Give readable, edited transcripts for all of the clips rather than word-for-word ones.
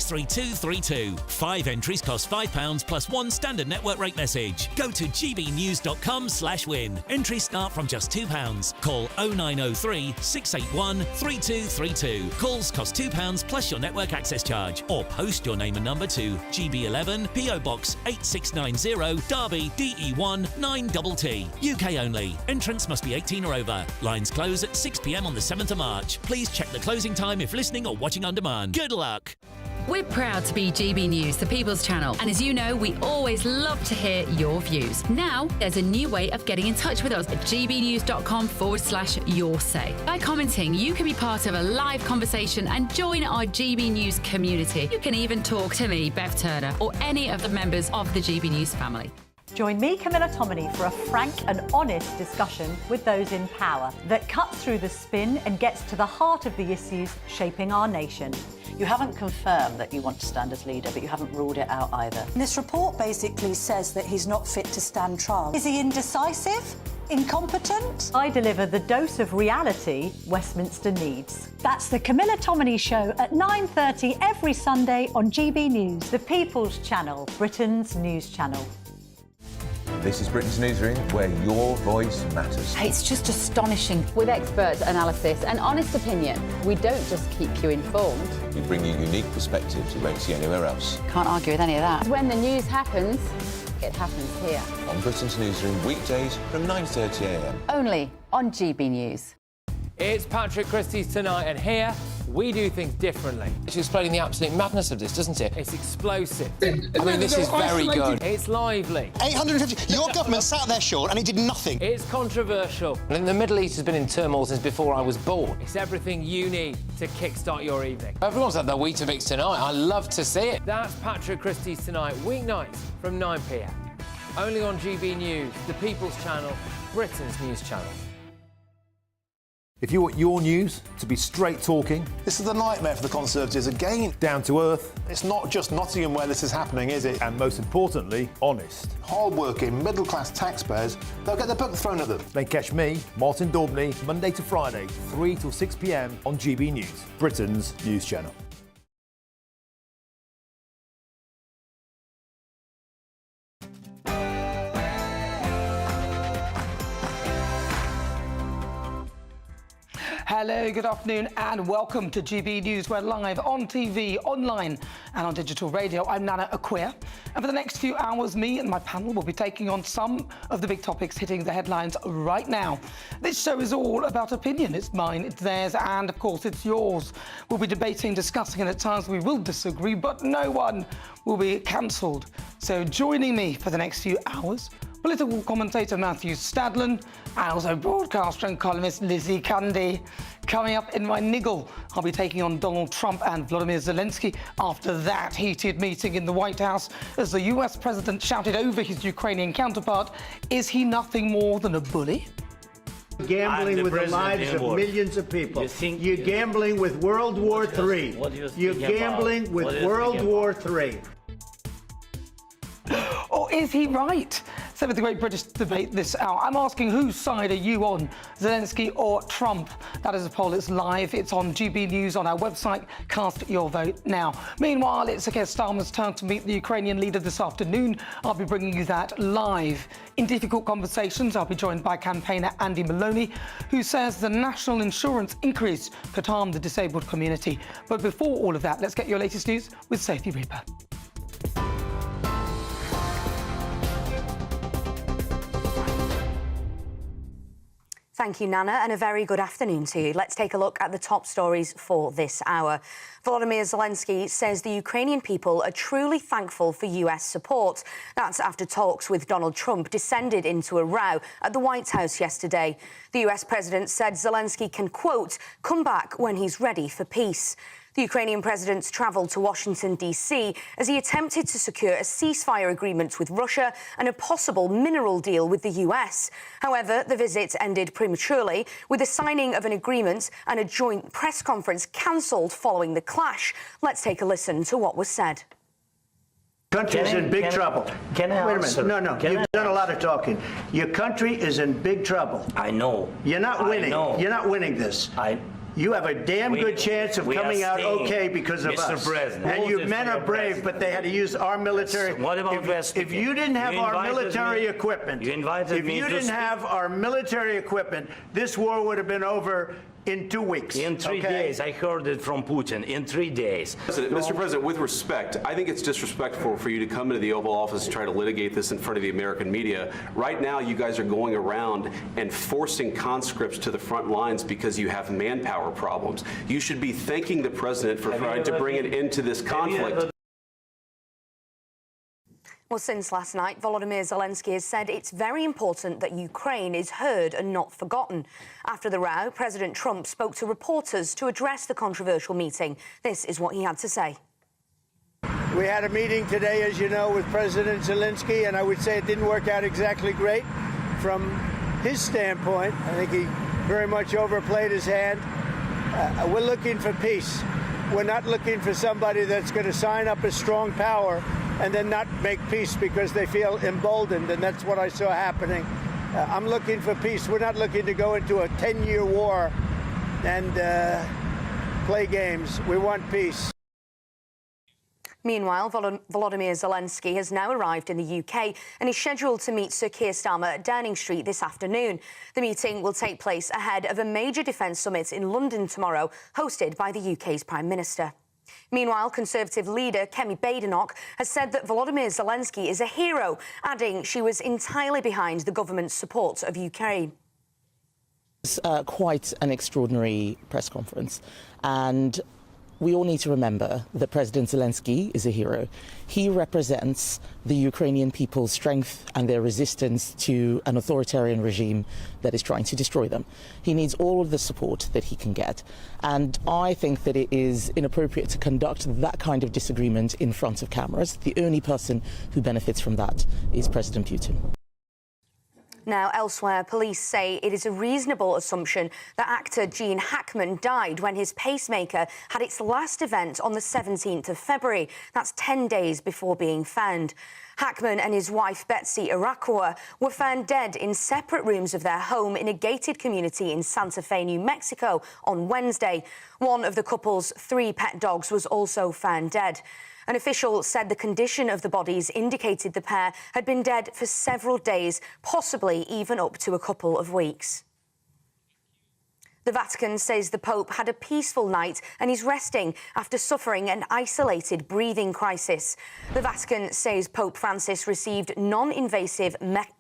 63232. 5 entries cost £5 plus 1 standard network rate message. Go to gbnews.com/win. Entries start from just £2. Call 0903 681 3232. Calls cost £2 plus your network access charge. Or post your name and number to GB11 PO Box 8690 Derby DE1 9TT. UK only. Entrance must be 18 or over. Lines close at 6 p.m. on the 7th of March. Please check the closing time if listening or watching on demand. Good luck. We're proud to be GB News, the People's Channel. And as you know, we always love to hear your views. Now, there's a new way of getting in touch with us at gbnews.com/yoursay. By commenting, you can be part of a live conversation and join our GB News community. You can even talk to me, Bev Turner, or any of the members of the GB News family. Join me, Camilla Tominey, for a frank and honest discussion with those in power that cuts through the spin and gets to the heart of the issues shaping our nation. You haven't confirmed that you want to stand as leader, but you haven't ruled it out either. This report basically says that he's not fit to stand trial. Is he indecisive? Incompetent? I deliver the dose of reality Westminster needs. That's the Camilla Tominey Show at 9:30 every Sunday on GB News, the People's Channel, Britain's news channel. This is Britain's Newsroom, where your voice matters. It's just astonishing. With expert analysis and honest opinion, we don't just keep you informed. We bring you unique perspectives you won't see anywhere else. Can't argue with any of that. When the news happens, it happens here. On Britain's Newsroom, weekdays from 9:30 a.m. Only on GB News. It's Patrick Christie's Tonight, and here we do things differently. It's explaining the absolute madness of this, doesn't it? It's explosive. I mean, this is very good. It's lively. 850. Your government sat there, Sean, and he did nothing. It's controversial. And the Middle East has been in turmoil since before I was born. It's everything you need to kickstart your evening. Everyone's had their Weetabix tonight. I love to see it. That's Patrick Christie's Tonight, weeknights from 9 p.m. Only on GB News, the People's Channel, Britain's news channel. If you want your news to be straight talking... This is a nightmare for the Conservatives again. Down to earth. It's not just Nottingham where this is happening, is it? And most importantly, honest. Hard-working, middle-class taxpayers, they'll get their book thrown at them. Then catch me, Martin Daubney, Monday to Friday, 3 till 6 p.m. on GB News, Britain's news channel. Hello, good afternoon and welcome to GB News. We're live on TV, online and on digital radio. I'm Nana Akua, and for the next few hours, me and my panel will be taking on some of the big topics hitting the headlines right now. This show is all about opinion. It's mine, it's theirs, and of course it's yours. We'll be debating, discussing, and at times we will disagree, but no one will be cancelled. So joining me for the next few hours, political commentator Matthew Stadlen, and also broadcaster and columnist Lizzie Cundy. Coming up in my niggle, I'll be taking on Donald Trump and Volodymyr Zelensky after that heated meeting in the White House as the US president shouted over his Ukrainian counterpart, is he nothing more than a bully? Gambling with the lives of millions of people. You're gambling with World War III. You're gambling with World War III. Or is he right? So with the Great British Debate this hour, I'm asking whose side are you on, Zelensky or Trump? That is a poll, it's live, it's on GB News on our website. Cast your vote now. Meanwhile, it's Keir Starmer's turn to meet the Ukrainian leader this afternoon. I'll be bringing you that live. In difficult conversations, I'll be joined by campaigner Andy Maloney, who says the national insurance increase could harm the disabled community. But before all of that, let's get your latest news with Sophie Reaper. Thank you, Nana, and a very good afternoon to you. Let's take a look at the top stories for this hour. Volodymyr Zelensky says the Ukrainian people are truly thankful for US support. That's after talks with Donald Trump descended into a row at the White House yesterday. The US president said Zelensky can, quote, come back when he's ready for peace. The Ukrainian president's travelled to Washington, D.C. as he attempted to secure a ceasefire agreement with Russia and a possible mineral deal with the US. However, the visit ended prematurely, with the signing of an agreement and a joint press conference cancelled following the clash. Let's take a listen to what was said. Country's in big trouble. Can I Wait a answer? minute. No, you've done a lot of talking. Your country is in big trouble. I know. You're not winning. I know. You're not winning this. You have a damn good chance of coming out okay because of us. And you men are brave, but they had to use our military. What about if you didn't have our military equipment, if you didn't have our military equipment, this war would have been over in 2 weeks. In 3 days. I heard it from Putin. In 3 days. Mr. President, with respect, I think it's disrespectful for you to come into the Oval Office and try to litigate this in front of the American media. Right now, you guys are going around and forcing conscripts to the front lines because you have manpower problems. You should be thanking the president for trying to bring an end to this conflict. Well, since last night, Volodymyr Zelenskyy has said it's very important that Ukraine is heard and not forgotten. After the row, President Trump spoke to reporters to address the controversial meeting. This is what he had to say. We had a meeting today, as you know, with President Zelenskyy, and I would say it didn't work out exactly great from his standpoint. I think he very much overplayed his hand. We're looking for peace. We're not looking for somebody that's going to sign up as strong power and then not make peace because they feel emboldened, and that's what I saw happening. I'm looking for peace. We're not looking to go into a 10-year war and play games. We want peace. Meanwhile, Volodymyr Zelenskyy has now arrived in the UK and is scheduled to meet Sir Keir Starmer at Downing Street this afternoon. The meeting will take place ahead of a major defence summit in London tomorrow, hosted by the UK's Prime Minister. Meanwhile, Conservative leader Kemi Badenoch has said that Volodymyr Zelenskyy is a hero, adding she was entirely behind the government's support of Ukraine. It's quite an extraordinary press conference, and we all need to remember that President Zelenskyy is a hero. He represents the Ukrainian people's strength and their resistance to an authoritarian regime that is trying to destroy them. He needs all of the support that he can get. And I think that it is inappropriate to conduct that kind of disagreement in front of cameras. The only person who benefits from that is President Putin. Now, elsewhere, police say it is a reasonable assumption that actor Gene Hackman died when his pacemaker had its last event on the 17th of February. That's 10 days before being found. Hackman and his wife, Betsy Akua, were found dead in separate rooms of their home in a gated community in Santa Fe, New Mexico, on Wednesday. One of the couple's 3 pet dogs was also found dead. An official said the condition of the bodies indicated the pair had been dead for several days, possibly even up to a couple of weeks. The Vatican says the Pope had a peaceful night and is resting after suffering an isolated breathing crisis. The Vatican says Pope Francis received non-invasive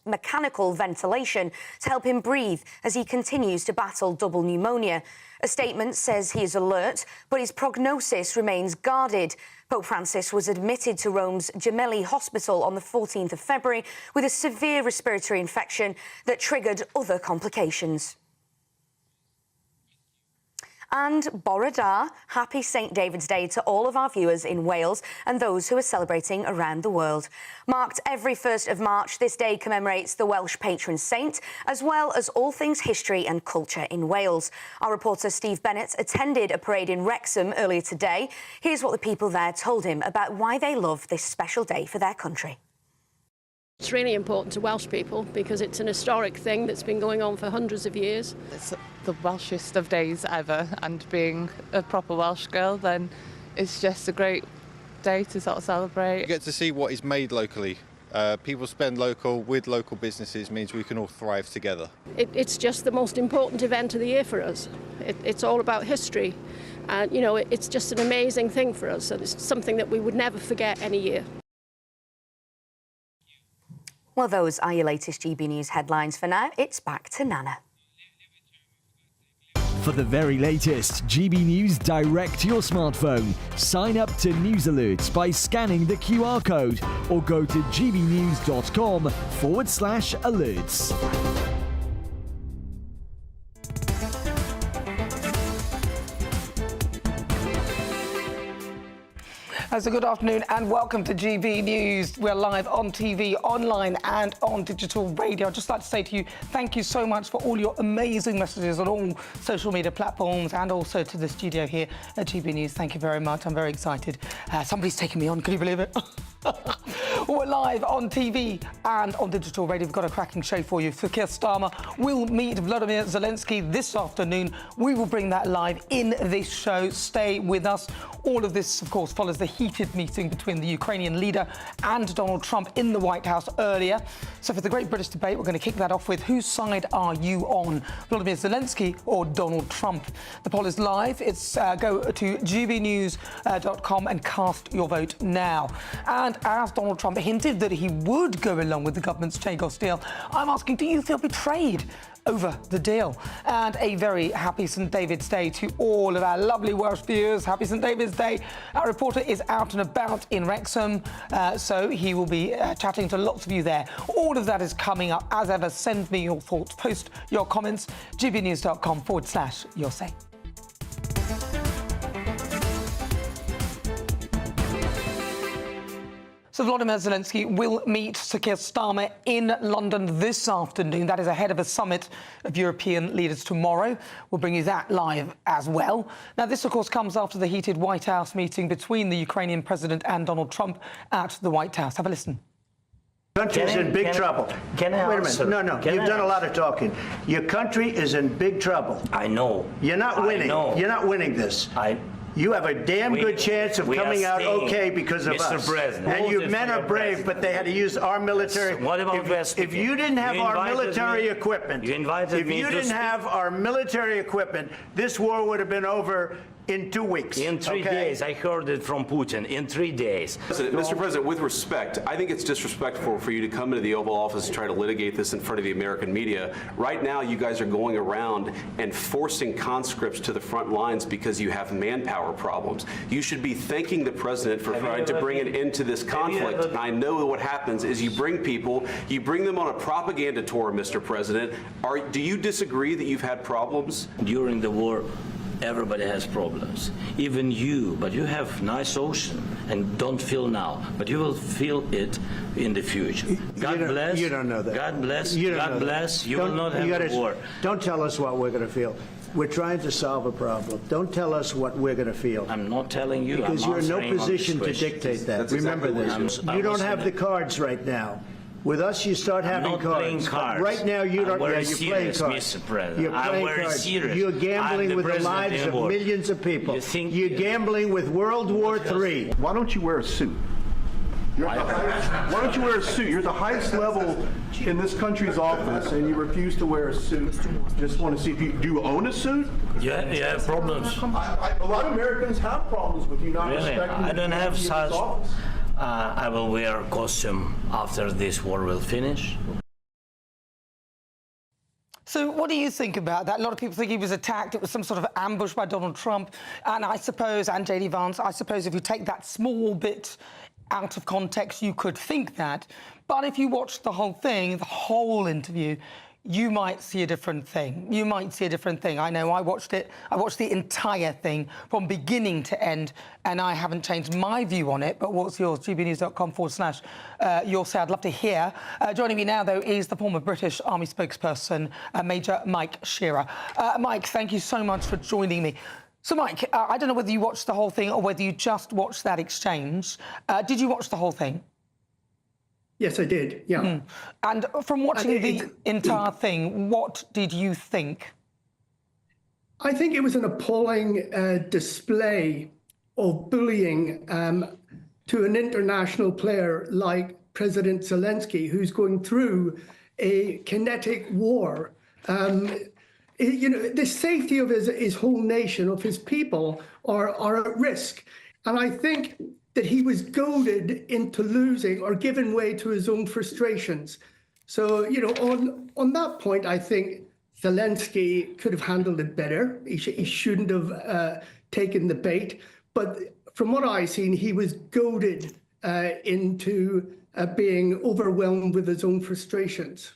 mechanical ventilation to help him breathe as he continues to battle double pneumonia. A statement says he is alert, but his prognosis remains guarded. Pope Francis was admitted to Rome's Gemelli Hospital on the 14th of February with a severe respiratory infection that triggered other complications. And Bore Da, happy St David's Day to all of our viewers in Wales and those who are celebrating around the world. Marked every 1st of March, this day commemorates the Welsh patron saint, as well as all things history and culture in Wales. Our reporter Steve Bennett attended a parade in Wrexham earlier today. Here's what the people there told him about why they love this special day for their country. It's really important to Welsh people because it's an historic thing that's been going on for hundreds of years. It's the Welshest of days ever, and being a proper Welsh girl, then it's just a great day to sort of celebrate. You get to see what is made locally. People spend local with local businesses means we can all thrive together. It's just the most important event of the year for us. It's all about history, and you know it's just an amazing thing for us. So it's something that we would never forget any year. Well, those are your latest GB News headlines. For now, it's back to Nana. For the very latest GB News direct to your smartphone, sign up to News Alerts by scanning the QR code or go to gbnews.com/alerts. So good afternoon and welcome to GB News. We're live on TV, online and on digital radio. I'd just like to say to you, thank you so much for all your amazing messages on all social media platforms and also to the studio here at GB News. Thank you very much. I'm very excited. Somebody's taking me on. Can you believe it? We're live on TV and on digital radio. We've got a cracking show for you. Keir Starmer will meet Volodymyr Zelensky this afternoon. We will bring that live in this show. Stay with us. All of this, of course, follows the heated meeting between the Ukrainian leader and Donald Trump in the White House earlier. So for the Great British Debate, we're going to kick that off with whose side are you on? Volodymyr Zelensky or Donald Trump? The poll is live. It's go to GBNews.com and cast your vote now. And as Donald Trump hinted that he would go along with the government's Chagos deal, I'm asking, do you feel betrayed over the deal? And a very happy St David's Day to all of our lovely Welsh viewers. Happy St David's Day. Our reporter is out and about in Wrexham, so he will be chatting to lots of you there. All of that is coming up. As ever, send me your thoughts. Post your comments. gbnews.com/your say. So Volodymyr Zelensky will meet Sir Keir Starmer in London this afternoon. That is ahead of a summit of European leaders tomorrow. We'll bring you that live as well. Now, this, of course, comes after the heated White House meeting between the Ukrainian president and Donald Trump at the White House. Have a listen. Your country is in big trouble. Can I Wait a answer? minute. No, you've done a lot of talking. Your country is in big trouble. I know. You're not winning. You're not winning this. You have a damn good chance of coming out okay because of us. Mr. President. And you men are brave, but they had to use our military. What about if you didn't have our military equipment, if you didn't have our military equipment, this war would have been over in 2 weeks. In 3 days. I heard it from Putin. In 3 days. Mr. President, with respect, I think it's disrespectful for you to come into the Oval Office and try to litigate this in front of the American media. Right now, you guys are going around and forcing conscripts to the front lines because you have manpower problems. You should be thanking the president for trying to bring an end to this conflict. And I know what happens is you bring people, you bring them on a propaganda tour, Mr. President. Do you disagree that you've had problems? During the war, everybody has problems, even you, but you have nice ocean and don't feel now, but you will feel it in the future. God bless. You don't know that. God bless. You God bless. You will not have a war. Don't tell us what we're going to feel. We're trying to solve a problem. Don't tell us what we're going to feel. I'm not telling you. Because you're in no position to dictate that. Remember this. You don't have the cards right now. With us, you start having cards. Right now, you don't. Yeah, you're playing cards. Mr. President. You're playing cards. Serious. You're gambling with the lives of millions of people. You're gambling with World War III. Why don't you wear a suit? Why don't you wear a suit? You're at the highest level in this country's office, and you refuse to wear a suit. Just want to see if you do you own a suit? Yeah, you have problems. A lot of Americans have problems with you not respecting. I don't have such. I will wear a costume after this war will finish. So what do you think about that? A lot of people think he was attacked. It was some sort of ambush by Donald Trump. And I suppose, and J.D. Vance, I suppose if you take that small bit out of context, you could think that. But if you watch the whole thing, the whole interview, you might see a different thing. You might see a different thing. I know I watched it. I watched the entire thing from beginning to end, and I haven't changed my view on it. But what's yours? gbnews.com/your say. I'd love to hear. Joining me now, though, is the former British Army spokesperson, Major Mike Shearer. Mike, thank you so much for joining me. So, Mike, I don't know whether you watched the whole thing or whether you just watched that exchange. Did you watch the whole thing? Yes, I did, yeah. And from watching the entire thing, what did you think? I think it was an appalling display of bullying to an international player like President Zelensky, who's going through a kinetic war. You know, the safety of his whole nation, of his people, are at risk. And I think that he was goaded into losing or giving way to his own frustrations. So, you know, on that point, I think Zelensky could have handled it better. He shouldn't have taken the bait. But from what I've seen, he was goaded into being overwhelmed with his own frustrations.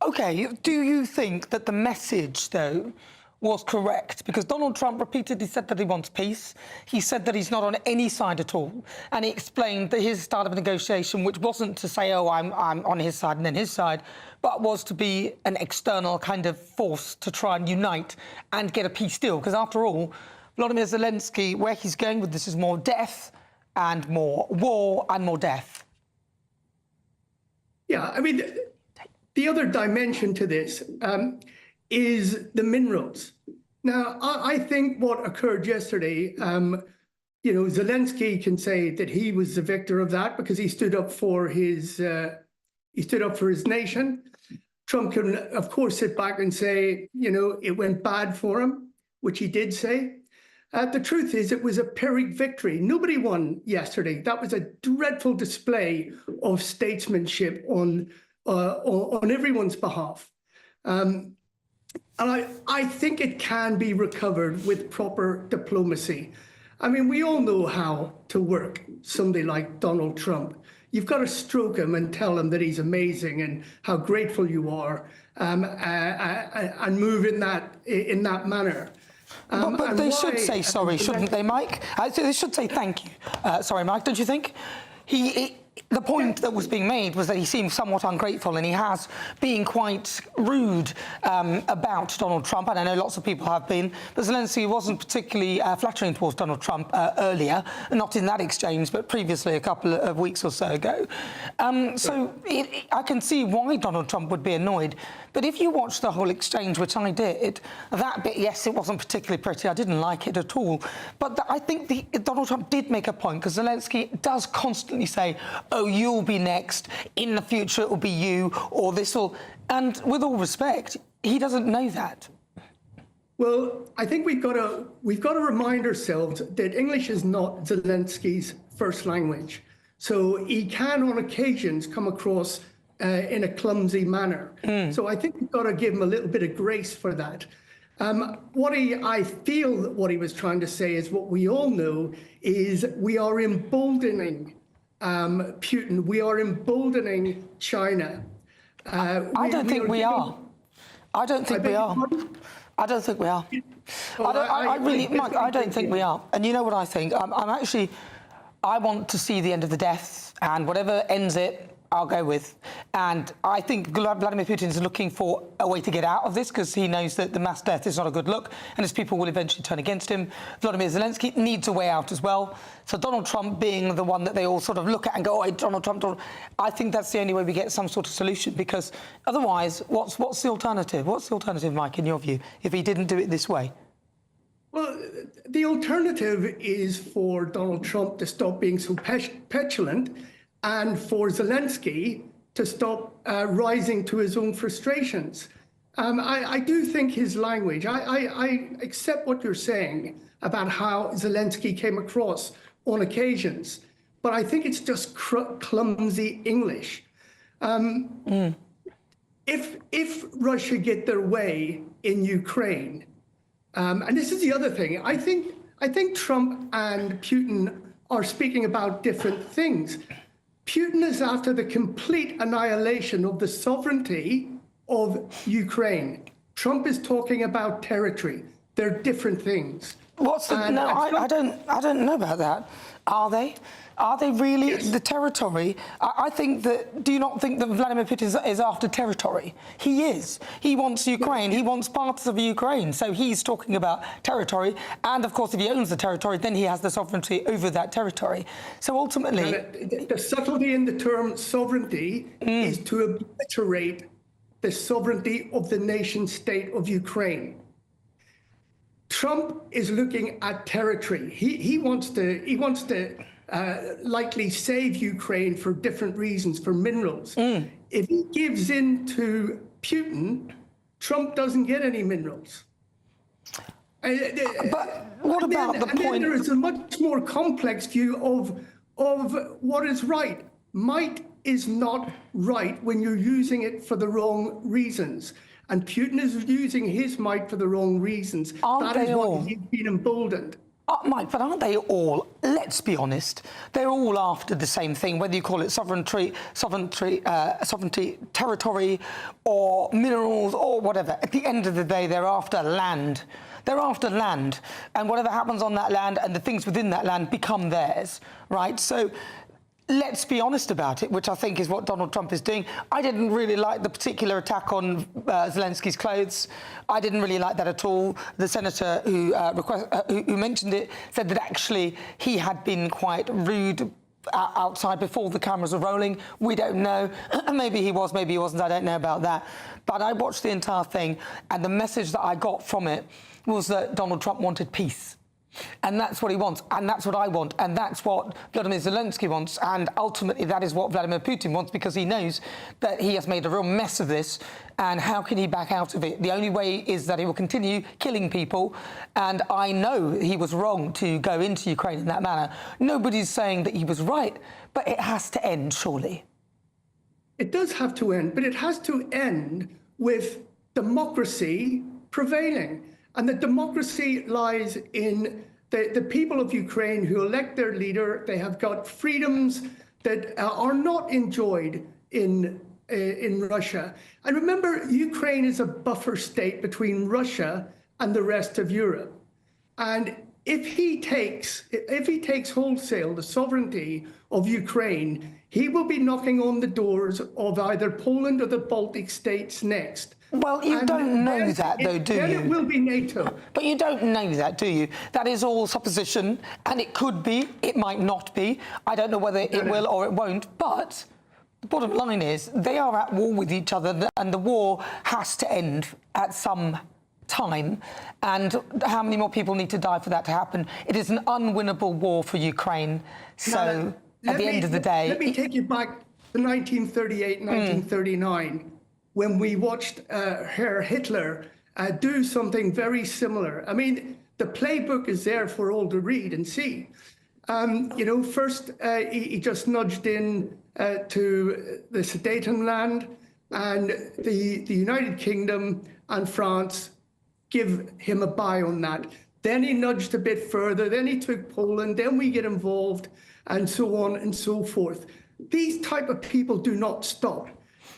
OK, do you think that the message, though, was correct? Because Donald Trump repeatedly said that he wants peace. He said that he's not on any side at all. And he explained that his style of negotiation, which wasn't to say, oh, I'm on his side and then his side, but was to be an external kind of force to try and unite and get a peace deal. Because after all, Volodymyr Zelensky, where he's going with this is more death and more war and more death. Yeah, I mean, the other dimension to this is the minerals. Now, I think what occurred yesterday, Zelensky can say that he was the victor of that because he stood up for his nation. Trump can, of course, sit back and say, it went bad for him, which he did say. The truth is, it was a Pyrrhic victory. Nobody won yesterday. That was a dreadful display of statesmanship on everyone's behalf. And I think it can be recovered with proper diplomacy. I mean, we all know how to work somebody like Donald Trump. You've got to stroke him and tell him that he's amazing and how grateful you are, and move in that manner. But they should say sorry, shouldn't they, Mike? They should say thank you. Sorry, Mike, don't you think? The point that was being made was that he seemed somewhat ungrateful, and he has been quite rude about Donald Trump, and I know lots of people have been, but Zelensky wasn't particularly flattering towards Donald Trump earlier, not in that exchange, but previously a couple of weeks or so ago. I can see why Donald Trump would be annoyed, but if you watch the whole exchange, which I did, that bit, yes, it wasn't particularly pretty, I didn't like it at all, but I think Donald Trump did make a point, because Zelensky does constantly say, oh, you'll be next, in the future it will be you, or this will... And with all respect, he doesn't know that. Well, I think we've got to remind ourselves that English is not Zelensky's first language. So he can, on occasions, come across in a clumsy manner. So I think we've got to give him a little bit of grace for that. I feel that what he was trying to say is what we all know is we are emboldening Putin. We are emboldening China. I don't think we are. I don't think we are. I don't think we are. Mike, I don't think we are. And you know what I think? I want to see the end of the death, and whatever ends it, I'll go with. And I think Vladimir Putin is looking for a way to get out of this, because he knows that the mass death is not a good look, and his people will eventually turn against him. Vladimir Zelensky needs a way out as well. So Donald Trump being the one that they all sort of look at and go, oh, Donald Trump, I think that's the only way we get some sort of solution, because otherwise, what's the alternative? What's the alternative, Mike, in your view, if he didn't do it this way? Well, the alternative is for Donald Trump to stop being so petulant, and for Zelensky to stop rising to his own frustrations. I do think his language, I accept what you're saying about how Zelensky came across on occasions, but I think it's just clumsy English. If Russia get their way in Ukraine, and this is the other thing, I think Trump and Putin are speaking about different things. Putin is after the complete annihilation of the sovereignty of Ukraine. Trump is talking about territory. They're different things. I don't know about that. Are they? Are they really? Yes. The territory? I think that... Do you not think that Vladimir Putin is after territory? He is. He wants Ukraine. He wants parts of Ukraine. So he's talking about territory. And, of course, if he owns the territory, then he has the sovereignty over that territory. So ultimately... The subtlety in the term sovereignty is to obliterate the sovereignty of the nation-state of Ukraine. Trump is looking at territory. He wants to likely save Ukraine for different reasons, for minerals. If he gives in to Putin, Trump doesn't get any minerals. But what about the point? Then there is a much more complex view of what is right. Might is not right when you're using it for the wrong reasons. And Putin is using his might for the wrong reasons. That is why he's been emboldened. Mike, but aren't they all, let's be honest, they're all after the same thing, whether you call it sovereignty, territory, or minerals, or whatever. At the end of the day, they're after land. They're after land. And whatever happens on that land and the things within that land become theirs, right? So let's be honest about it, which I think is what Donald Trump is doing. I didn't really like the particular attack on Zelensky's clothes. I didn't really like that at all. The senator who mentioned it said that actually he had been quite rude outside before the cameras were rolling. We don't know. Maybe he was, maybe he wasn't. I don't know about that. But I watched the entire thing, and the message that I got from it was that Donald Trump wanted peace. And that's what he wants, and that's what I want, and that's what Vladimir Zelensky wants, and ultimately that is what Vladimir Putin wants, because he knows that he has made a real mess of this, and how can he back out of it? The only way is that he will continue killing people, and I know he was wrong to go into Ukraine in that manner. Nobody's saying that he was right, but it has to end, surely. It does have to end, but it has to end with democracy prevailing. And the democracy lies in the people of Ukraine who elect their leader. They have got freedoms that are not enjoyed in Russia. And remember, Ukraine is a buffer state between Russia and the rest of Europe. And if he takes wholesale the sovereignty of Ukraine, he will be knocking on the doors of either Poland or the Baltic states next. Well, you don't know that, though, do you? Then it will be NATO. But you don't know that, do you? That is all supposition, and it could be, it might not be. I don't know whether it will or it won't, but the bottom line is they are at war with each other, and the war has to end at some time. And how many more people need to die for that to happen? It is an unwinnable war for Ukraine. So, at the end of the day... Let me take you back to 1938, 1939. When we watched Herr Hitler do something very similar. I mean, the playbook is there for all to read and see. You know, first he just nudged in to the Sudetenland, and the United Kingdom and France give him a buy on that. Then he nudged a bit further, then he took Poland, then we get involved, and so on and so forth. These type of people do not stop.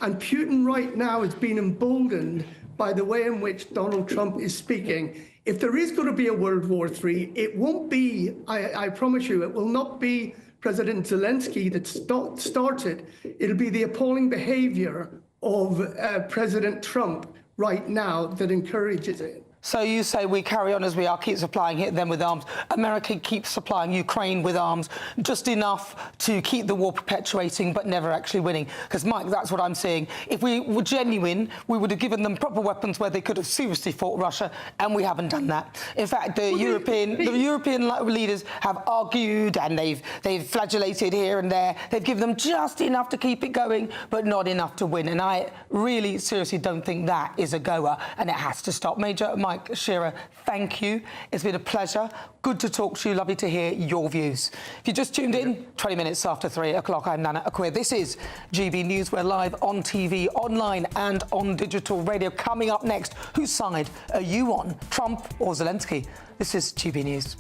And Putin right now is being emboldened by the way in which Donald Trump is speaking. If there is going to be a World War III, it won't be, I promise you, it will not be President Zelensky that started. It'll be the appalling behavior of President Trump right now that encourages it. So you say we carry on as we are, keep supplying them with arms. America keeps supplying Ukraine with arms, just enough to keep the war perpetuating, but never actually winning. Because, Mike, that's what I'm saying. If we were genuine, we would have given them proper weapons where they could have seriously fought Russia, and we haven't done that. In fact, the European leaders have argued, and they've flagellated here and there. They've given them just enough to keep it going, but not enough to win. And I really, seriously don't think that is a goer, and it has to stop. Major Mike Shearer, thank you. It's been a pleasure. Good to talk to you. Lovely to hear your views. If you just tuned in, 20 minutes after 3 o'clock, I'm Nana Akua. This is GB News. We're live on TV, online and on digital radio. Coming up next, whose side are you on, Trump or Zelensky? This is GB News.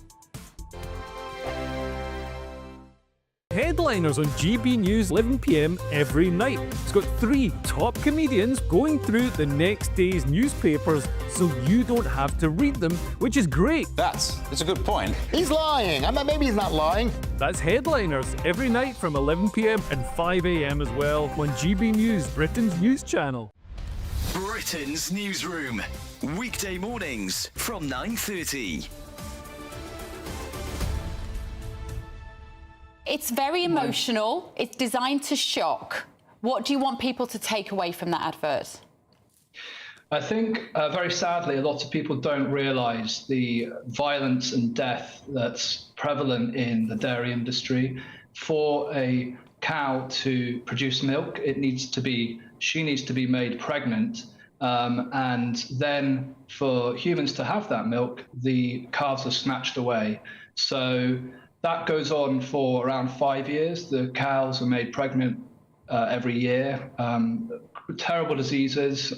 Headliners on GB News 11 p.m. every night. It's got 3 top comedians going through the next day's newspapers so you don't have to read them, which is great. That's a good point. He's lying. I mean, maybe he's not lying. That's Headliners every night from 11 p.m. and 5 a.m. as well on GB News, Britain's news channel. Britain's Newsroom, weekday mornings from 9:30. It's very emotional. It's designed to shock. What do you want people to take away from that advert? I think, very sadly, a lot of people don't realise the violence and death that's prevalent in the dairy industry. For a cow to produce milk, she needs to be made pregnant, and then for humans to have that milk, the calves are snatched away. So that goes on for around 5 years. The cows are made pregnant every year. Terrible diseases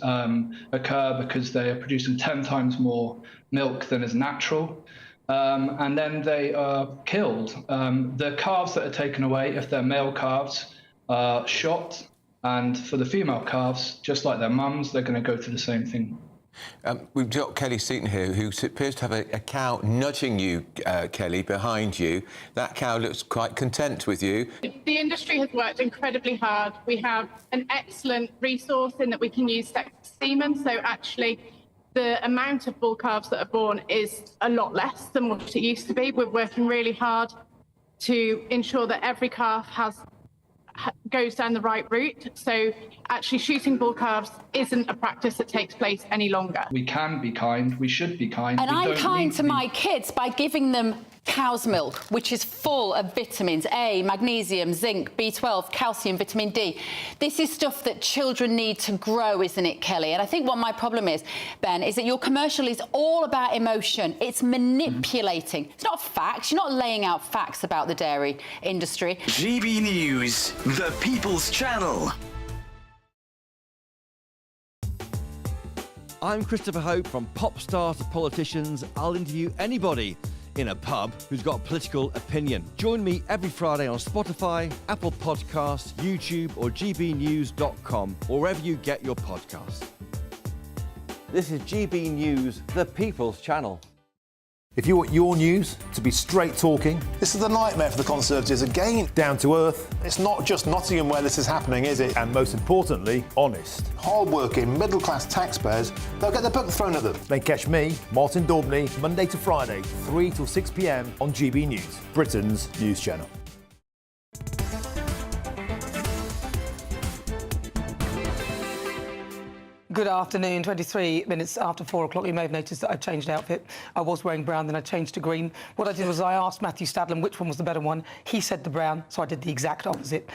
occur because they are producing 10 times more milk than is natural. And then they are killed. The calves that are taken away, if they're male calves, are shot. And for the female calves, just like their mums, they're going to go through the same thing. We've got Kelly Seaton here, who appears to have a cow nudging you, Kelly, behind you. That cow looks quite content with you. The industry has worked incredibly hard. We have an excellent resource in that we can use semen, so actually the amount of bull calves that are born is a lot less than what it used to be. We're working really hard to ensure that every calf goes down the right route. So actually shooting bull calves isn't a practice that takes place any longer. We can be kind, we should be kind. And I'm kind to my kids by giving them cow's milk, which is full of vitamins A, magnesium, zinc, B12, calcium, vitamin D. This is stuff that children need to grow, isn't it, Kelly? And I think what my problem is, Ben, is that your commercial is all about emotion. It's manipulating. It's not facts. You're not laying out facts about the dairy industry. GB News, the People's Channel. I'm Christopher Hope. From pop star to politicians, I'll interview anybody in a pub who's got a political opinion. Join me every Friday on Spotify, Apple Podcasts, YouTube or gbnews.com, or wherever you get your podcasts. This is GB News, the People's Channel. If you want your news to be straight talking, This is a nightmare for the Conservatives again. down to earth, It's not just Nottingham where this is happening, is it? and most importantly, honest, Hard-working, middle-class taxpayers, they'll get their book thrown at them. then catch me, Martin Daubney, Monday to Friday, 3 till 6 p.m. on GB News, Britain's news channel. Good afternoon, 23 minutes after 4 o'clock. You may have noticed that I changed outfit. I was wearing brown, then I changed to green. What I did was I asked Matthew Stadlen which one was the better one. He said the brown, so I did the exact opposite.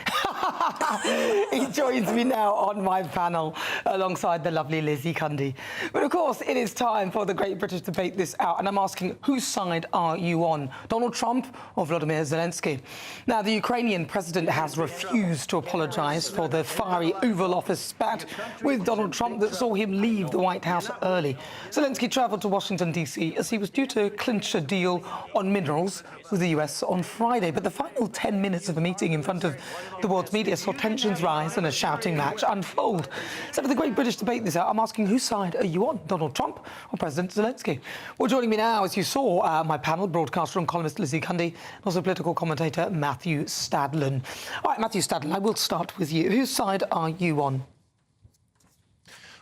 He joins me now on my panel alongside the lovely Lizzie Cundy. But of course, it is time for the Great British Debate this hour, and I'm asking, whose side are you on? Donald Trump or Volodymyr Zelensky? Now, the Ukrainian president has refused to apologise for the fiery Oval Office spat with Donald Trump that saw him leave the White House early. Zelensky travelled to Washington, D.C. as he was due to clinch a deal on minerals with the US on Friday. But the final 10 minutes of the meeting in front of the world's media saw tensions rise and a shouting match unfold. So for the Great British Debate this hour, I'm asking, whose side are you on, Donald Trump or President Zelensky? Well, joining me now, as you saw, my panel, broadcaster and columnist Lizzie Cundy, and also political commentator Matthew Stadlen. All right, Matthew Stadlen, I will start with you. Whose side are you on?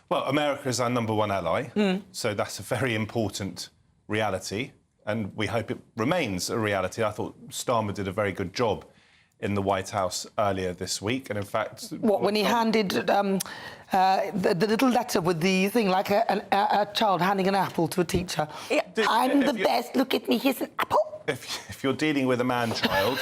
Well, America is our number one ally, so that's a very important reality, and we hope it remains a reality. I thought Starmer did a very good job in the White House earlier this week, and in fact... When he handed the little letter with the thing, like a child handing an apple to a teacher. I'm the best, look at me, here's an apple. If you're dealing with a man-child...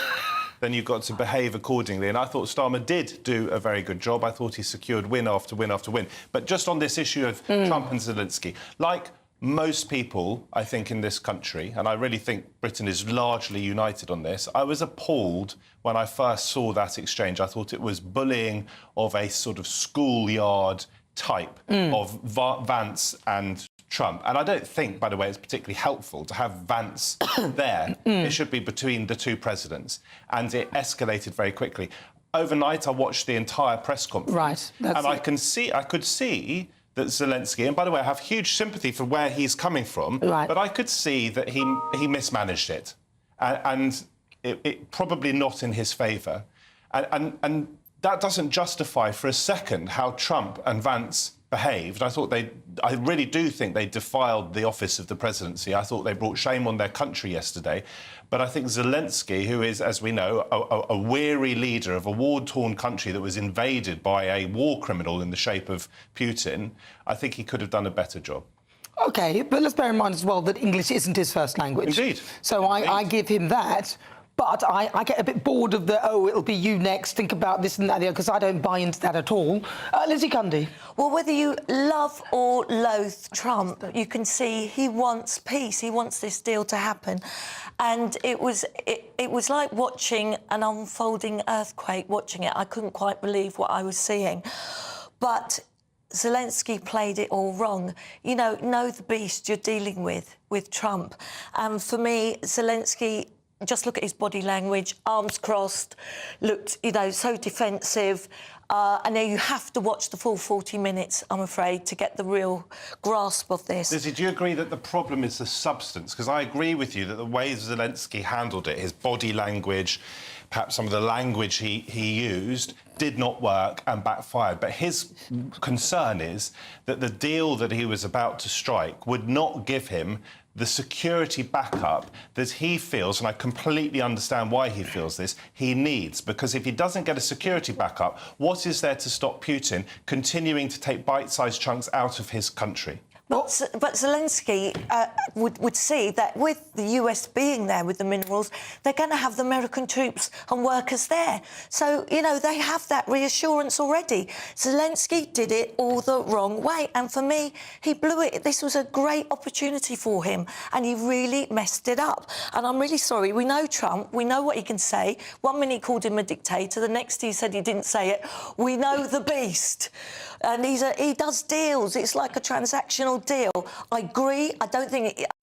then you've got to behave accordingly. And I thought Starmer did do a very good job. I thought he secured win after win after win. But just on this issue of Trump and Zelensky, like most people, I think, in this country, and I really think Britain is largely united on this, I was appalled when I first saw that exchange. I thought it was bullying of a sort of schoolyard type of Vance and Trump. And I don't think, by the way, it's particularly helpful to have Vance there. It should be between the two presidents. And it escalated very quickly. Overnight, I watched the entire press conference. Right. And I could see that Zelensky, and by the way, I have huge sympathy for where he's coming from, but I could see that he mismanaged it. And it probably not in his favour. And that doesn't justify for a second how Trump and Vance behaved. I really do think they defiled the office of the presidency. I thought they brought shame on their country yesterday. But I think Zelensky, who is, as we know, a weary leader of a war-torn country that was invaded by a war criminal in the shape of Putin, I think he could have done a better job. OK, but let's bear in mind as well that English isn't his first language. Indeed. So I give him that. But I get a bit bored of it'll be you next, think about this and that, because I don't buy into that at all. Lizzie Cundy. Well, whether you love or loathe Trump, you can see he wants peace. He wants this deal to happen. And it was like watching an unfolding earthquake, watching it. I couldn't quite believe what I was seeing. But Zelensky played it all wrong. You know the beast you're dealing with Trump. And for me, Zelensky just look at his body language, arms crossed, looked, you know, so defensive. And then you have to watch the full 40 minutes, I'm afraid, to get the real grasp of this. Lizzie, do you agree that the problem is the substance? Because I agree with you that the way Zelensky handled it, his body language, perhaps some of the language he used, did not work and backfired. But his concern is that the deal that he was about to strike would not give him the security backup that he feels, and I completely understand why he feels this, he needs. Because if he doesn't get a security backup, what is there to stop Putin continuing to take bite-sized chunks out of his country? But Zelensky would see that with the US being there with the minerals, they're going to have the American troops and workers there. So, you know, they have that reassurance already. Zelensky did it all the wrong way. And for me, he blew it. This was a great opportunity for him, and he really messed it up. And I'm really sorry. We know Trump. We know what he can say. 1 minute he called him a dictator. The next he said he didn't say it. We know the beast. And he does deals. It's like a transactional deal. I agree. I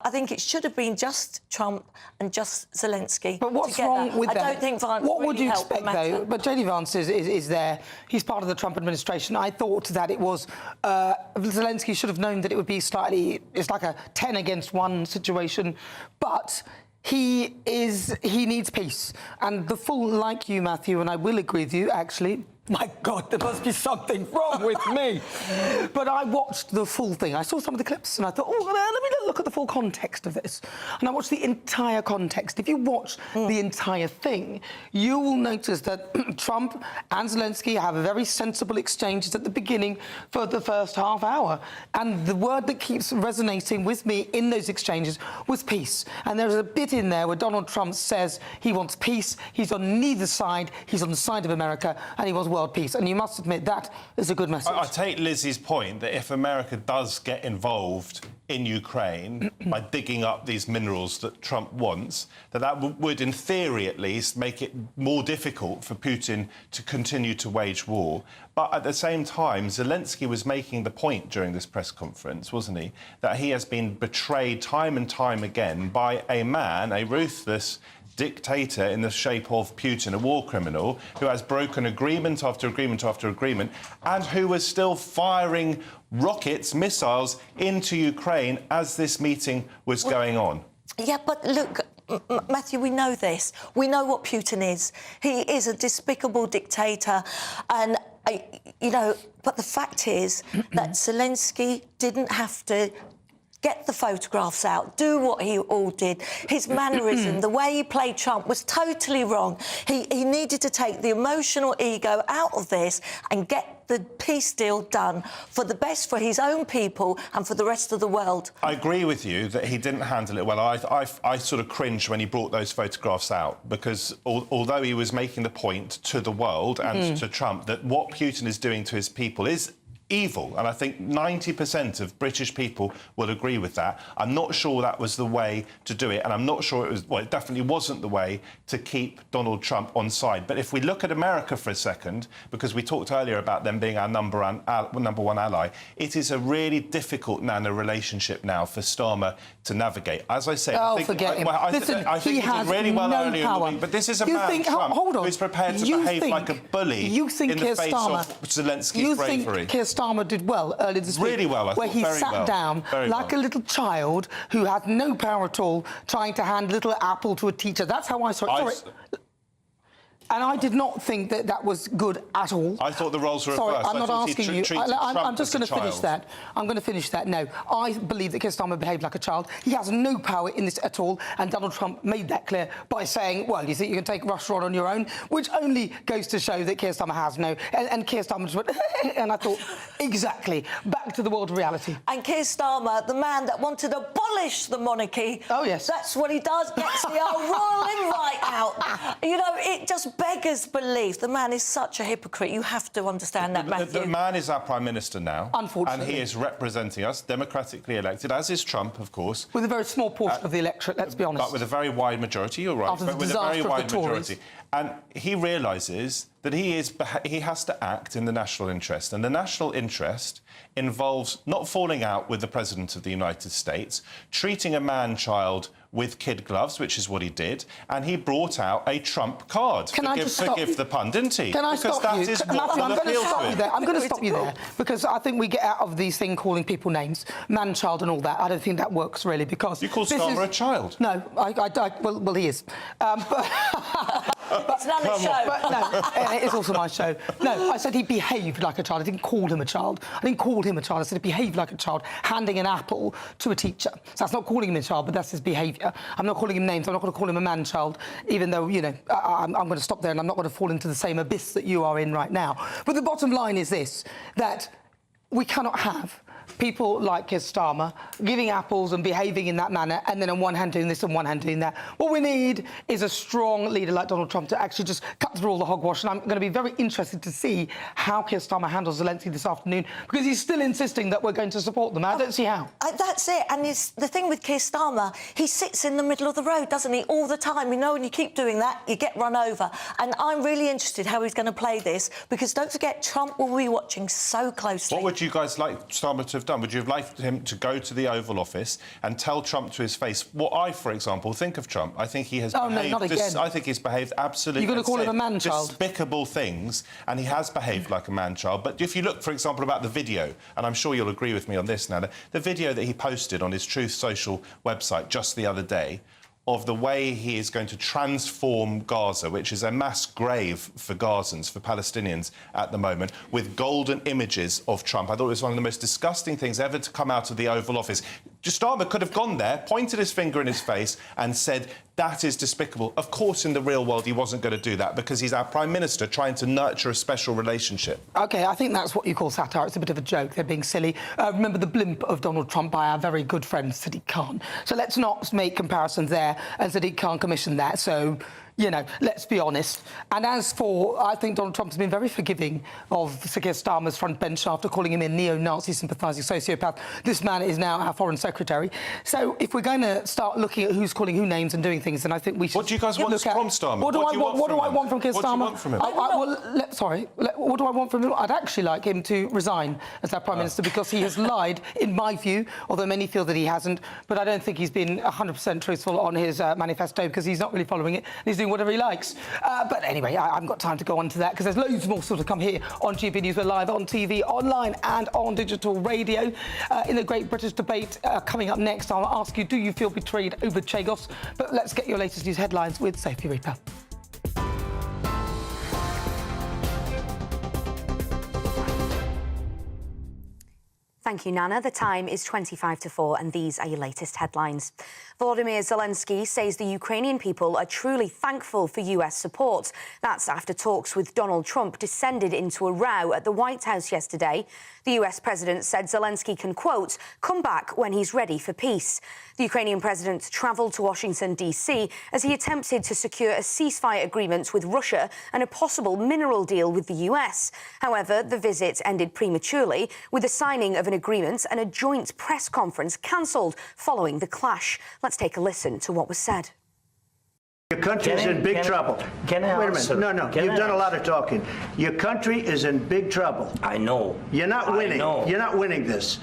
think it should have been just Trump and just Zelensky. But what's together. wrong with that? I don't think Vance What really would you helped the expect, matter. though? But JD Vance is there. He's part of the Trump administration. I thought that it was Zelensky should have known that it would be slightly. It's like a 10 against 1 situation, but. He needs peace. And the full, like you, Matthew, and I will agree with you, actually. My God, there must be something wrong with me. But I watched the full thing. I saw some of the clips and I thought, oh, let me look at the full context of this. And I watched the entire context. If you watch the entire thing, you will notice that Trump and Zelensky have a very sensible exchanges at the beginning for the first half hour. And the word that keeps resonating with me in those exchanges was peace. And there's a bit in there where Donald Trump says he wants peace. He's on neither side. He's on the side of America, and he wants world peace. And you must admit that is a good message. I take Lizzie's point that if America does get involved in Ukraine by digging up these minerals that Trump wants, that would, in theory at least, make it more difficult for Putin to continue to wage war. But at the same time, Zelensky was making the point during this press conference, wasn't he, that he has been betrayed time and time again by a man, a ruthless dictator in the shape of Putin, a war criminal, who has broken agreement after agreement after agreement, and who was still firing rockets, missiles into Ukraine as this meeting was going on. Yeah, but look, Matthew, we know this. We know what Putin is. He is a despicable dictator. And, you know, but the fact is that Zelensky didn't have to get the photographs out, do what he all did. His mannerism, the way he played Trump was totally wrong. He needed to take the emotional ego out of this and get the peace deal done for the best for his own people and for the rest of the world. I agree with you that he didn't handle it well. I sort of cringed when he brought those photographs out because although he was making the point to the world and to Trump that what Putin is doing to his people is evil, and I think 90% of British people will agree with that. I'm not sure that was the way to do it, and I'm not sure it was, well, it definitely wasn't the way to keep Donald Trump on side. But if we look at America for a second, because we talked earlier about them being our number one ally, it is a really difficult, Nana, relationship now for Starmer to navigate. As I say, I think, forget him. Listen, I think he did really well earlier in the week, but this is a man, Trump, who's prepared to behave like a bully in the face of Zelensky's bravery. Starmer did well earlier this week. Really well, I where thought, he very sat well. down Very like well. a little child who had no power at all, trying to hand little apple to a teacher. That's how I saw it. Sorry. And I did not think that that was good at all. I thought the roles were Sorry, reversed. I'm not asking you. I'm just going to finish child. that. I'm going to finish that. No, I believe that Keir Starmer behaved like a child. He has no power in this at all, and Donald Trump made that clear by saying, well, you think you can take Russia on your own, which only goes to show that Keir Starmer has no... And Keir Starmer just went... and I thought, exactly, back to the world of reality. And Keir Starmer, the man that wanted to abolish the monarchy... Oh, yes. That's what he does, gets the old royal invite out. You know, it just beggars belief. The man is such a hypocrite. You have to understand that, Matthew. The man is our Prime Minister now. Unfortunately. And he is representing us, democratically elected, as is Trump, of course. With a very small portion of the electorate, let's be honest. But with a very wide majority, you're right. After the but with a disaster very of the wide Tories. majority. And he realises that he has to act in the national interest. And the national interest involves not falling out with the President of the United States, treating a man-child with kid gloves, which is what he did, and he brought out a Trump card. Forgive the pun, didn't he? Can I because stop you? that is what Matthew, I'm will going to appeal stop to you him. there. I'm going to stop you there because I think we get out of these things calling people names, man-child and all that. I don't think that works really because you call Starmer a child. No, well, he is. It's Nana's show. But no, it is also my show. No, I said he behaved like a child. I didn't call him a child. I didn't call him a child. I said he behaved like a child, handing an apple to a teacher. So that's not calling him a child, but that's his behaviour. I'm not calling him names. I'm not going to call him a man-child, even though, you know, I'm going to stop there and I'm not going to fall into the same abyss that you are in right now. But the bottom line is this, that we cannot have people like Keir Starmer giving apples and behaving in that manner and then on one hand doing this and one hand doing that. What we need is a strong leader like Donald Trump to actually just cut through all the hogwash, and I'm going to be very interested to see how Keir Starmer handles Zelenskyy this afternoon because he's still insisting that we're going to support them. I don't see how. That's it, and the thing with Keir Starmer, he sits in the middle of the road, doesn't he, all the time. You know, when you keep doing that, you get run over. And I'm really interested how he's going to play this because don't forget, Trump will be watching so closely. What would you guys like Starmer to have done? Would you have liked him to go to the Oval Office and tell Trump to his face what I, for example, think of Trump? I think he has behaved... No, not again. I think he's behaved absolutely... You're going to call him a man-child? ...despicable things, and he has behaved like a man-child. But if you look, for example, about the video, and I'm sure you'll agree with me on this, Nana, the video that he posted on his Truth Social website just the other day of the way he is going to transform Gaza, which is a mass grave for Gazans, for Palestinians at the moment, with golden images of Trump. I thought it was one of the most disgusting things ever to come out of the Oval Office. Starmer could have gone there, pointed his finger in his face and said, that is despicable. Of course, in the real world, he wasn't going to do that because he's our Prime Minister trying to nurture a special relationship. OK, I think that's what you call satire. It's a bit of a joke. They're being silly. Remember the blimp of Donald Trump by our very good friend Sadiq Khan. So let's not make comparisons there, and Sadiq Khan commissioned that. So, you know, let's be honest. And as for, I think Donald Trump has been very forgiving of Sir Keir Starmer's front bench after calling him a neo-Nazi sympathising sociopath. This man is now our Foreign Secretary. So if we're going to start looking at who's calling who names and doing things, then I think we should... What do you guys want from Starmer? What do I want from Keir Starmer? What do you want from him? What do I want from him? I'd actually like him to resign as our Prime Minister because he has lied, in my view, although many feel that he hasn't. But I don't think he's been 100% truthful on his manifesto because he's not really following it. He's doing whatever he likes. But anyway, I haven't got time to go on to that because there's loads more still to come here on GB News. We're live on TV, online and on digital radio. In the Great British Debate coming up next, I'll ask you, do you feel betrayed over Chagos? But let's get your latest news headlines with Sophie Reaper. Thank you, Nana. The time is 25 to 4, and these are your latest headlines. Volodymyr Zelenskyy says the Ukrainian people are truly thankful for US support. That's after talks with Donald Trump descended into a row at the White House yesterday. The US president said Zelenskyy can, quote, come back when he's ready for peace. The Ukrainian president travelled to Washington, D.C. as he attempted to secure a ceasefire agreement with Russia and a possible mineral deal with the US. However, the visit ended prematurely with the signing of an agreement and a joint press conference cancelled following the clash. Let's take a listen to what was said. Your country is in big trouble. Can I Wait a answer? minute. No. You've done a lot of talking. Your country is in big trouble. I know. You're not winning. I know. You're not winning this.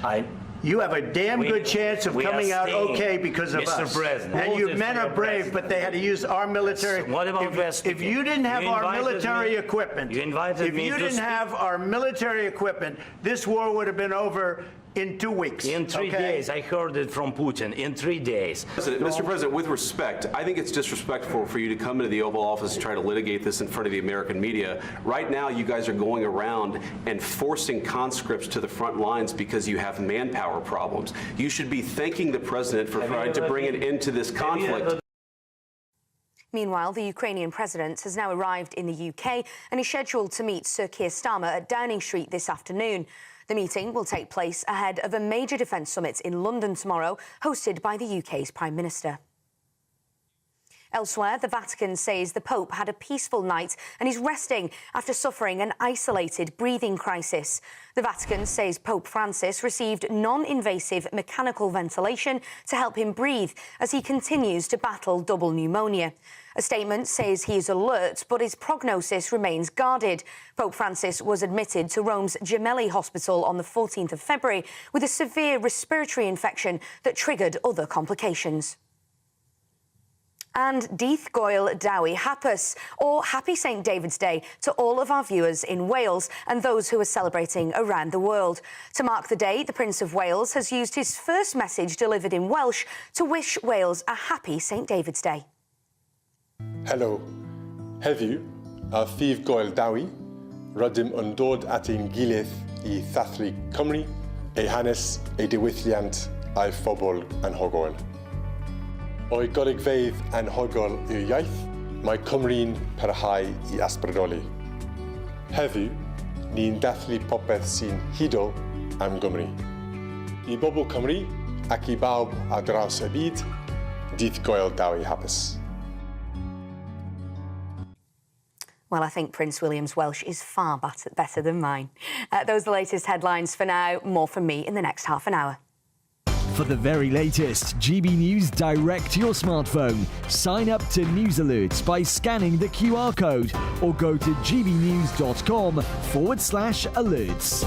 You have a damn good chance of coming out okay because of us. Mr. President. And you men are brave, but they had to use our military. What about if you didn't have our military equipment, you invited if me you to didn't have our military equipment, this war would have been over in 2 weeks. In 3 days. I heard it from Putin. In 3 days. Mr. President, with respect, I think it's disrespectful for you to come into the Oval Office and try to litigate this in front of the American media. Right now, you guys are going around and forcing conscripts to the front lines because you have manpower problems. You should be thanking the president for trying to bring an end to this conflict. Meanwhile, the Ukrainian president has now arrived in the UK and is scheduled to meet Sir Keir Starmer at Downing Street this afternoon. The meeting will take place ahead of a major defence summit in London tomorrow, hosted by the UK's Prime Minister. Elsewhere, the Vatican says the Pope had a peaceful night and is resting after suffering an isolated breathing crisis. The Vatican says Pope Francis received non-invasive mechanical ventilation to help him breathe as he continues to battle double pneumonia. A statement says he is alert, but his prognosis remains guarded. Pope Francis was admitted to Rome's Gemelli Hospital on the 14th of February with a severe respiratory infection that triggered other complications. And Dydd Gwyl Dewi Hapus, or Happy St David's Day, to all of our viewers in Wales and those who are celebrating around the world. To mark the day, the Prince of Wales has used his first message delivered in Welsh to wish Wales a happy St David's Day. Hello. Heddiw, a Dydd Gwyl Dewi, rydym yn dod at ein gilydd I ddathlu Cymru, ei hanes, ei diwylliant a'i phobl anhygoel. O'i golygfeydd anhygoel i'w iaith, mae Cymru'n parhau I ysbrydoli. Heddiw, ni'n dathlu popeth sy'n hudol am Gymru. I bobl Cymru ac I bawb ar draws y byd, Dydd Gwyl Dewi Hapus. Well, I think Prince William's Welsh is far better than mine. Those are the latest headlines for now. More from me in the next half an hour. For the very latest GB News direct to your smartphone, sign up to News Alerts by scanning the QR code or go to gbnews.com/alerts.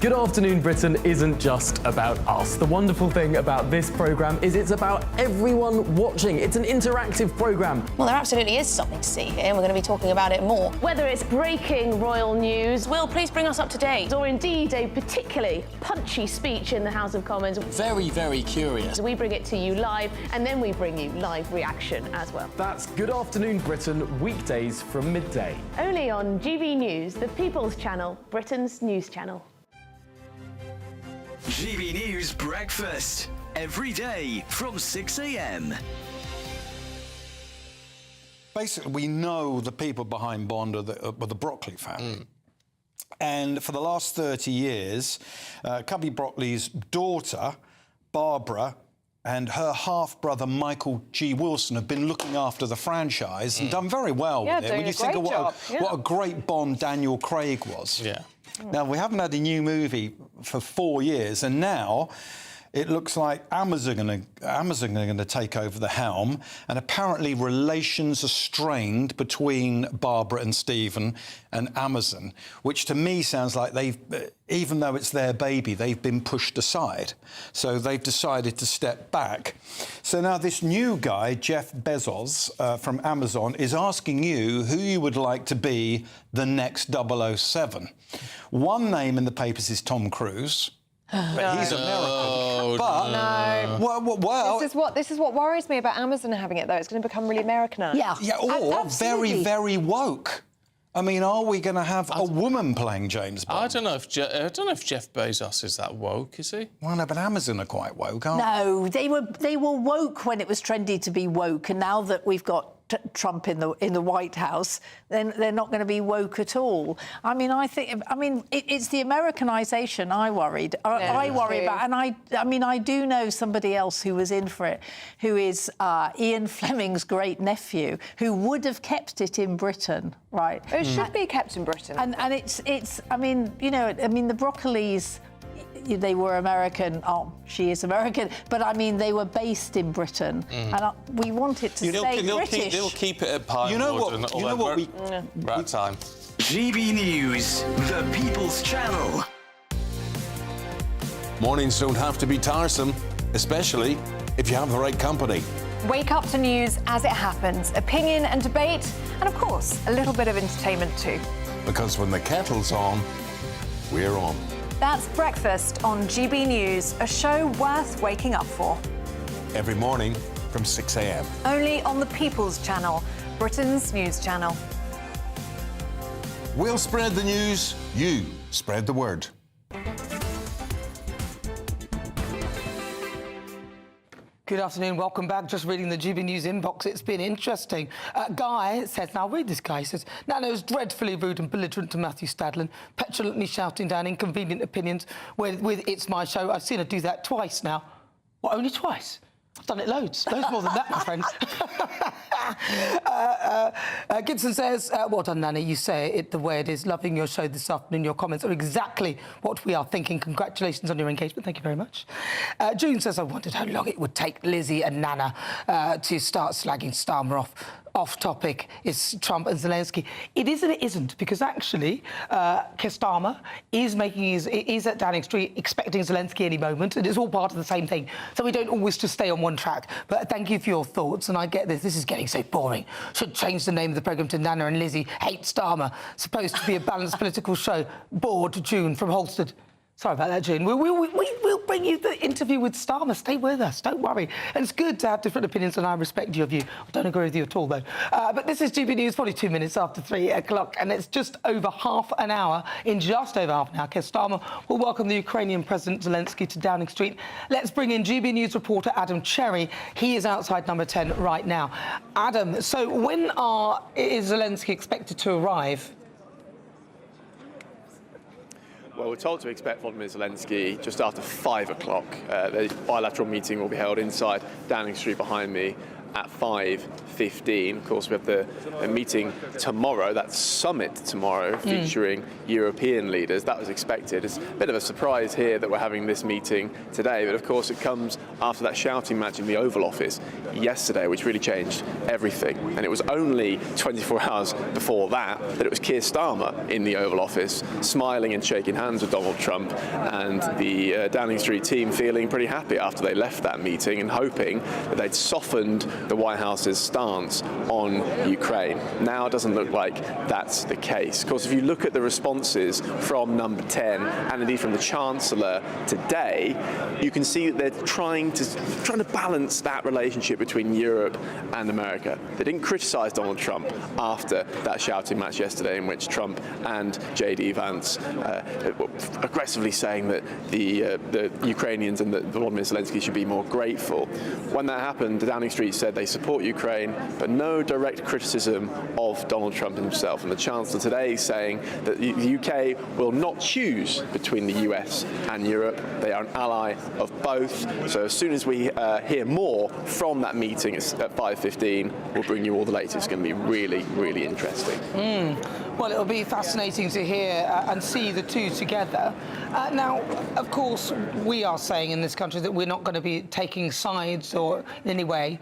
Good Afternoon Britain isn't just about us. The wonderful thing about this programme is it's about everyone watching. It's an interactive programme. Well, there absolutely is something to see here, and we're going to be talking about it more. Whether it's breaking royal news, Will, please bring us up to date. Or indeed a particularly punchy speech in the House of Commons. Very, very curious. We bring it to you live, and then we bring you live reaction as well. That's Good Afternoon Britain, weekdays from midday. Only on GB News, the People's Channel, Britain's news channel. GB News Breakfast, every day from 6 a.m. Basically, we know the people behind Bond are the Broccoli family. And for the last 30 years, Cubby Broccoli's daughter, Barbara, and her half-brother, Michael G. Wilson, have been looking after the franchise and done very well with it. When you think of what a great Bond Daniel Craig was. Yeah. Now, we haven't had a new movie for 4 years, and now it looks like Amazon are going to take over the helm, and apparently relations are strained between Barbara and Stephen and Amazon, which to me sounds like they've, even though it's their baby, they've been pushed aside. So they've decided to step back. So now this new guy, Jeff Bezos from Amazon, is asking you who you would like to be the next 007. One name in the papers is Tom Cruise. But he's American. But well, this is what worries me about Amazon having it, though. It's going to become really Americanised. Yeah, or very, very woke. I mean, are we going to have a woman playing James Bond? I don't know if Jeff Bezos is that woke, is he? Well, no, but Amazon are quite woke, aren't they? No, they were woke when it was trendy to be woke, and now that we've got Trump in the White House, then they're not going to be woke at all. I mean, it's the Americanisation I worry about, and I do know somebody else who was in for it, who is Ian Fleming's great nephew, who would have kept it in Britain, right? It should be kept in Britain, and it's the Broccolis. They were American. Oh, she is American. But, I mean, they were based in Britain. And we want it to stay British. They'll keep it at Pinewood. Right time. GB News, the People's Channel. Mornings don't have to be tiresome, especially if you have the right company. Wake up to news as it happens, opinion and debate, and, of course, a little bit of entertainment too. Because when the kettle's on, we're on. That's Breakfast on GB News, a show worth waking up for. Every morning from 6 a.m. Only on the People's Channel, Britain's news channel. We'll spread the news, you spread the word. Good afternoon, welcome back. Just reading the GB News inbox, it's been interesting. Guy says, now read this guy, he says, Nana was dreadfully rude and belligerent to Matthew Stadlen, petulantly shouting down inconvenient opinions with It's My Show. I've seen her do that twice now. What, only twice? I've done it loads more than that, my friend. Gibson says, well done, Nana, you say it the way it is. Loving your show this afternoon. Your comments are exactly what we are thinking. Congratulations on your engagement. Thank you very much. June says, I wondered how long it would take Lizzie and Nana to start slagging Starmer off. off topic is Trump and Zelensky. It is and it isn't, because actually Keir Starmer is at Downing Street expecting Zelensky any moment, and it's all part of the same thing. So we don't always just stay on one track. But thank you for your thoughts, and I get this. This is getting so boring. Should change the name of the programme to Nana and Lizzie Hate Starmer. Supposed to be a balanced political show. Bored, June from Holstead. Sorry about that, June. We'll bring you the interview with Starmer. Stay with us, don't worry. And it's good to have different opinions, and I respect your view. I don't agree with you at all, though. But this is GB News, 42 minutes after 3 o'clock, and it's just over half an hour. In just over half an hour, Keir Starmer will welcome the Ukrainian President Zelensky to Downing Street. Let's bring in GB News reporter Adam Cherry. He is outside number 10 right now. Adam, so when is Zelensky expected to arrive? Well, we're told to expect Volodymyr Zelensky just after 5 o'clock. The bilateral meeting will be held inside Downing Street behind me at 5:15. Of course, we have the meeting tomorrow, that summit tomorrow, featuring European leaders. That was expected. It's a bit of a surprise here that we're having this meeting today, but of course it comes after that shouting match in the Oval Office yesterday, which really changed everything. And it was only 24 hours before that it was Keir Starmer in the Oval Office, smiling and shaking hands with Donald Trump, and the Downing Street team feeling pretty happy after they left that meeting and hoping that they'd softened the White House's stance on Ukraine. Now it doesn't look like that's the case. Of course, if you look at the responses from number 10 and indeed from the Chancellor today, you can see that they're trying to balance that relationship between Europe and America. They didn't criticise Donald Trump after that shouting match yesterday, in which Trump and J.D. Vance were aggressively saying that the Ukrainians and Volodymyr Zelensky should be more grateful. When that happened, the Downing Street said they support Ukraine, but no direct criticism of Donald Trump himself. And the Chancellor today is saying that the UK will not choose between the US and Europe. They are an ally of both. So as soon as we hear more from that meeting at 5:15, we'll bring you all the latest. It's going to be really, really interesting. Well, it'll be fascinating to hear and see the two together. Now, of course, we are saying in this country that we're not going to be taking sides or in any way.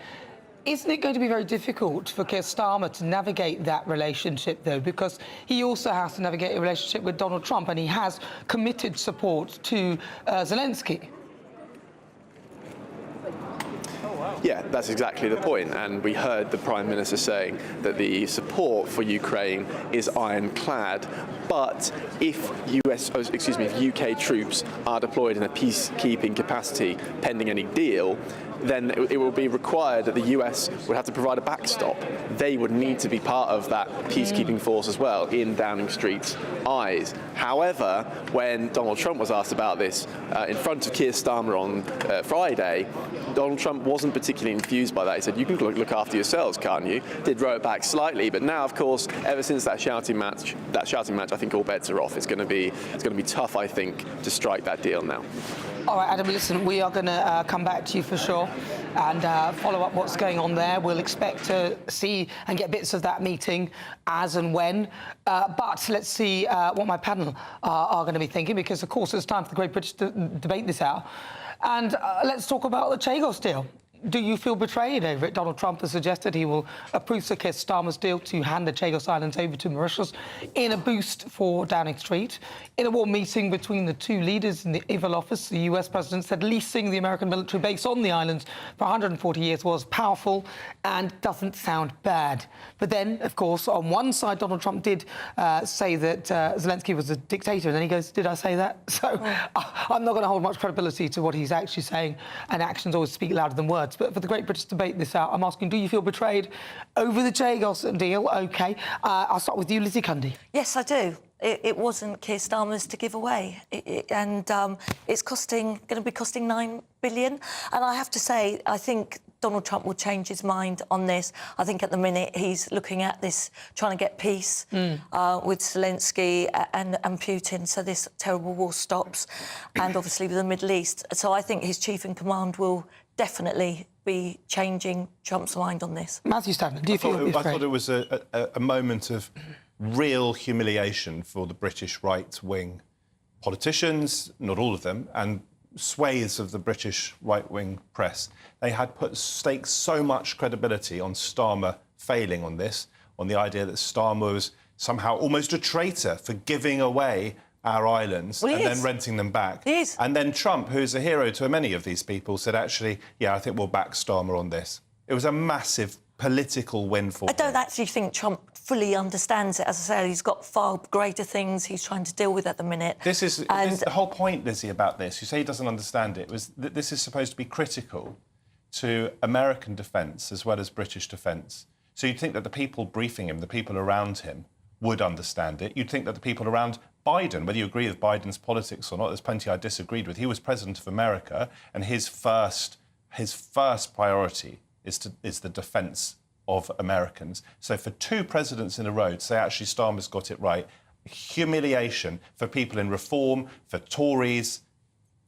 Isn't it going to be very difficult for Keir Starmer to navigate that relationship, though, because he also has to navigate a relationship with Donald Trump, and he has committed support to Zelensky? Yeah, that's exactly the point. And we heard the Prime Minister saying that the support for Ukraine is ironclad. But if UK troops are deployed in a peacekeeping capacity pending any deal, then it will be required that the US would have to provide a backstop. They would need to be part of that peacekeeping force as well, in Downing Street's eyes. However, when Donald Trump was asked about this in front of Keir Starmer on Friday, Donald Trump wasn't particularly enthused by that. He said, "You can look after yourselves, can't you?" Did row it back slightly, but now, of course, ever since that shouting match, I think all bets are off. It's going to be tough, I think, to strike that deal now. All right, Adam, listen, we are going to come back to you for sure and follow up what's going on there. We'll expect to see and get bits of that meeting as and when. But let's see what my panel are going to be thinking, because, of course, it's time for the Great British Debate this hour. And let's talk about the Chagos deal. Do you feel betrayed over it? Donald Trump has suggested he will approve Sir Keir Starmer's deal to hand the Chagos Islands over to Mauritius in a boost for Downing Street. In a warm meeting between the two leaders in the Oval Office, the US president said leasing the American military base on the islands for 140 years was powerful and doesn't sound bad. But then, of course, on one side, Donald Trump did say that Zelensky was a dictator, and then he goes, "Did I say that?" So I'm not going to hold much credibility to what he's actually saying, and actions always speak louder than words. But for the Great British Debate this hour, I'm asking, do you feel betrayed over the Chagos deal? OK. I'll start with you, Lizzie Cundy. Yes, I do. It wasn't Keir Starmer's to give away. It's going to be costing $9 billion. And I have to say, I think Donald Trump will change his mind on this. I think at the minute he's looking at this, trying to get peace with Zelensky and Putin, so this terrible war stops, and obviously with the Middle East. So I think his chief in command will definitely be changing Trump's mind on this. Matthew Stanton, do you feel I thought it was a moment of real humiliation for the British right-wing politicians, not all of them, and swathes of the British right-wing press. They had staked so much credibility on Starmer failing on this, on the idea that Starmer was somehow almost a traitor for giving away our islands and then renting them back. He is. And then Trump, who's a hero to many of these people, said, actually, yeah, I think we'll back Starmer on this. It was a massive political win for I don't actually think Trump fully understands it. As I said, he's got far greater things he's trying to deal with at the minute. This is the whole point, Lizzie, about this. You say he doesn't understand it. Was that this is supposed to be critical to American defence as well as British defence. So you'd think that the people briefing him, the people around him, would understand it. You'd think that the people around Biden, whether you agree with Biden's politics or not, there's plenty I disagreed with. He was president of America, and his first priority is the defence of Americans. So for 2 presidents in a row to say actually Starmer's got it right, humiliation for people in Reform, for Tories,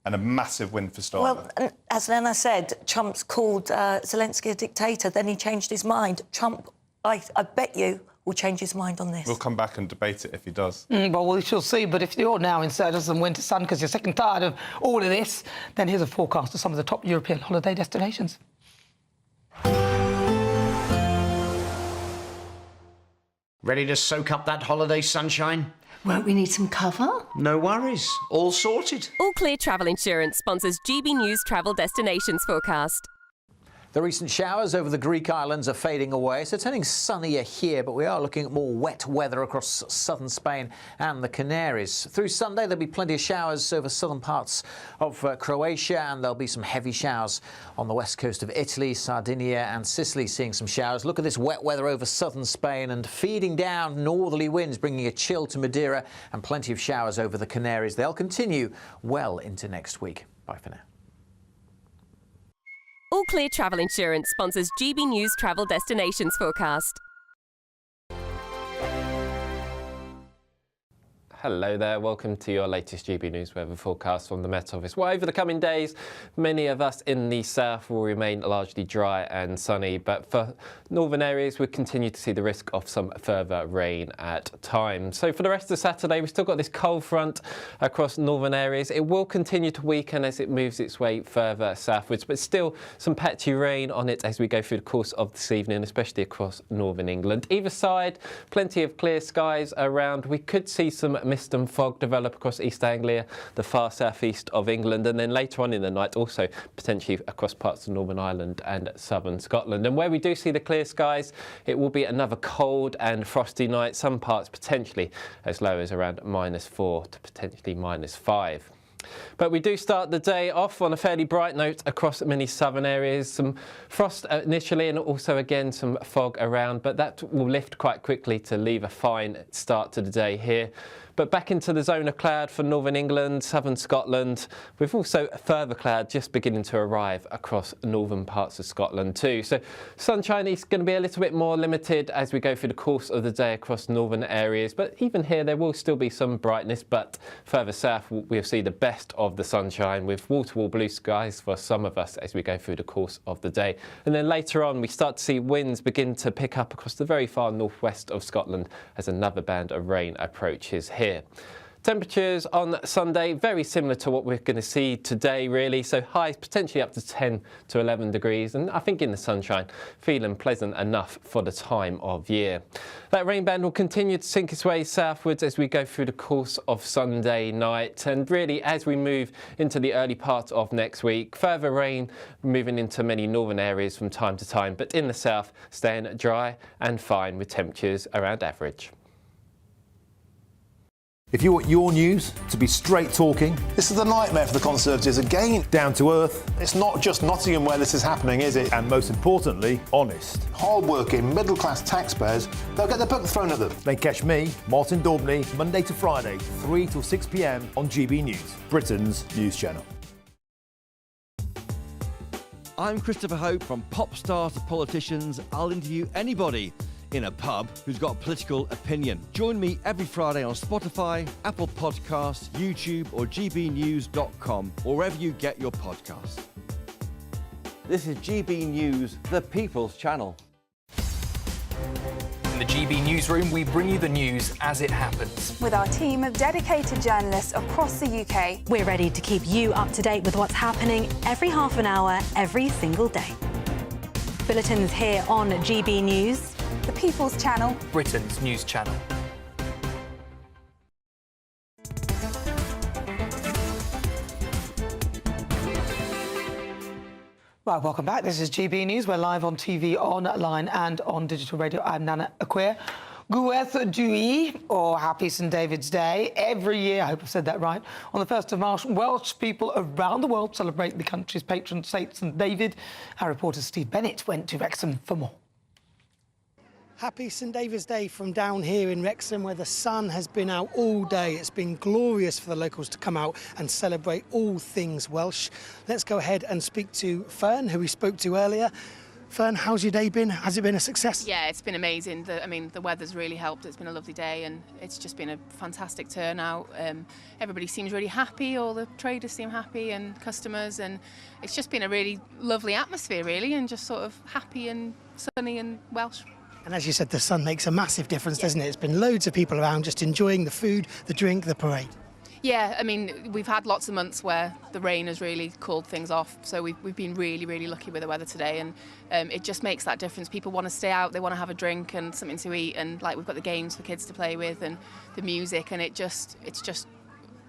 and a massive win for Starmer. Well, as Nana said, Trump's called Zelenskyy a dictator, then he changed his mind. Trump, I bet you, will change his mind on this. We'll come back and debate it if he does. Well, we shall see. But if you're now in Surges and Winter Sun because you're sick and tired of all of this, then here's a forecast of some of the top European holiday destinations. Ready to soak up that holiday sunshine? Won't we need some cover? No worries. All sorted. All Clear Travel Insurance sponsors GB News Travel Destinations Forecast. The recent showers over the Greek islands are fading away, so turning sunnier here, but we are looking at more wet weather across southern Spain and the Canaries. Through Sunday, there'll be plenty of showers over southern parts of Croatia, and there'll be some heavy showers on the west coast of Italy, Sardinia and Sicily, seeing some showers. Look at this wet weather over southern Spain and feeding down northerly winds, bringing a chill to Madeira, and plenty of showers over the Canaries. They'll continue well into next week. Bye for now. All Clear Travel Insurance sponsors GB News Travel Destinations Forecast. Hello there, welcome to your latest GB News weather forecast from the Met Office. Well, over the coming days, many of us in the south will remain largely dry and sunny, but for northern areas, we continue to see the risk of some further rain at times. So for the rest of Saturday, we've still got this cold front across northern areas. It will continue to weaken as it moves its way further southwards, but still some patchy rain on it as we go through the course of this evening, especially across northern England. Either side, plenty of clear skies around. We could see some mist and fog develop across East Anglia, the far southeast of England, and then later on in the night also potentially across parts of Northern Ireland and southern Scotland. And where we do see the clear skies, it will be another cold and frosty night, some parts potentially as low as around -4 to potentially -5. But we do start the day off on a fairly bright note across many southern areas. Some frost initially and also again some fog around, but that will lift quite quickly to leave a fine start to the day here. But back into the zone of cloud for northern England, southern Scotland. We've also further cloud just beginning to arrive across northern parts of Scotland too. So sunshine is going to be a little bit more limited as we go through the course of the day across northern areas. But even here there will still be some brightness, but further south we'll see the best of the sunshine with wall-to-wall blue skies for some of us as we go through the course of the day. And then later on we start to see winds begin to pick up across the very far northwest of Scotland as another band of rain approaches here. Temperatures on Sunday very similar to what we're going to see today really, so highs potentially up to 10 to 11 degrees, and I think in the sunshine feeling pleasant enough for the time of year. That rain band will continue to sink its way southwards as we go through the course of Sunday night, and really as we move into the early part of next week, further rain moving into many northern areas from time to time, but in the south staying dry and fine with temperatures around average. If you want your news to be straight talking... This is a nightmare for the Conservatives again. Down to earth. It's not just Nottingham where this is happening, is it? And most importantly, honest. Hard-working, middle-class taxpayers, they'll get their book thrown at them. Then catch me, Martin Daubney, Monday to Friday, 3 till 6 p.m. on GB News, Britain's news channel. I'm Christopher Hope. From pop stars to politicians, I'll interview anybody in a pub who's got a political opinion. Join me every Friday on Spotify, Apple Podcasts, YouTube or gbnews.com, or wherever you get your podcasts. This is GB News, the People's Channel. In the GB Newsroom, we bring you the news as it happens. With our team of dedicated journalists across the UK, we're ready to keep you up to date with what's happening every half an hour, every single day. Bulletins here on GB News. the People's Channel, Britain's news channel. Right, welcome back. This is GB News. We're live on TV, online and on digital radio. I'm Nana Akua. Gwyeth Dwi, or Happy St David's Day. Every year, I hope I've said that right, on the 1st of March, Welsh people around the world celebrate the country's patron saint, St David. Our reporter Steve Bennett went to Wrexham for more. Happy St David's Day from down here in Wrexham, where the sun has been out all day. It's been glorious for the locals to come out and celebrate all things Welsh. Let's go ahead and speak to Fern, who we spoke to earlier. Fern, how's your day been? Has it been a success? Yeah, it's been amazing. The weather's really helped. It's been a lovely day and it's just been a fantastic turnout. Everybody seems really happy, all the traders seem happy and customers, and it's just been a really lovely atmosphere, really, and just sort of happy and sunny and Welsh. And as you said, the sun makes a massive difference, doesn't it? It's been loads of people around just enjoying the food, the drink, the parade. Yeah, I mean, we've had lots of months where the rain has really cooled things off, so we've been really, really lucky with the weather today, and it just makes that difference. People want to stay out, they want to have a drink and something to eat, and like we've got the games for kids to play with and the music, and it's just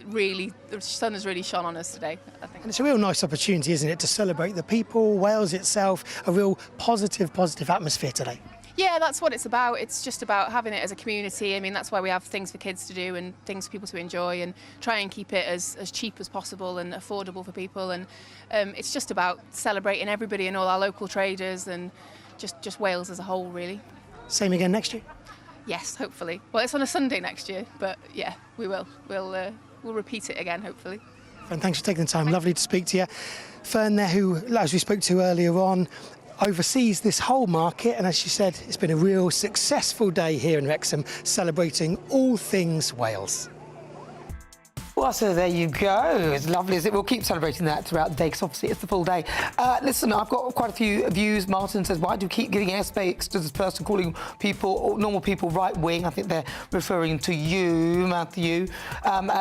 really, the sun has really shone on us today, I think. And it's a real nice opportunity, isn't it, to celebrate the people, Wales itself, a real positive atmosphere today. Yeah, that's what it's about. It's just about having it as a community. I mean, that's why we have things for kids to do and things for people to enjoy, and try and keep it as cheap as possible and affordable for people. And it's just about celebrating everybody and all our local traders and just Wales as a whole, really. Same again next year? Yes, hopefully. Well, it's on a Sunday next year, but yeah, we will. We'll repeat it again, hopefully. Fern, thanks for taking the time. Lovely to speak to you. Fern there, who, as we spoke to earlier on, oversees this whole market, and as she said, it's been a real successful day here in Wrexham, celebrating all things Wales. Well, so there you go. It's lovely, isn't it? We'll keep celebrating that throughout the day, because obviously it's the full day. Listen, I've got quite a few views. Martin says, why do you keep giving airspace to this person calling people, normal people, right-wing? I think they're referring to you, Matthew.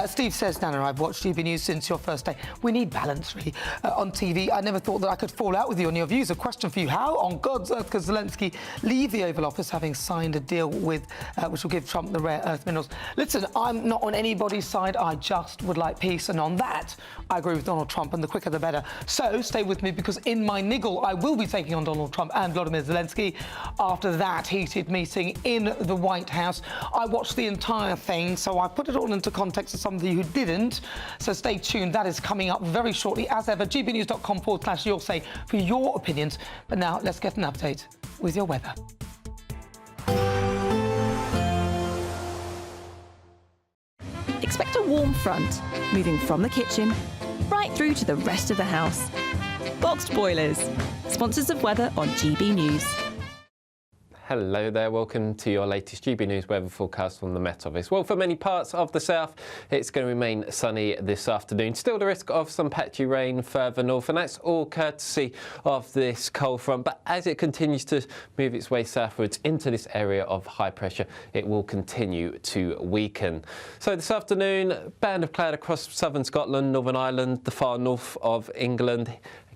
Steve says, Nana, I've watched GB News since your first day. We need balance, really, on TV. I never thought that I could fall out with you on your views. A question for you. How on God's earth could Zelenskyy leave the Oval Office having signed a deal with, which will give Trump the rare earth minerals? Listen, I'm not on anybody's side. I just would like peace, and on that I agree with Donald Trump, and the quicker the better. So stay with me, because in my niggle I will be taking on Donald Trump and Volodymyr Zelenskyy after that heated meeting in the White House. I watched the entire thing, so I put it all into context to some of you who didn't, so stay tuned. That is coming up very shortly. As ever, gbnews.com/your say for your opinions. But now let's get an update with your weather. Expect a warm front, moving from the kitchen right through to the rest of the house. Boxed Boilers, sponsors of weather on GB News. Hello there, welcome to your latest GB News weather forecast from the Met Office. Well, for many parts of the south, it's going to remain sunny this afternoon. Still the risk of some patchy rain further north, and that's all courtesy of this cold front. But as it continues to move its way southwards into this area of high pressure, it will continue to weaken. So this afternoon, band of cloud across southern Scotland, Northern Ireland, the far north of England.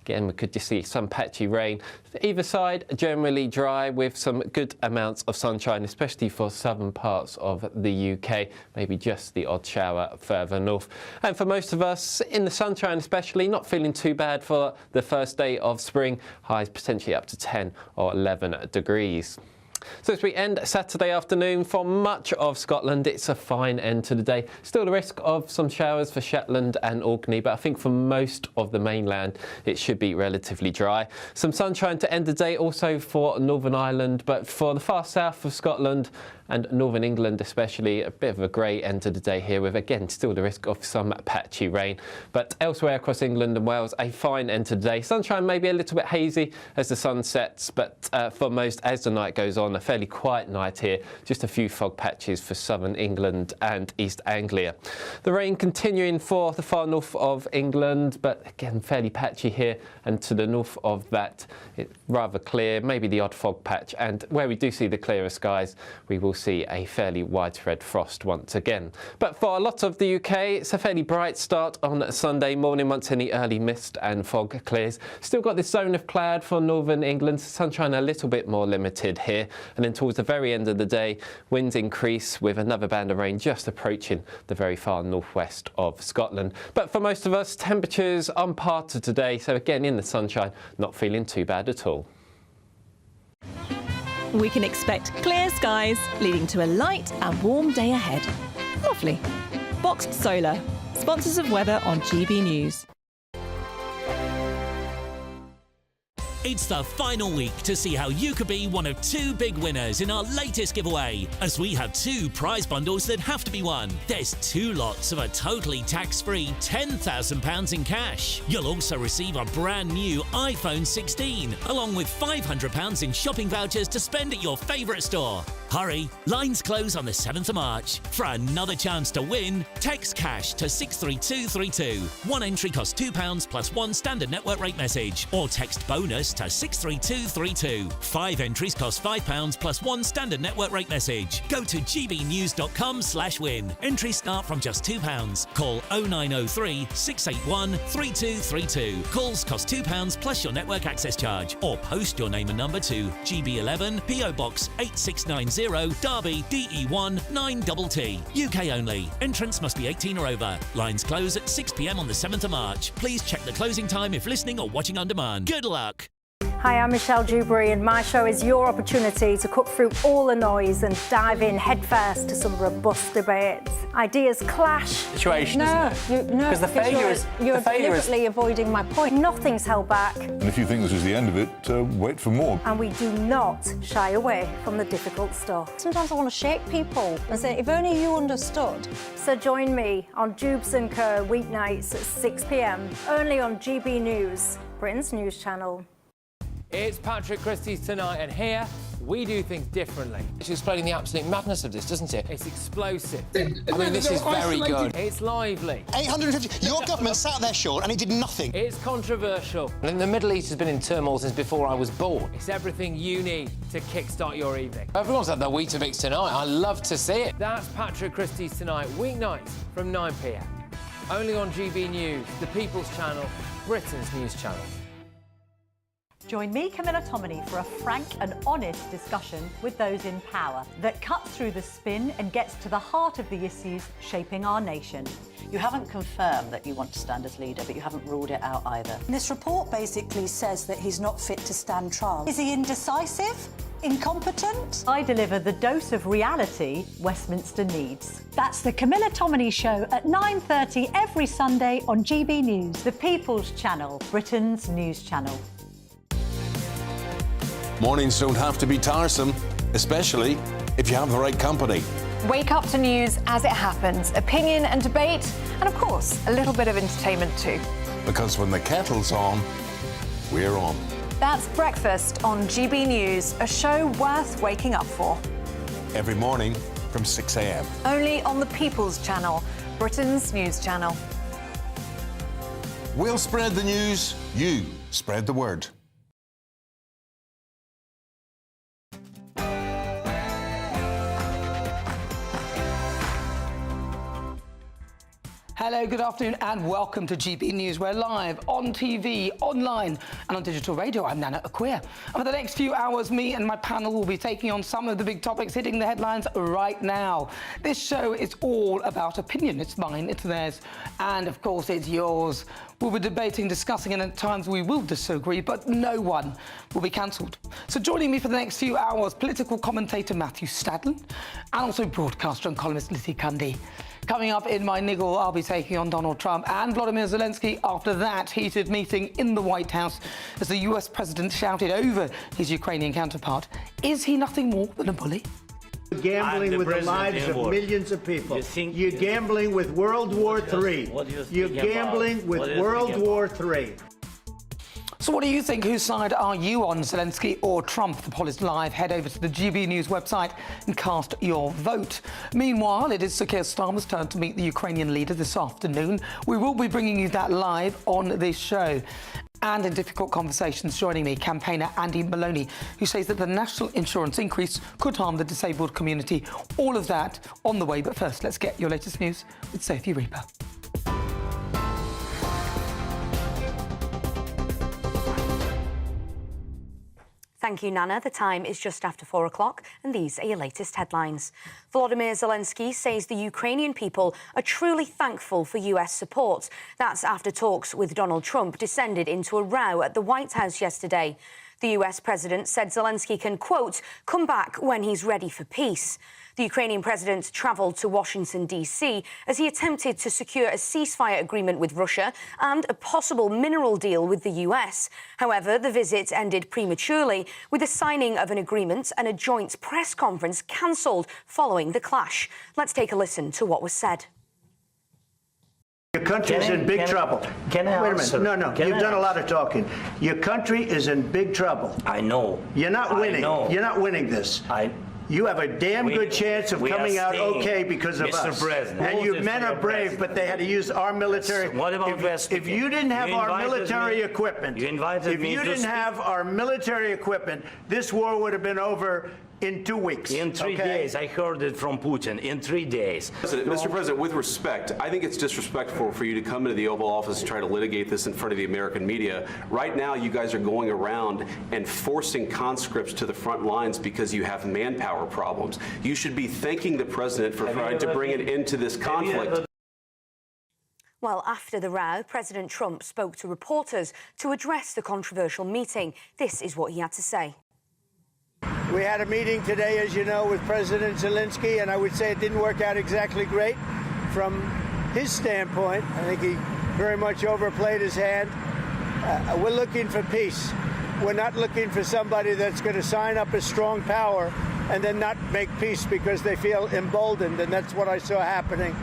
Again, we could just see some patchy rain. Either side, generally dry with some good amounts of sunshine, especially for southern parts of the UK, maybe just the odd shower further north. And for most of us, in the sunshine especially, not feeling too bad for the first day of spring, highs potentially up to 10 or 11 degrees. So as we end Saturday afternoon, for much of Scotland, it's a fine end to the day. Still the risk of some showers for Shetland and Orkney, but I think for most of the mainland, it should be relatively dry. Some sunshine to end the day also for Northern Ireland, but for the far south of Scotland and Northern England especially, a bit of a grey end to the day here with, again, still the risk of some patchy rain. But elsewhere across England and Wales, a fine end to the day. Sunshine may be a little bit hazy as the sun sets, but for most, as the night goes on, a fairly quiet night here. Just a few fog patches for southern England and East Anglia. The rain continuing for the far north of England, but again, fairly patchy here, and to the north of that, it's rather clear, maybe the odd fog patch. And where we do see the clearer skies, we will will see a fairly widespread frost once again. But for a lot of the UK, it's a fairly bright start on Sunday morning once any early mist and fog clears. Still got this zone of cloud for northern England, sunshine a little bit more limited here, and then towards the very end of the day, winds increase with another band of rain just approaching the very far northwest of Scotland. But for most of us, temperatures on par to today, so again in the sunshine, not feeling too bad at all. We can expect clear skies, leading to a light and warm day ahead. Lovely. Boxed Solar, sponsors of weather on GB News. It's the final week to see how you could be one of 2 big winners in our latest giveaway, as we have 2 prize bundles that have to be won. There's 2 lots of a totally tax-free £10,000 in cash. You'll also receive a brand new iPhone 16, along with £500 in shopping vouchers to spend at your favourite store. Hurry, lines close on the 7th of March. For another chance to win, text cash to 63232. One entry costs £2 plus 1 standard network rate message, or text bonus to 63232. 5 entries cost £5 plus 1 standard network rate message. Go to gbnews.com/win. Entries start from just £2. Call 0903 681 3232. Calls cost £2 plus your network access charge, or post your name and number to GB11 PO Box 8690 Derby DE1 9TT. UK only. Entrants must be 18 or over. Lines close at 6 p.m. on the 7th of March. Please check the closing time if listening or watching on demand. Good luck. Hi, I'm Michelle Dewberry, and my show is your opportunity to cut through all the noise and dive in headfirst to some robust debates. Ideas clash. Situation, isn't it? No, because the failure is you're deliberately avoiding my point. Nothing's held back. And if you think this is the end of it, wait for more. And we do not shy away from the difficult stuff. Sometimes I want to shake people and say, if only you understood. So join me on Jubes & Co. weeknights at 6 p.m. only on GB News, Britain's news channel. It's Patrick Christie's Tonight, and here we do things differently. It's explaining the absolute madness of this, doesn't it? It's explosive. I mean, this is very good. It's lively. 850. Your government sat there short and it did nothing. It's controversial. And the Middle East has been in turmoil since before I was born. It's everything you need to kickstart your evening. Everyone's had their Weetabix tonight. I love to see it. That's Patrick Christie's Tonight, weeknights from 9 p.m. Only on GB News, the People's Channel, Britain's news channel. Join me, Camilla Tominey, for a frank and honest discussion with those in power that cuts through the spin and gets to the heart of the issues shaping our nation. You haven't confirmed that you want to stand as leader, but you haven't ruled it out either. This report basically says that he's not fit to stand trial. Is he indecisive? Incompetent? I deliver the dose of reality Westminster needs. That's the Camilla Tominey Show at 9:30 every Sunday on GB News. The People's Channel, Britain's news channel. Mornings don't have to be tiresome, especially if you have the right company. Wake up to news as it happens, opinion and debate, and of course, a little bit of entertainment too. Because when the kettle's on, we're on. That's Breakfast on GB News, a show worth waking up for. Every morning from 6 a.m. Only on the People's Channel, Britain's news channel. We'll spread the news, you spread the word. Hello, good afternoon, and welcome to GB News. We're live on TV, online, and on digital radio. I'm Nana Akua. And for the next few hours, me and my panel will be taking on some of the big topics hitting the headlines right now. This show is all about opinion. It's mine, it's theirs, and of course, it's yours. We'll be debating, discussing, and at times we will disagree, but no one will be cancelled. So joining me for the next few hours, political commentator Matthew Stadlen, and also broadcaster and columnist Lizzie Cundy. Coming up in my niggle, I'll be taking on Donald Trump and Volodymyr Zelenskyy after that heated meeting in the White House as the US president shouted over his Ukrainian counterpart. Is he nothing more than a bully? Gambling with the lives of millions of people. You're gambling with World War III. You're gambling with World War III. So what do you think? Whose side are you on, Zelenskyy or Trump? The poll is live. Head over to the GB News website and cast your vote. Meanwhile, it is Sir Keir Starmer's turn to meet the Ukrainian leader this afternoon. We will be bringing you that live on this show. And in difficult conversations, joining me, campaigner Andy Maloney, who says that the national insurance increase could harm the disabled community. All of that on the way, but first, let's get your latest news with Sophie Reaper. Thank you, Nana. The time is just after 4 o'clock, and these are your latest headlines. Volodymyr Zelenskyy says the Ukrainian people are truly thankful for US support. That's after talks with Donald Trump descended into a row at the White House yesterday. The US president said Zelenskyy can, quote, come back when he's ready for peace. The Ukrainian president travelled to Washington, D.C. as he attempted to secure a ceasefire agreement with Russia and a possible mineral deal with the US. However, the visit ended prematurely, with the signing of an agreement and a joint press conference cancelled following the clash. Let's take a listen to what was said. Your country is in big trouble. Can I Wait a answer? minute. No, you've done a lot of talking. Your country is in big trouble. I know. You're not winning. You're not winning this. You have a damn good chance of coming out okay because of us. Mr. President. And you men are brave, but they had to use our military. What about if you didn't have our military equipment, if you didn't have our military equipment, this war would have been over in 2 weeks. In 3 days. I heard it from Putin. In 3 days. Mr. President, with respect, I think it's disrespectful for you to come into the Oval Office and try to litigate this in front of the American media. Right now, you guys are going around and forcing conscripts to the front lines because you have manpower problems. You should be thanking the president for trying to bring an end to this conflict. Well, after the row, President Trump spoke to reporters to address the controversial meeting. This is what he had to say. We had a meeting today, as you know, with President Zelenskyy, and I would say it didn't work out exactly great from his standpoint. I think he very much overplayed his hand. We're looking for peace. We're not looking for somebody that's going to sign up as strong power and then not make peace because they feel emboldened, and that's what I saw happening.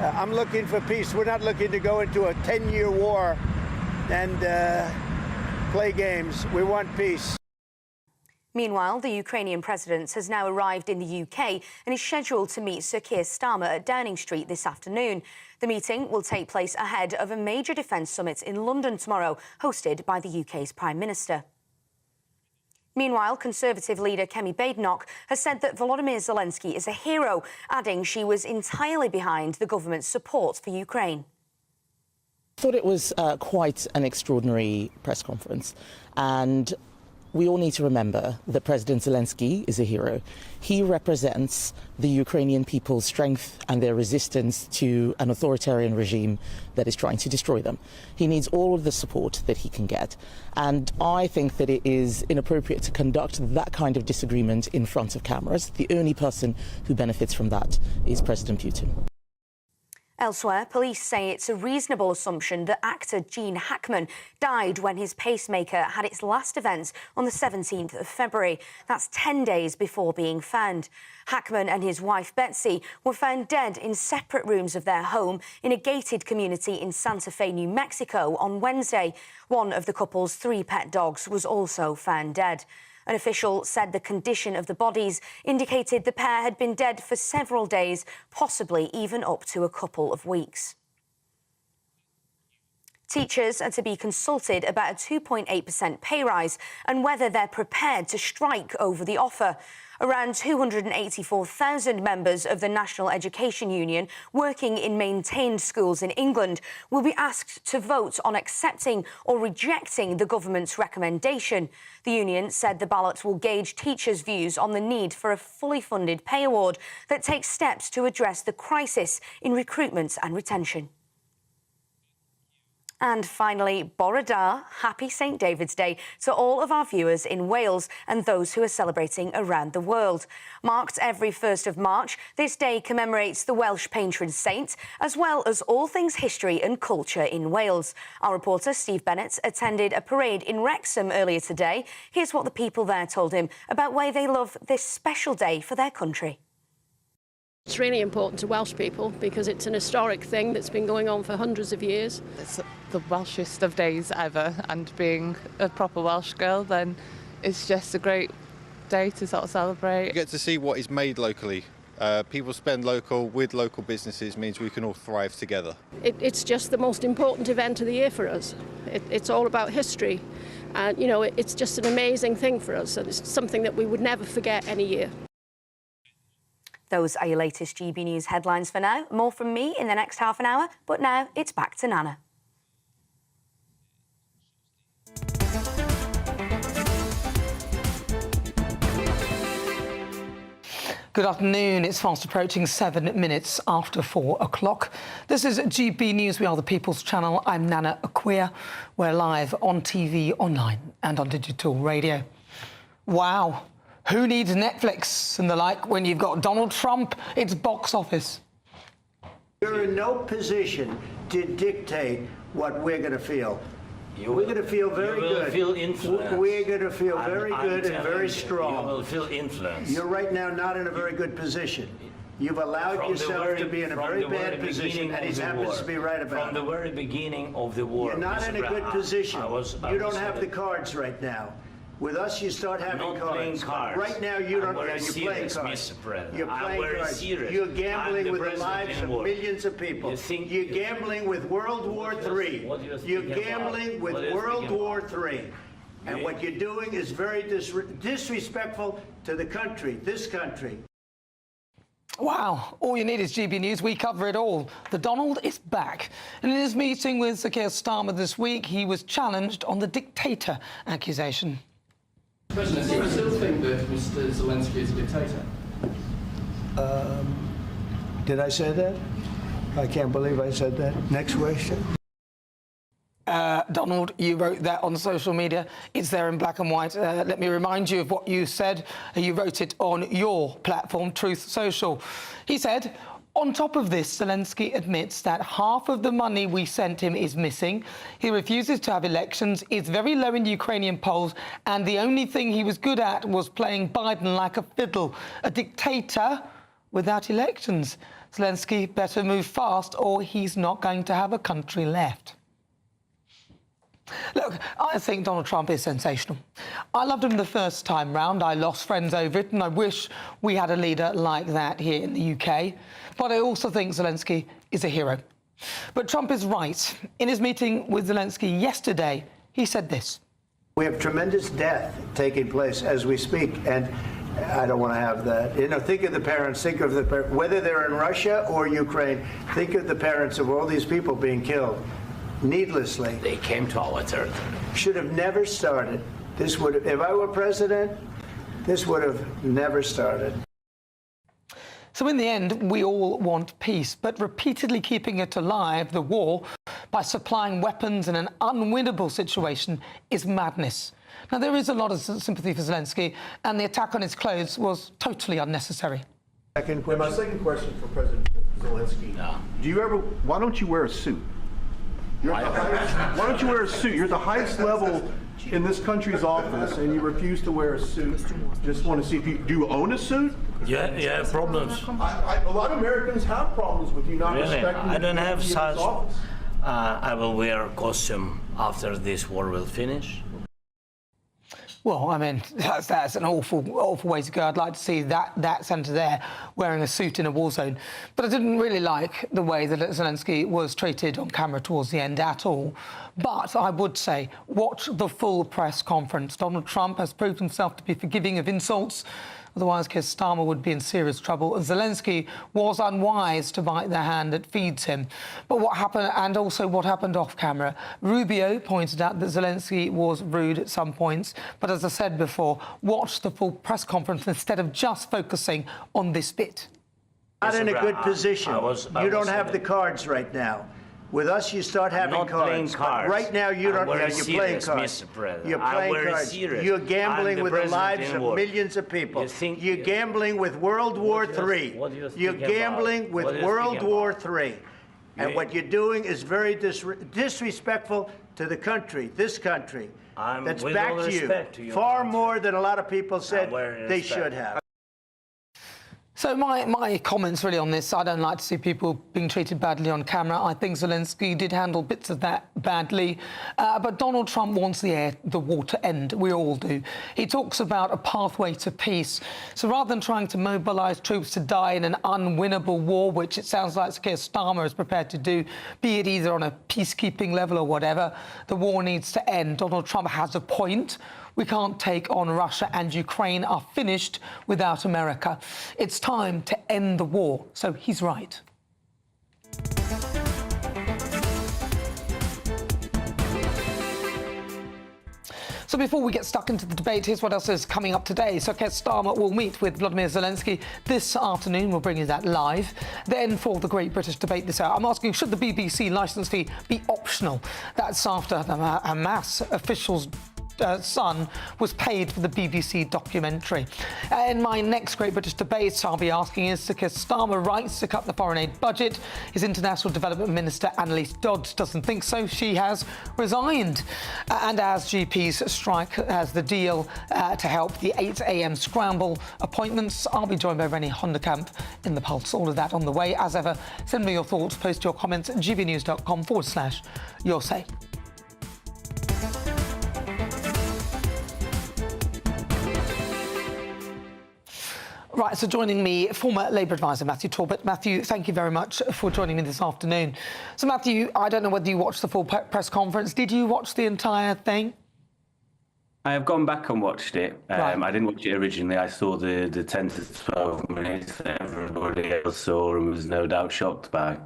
I'm looking for peace. We're not looking to go into a 10-year war and play games. We want peace. Meanwhile, the Ukrainian president has now arrived in the UK and is scheduled to meet Sir Keir Starmer at Downing Street this afternoon. The meeting will take place ahead of a major defence summit in London tomorrow, hosted by the UK's Prime Minister. Meanwhile, Conservative leader Kemi Badenoch has said that Volodymyr Zelenskyy is a hero, adding she was entirely behind the government's support for Ukraine. I thought it was quite an extraordinary press conference, and we all need to remember that President Zelenskyy is a hero. He represents the Ukrainian people's strength and their resistance to an authoritarian regime that is trying to destroy them. He needs all of the support that he can get. And I think that it is inappropriate to conduct that kind of disagreement in front of cameras. The only person who benefits from that is President Putin. Elsewhere, police say it's a reasonable assumption that actor Gene Hackman died when his pacemaker had its last event on the 17th of February. That's 10 days before being found. Hackman and his wife Betsy were found dead in separate rooms of their home in a gated community in Santa Fe, New Mexico on Wednesday. One of the couple's 3 pet dogs was also found dead. An official said the condition of the bodies indicated the pair had been dead for several days, possibly even up to a couple of weeks. Teachers are to be consulted about a 2.8% pay rise and whether they're prepared to strike over the offer. Around 284,000 members of the National Education Union working in maintained schools in England will be asked to vote on accepting or rejecting the government's recommendation. The union said the ballot will gauge teachers' views on the need for a fully funded pay award that takes steps to address the crisis in recruitment and retention. And finally, Bore Da, happy St David's Day to all of our viewers in Wales and those who are celebrating around the world. Marked every 1st of March, this day commemorates the Welsh patron saint, as well as all things history and culture in Wales. Our reporter, Steve Bennett, attended a parade in Wrexham earlier today. Here's what the people there told him about why they love this special day for their country. It's really important to Welsh people because it's an historic thing that's been going on for hundreds of years. It's the Welshest of days ever, and being a proper Welsh girl, then it's just a great day to sort of celebrate. You get to see what is made locally. People spend local with local businesses means we can all thrive together. It's just the most important event of the year for us. It's all about history. And, you know, it's just an amazing thing for us. And it's something that we would never forget any year. Those are your latest GB News headlines for now. More from me in the next half an hour. But now it's back to Nana. Good afternoon. It's fast approaching 7 minutes after 4 o'clock. This is GB News. We are the People's Channel. I'm Nana Akua. We're live on TV, online and on digital radio. Wow. Who needs Netflix and the like when you've got Donald Trump? It's box office. You're in no position to dictate what we're going to feel. We're going to feel very good. You will feel influence. We're going to feel very good and very you, strong. You will feel influence. You're right now not in a very good position. You've allowed yourself to be in a very bad position, and he happens to be right about it. From the very beginning of the war. You're not in a good position. You don't have the cards right now. With us, you start having not playing cards. Right now, you don't. You're playing cards. Mr. President. You're playing cards. Serious. You're gambling with the lives of millions of people. You're gambling with World War III. You're gambling with World War III. And what you're doing is very disrespectful to the country, this country. Wow, all you need is GB News. We cover it all. The Donald is back. And in his meeting with Sir Keir Starmer this week, he was challenged on the dictator accusation. President, do you still think that Mr. Zelenskyy is a dictator? Did I say that? I can't believe I said that. Next question. Donald, you wrote that on social media. It's there in black and white. Let me remind you of what you said. You wrote it on your platform, Truth Social. He said, on top of this, Zelenskyy admits that half of the money we sent him is missing. He refuses to have elections, is very low in Ukrainian polls, and the only thing he was good at was playing Biden like a fiddle. A dictator without elections. Zelenskyy better move fast or he's not going to have a country left. Look, I think Donald Trump is sensational. I loved him the first time round. I lost friends over it, and I wish we had a leader like that here in the UK. But I also think Zelenskyy is a hero. But Trump is right. In his meeting with Zelenskyy yesterday, he said this. We have tremendous death taking place as we speak, and I don't want to have that. You know, think of the parents, think of the whether they're in Russia or Ukraine, think of the parents of all these people being killed needlessly. They came to our territory. Should have never started. This would, if I were president, this would have never started. So in the end, we all want peace, but repeatedly keeping it alive, the war, by supplying weapons in an unwinnable situation is madness. Now, there is a lot of sympathy for Zelenskyy, and the attack on his clothes was totally unnecessary. My second question for President Zelenskyy. No. Why don't you wear a suit? Why don't you wear a suit? You're at the highest level in this country's office, and you refuse to wear a suit. Just want to see if do you own a suit? Yeah, problems. A lot of Americans have problems with you not respecting. I don't have such. Office. I will wear a costume after this war will finish. Well, I mean, that's an awful way to go. I'd like to see that senator there wearing a suit in a war zone. But I didn't really like the way that Zelenskyy was treated on camera towards the end at all. But I would say, watch the full press conference. Donald Trump has proved himself to be forgiving of insults. Otherwise, Keir Starmer would be in serious trouble. And Zelenskyy was unwise to bite the hand that feeds him. But what happened, and also what happened off camera, Rubio pointed out that Zelenskyy was rude at some points. But as I said before, watch the full press conference instead of just focusing on this bit. Not in a good position. You don't have the cards right now. With us, you start having cards. Right now, you don't. You're playing cards. You're playing cards. You're gambling with the lives of millions of people. You're gambling with World War III. You're gambling with World War III. And what you're doing is very disrespectful to the country, this country. That's back to you. Far more than a lot of people said they should have. So my comments really on this, I don't like to see people being treated badly on camera. I think Zelenskyy did handle bits of that badly. But Donald Trump wants the war to end. We all do. He talks about a pathway to peace. So rather than trying to mobilise troops to die in an unwinnable war, which it sounds like Keir Starmer is prepared to do, be it either on a peacekeeping level or whatever, the war needs to end. Donald Trump has a point. We can't take on Russia, and Ukraine are finished without America. It's time to end the war. So he's right. So before we get stuck into the debate, here's what else is coming up today. So Keir Starmer will meet with Vladimir Zelenskyy this afternoon. We'll bring you that live. Then for the Great British Debate this hour, I'm asking, should the BBC licence fee be optional? That's after a mass officials son was paid for the BBC documentary. In my next Great British Debate, I'll be asking, is Keir Starmer right to cut the foreign aid budget? His International Development Minister, Annalise Dodds, doesn't think so. She has resigned. And as GPs strike as the deal to help the 8 a.m. scramble appointments, I'll be joined by Rennie Honderkamp in the Pulse. All of that on the way. As ever, send me your thoughts, post your comments at gbnews.com/your say. Right, so joining me, former Labour advisor Matthew Talbot. Matthew, thank you very much for joining me this afternoon. So, Matthew, I don't know whether you watched the full press conference. Did you watch the entire thing? I have gone back and watched it. Right. I didn't watch it originally. I saw the 10 to 12 minutes that everybody else saw and was no doubt shocked by.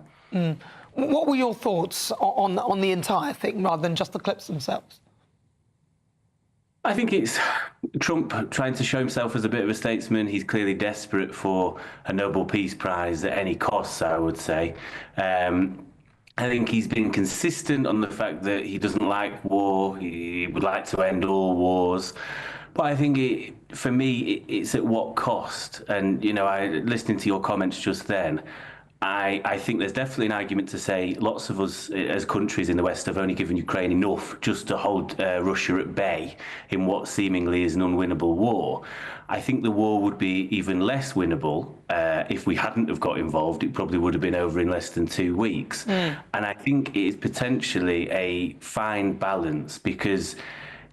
What were your thoughts on the entire thing, rather than just the clips themselves? I think it's Trump trying to show himself as a bit of a statesman. He's clearly desperate for a Nobel Peace Prize at any cost, I would say. I think he's been consistent on the fact that he doesn't like war. He would like to end all wars. But I think, for me, it's at what cost? And, you know, listening to your comments just then, I think there's definitely an argument to say lots of us as countries in the West have only given Ukraine enough just to hold Russia at bay in what seemingly is an unwinnable war. I think the war would be even less winnable if we hadn't have got involved. It probably would have been over in less than 2 weeks. And I think it is potentially a fine balance, because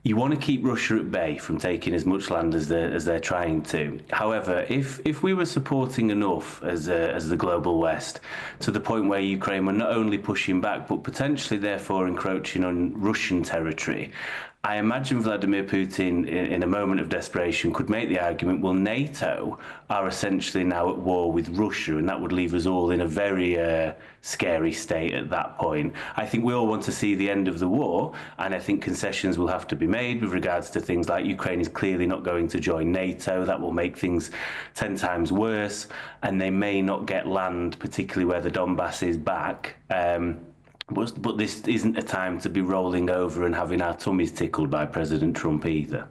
you want to keep Russia at bay from taking as much land as they're trying to. However, if we were supporting enough as the global West to the point where Ukraine were not only pushing back but potentially therefore encroaching on Russian territory, I imagine Vladimir Putin, in a moment of desperation, could make the argument, well, NATO are essentially now at war with Russia, and that would leave us all in a very scary state at that point. I think we all want to see the end of the war, and I think concessions will have to be made with regards to things like Ukraine is clearly not going to join NATO. That will make things 10 times worse, and they may not get land, particularly where the Donbass is back. But this isn't a time to be rolling over and having our tummies tickled by President Trump either.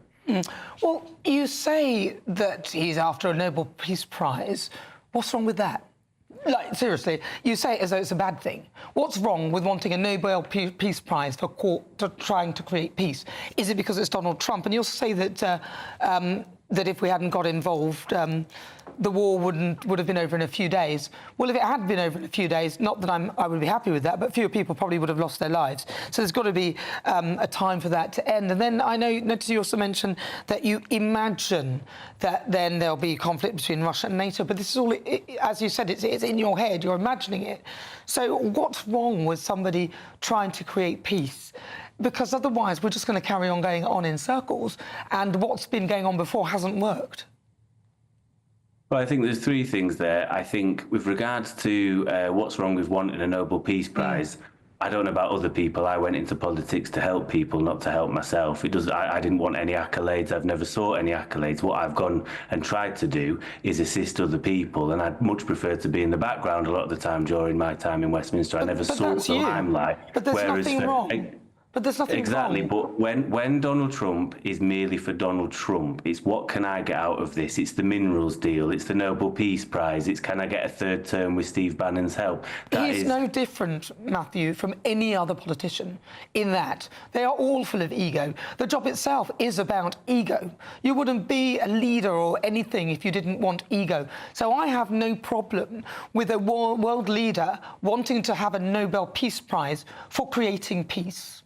Well, you say that he's after a Nobel Peace Prize. What's wrong with that? Like, seriously, you say it as though it's a bad thing. What's wrong with wanting a Nobel Peace Prize for trying to create peace? Is it because it's Donald Trump? And you also say that that if we hadn't got involved, the war would have been over in a few days. Well, if it had been over in a few days, not that I would be happy with that, but fewer people probably would have lost their lives. So there's got to be a time for that to end. And then I noticed you also mentioned that you imagine that then there'll be conflict between Russia and NATO, but this is all, as you said, it's in your head, you're imagining it. So what's wrong with somebody trying to create peace? Because otherwise we're just going to carry on going on in circles, and what's been going on before hasn't worked. Well, I think there's three things there. I think with regards to what's wrong with wanting a Nobel Peace Prize, I don't know about other people. I went into politics to help people, not to help myself. I didn't want any accolades. I've never sought any accolades. What I've gone and tried to do is assist other people, and I'd much prefer to be in the background a lot of the time during my time in Westminster. I never sought the limelight. But there's nothing wrong. But there's nothing Exactly, wrong. but when Donald Trump is merely for Donald Trump, it's what can I get out of this? It's the minerals deal, it's the Nobel Peace Prize, it's can I get a third term with Steve Bannon's help? He's no different, Matthew, from any other politician in that they are all full of ego. The job itself is about ego. You wouldn't be a leader or anything if you didn't want ego. So I have no problem with a world leader wanting to have a Nobel Peace Prize for creating peace.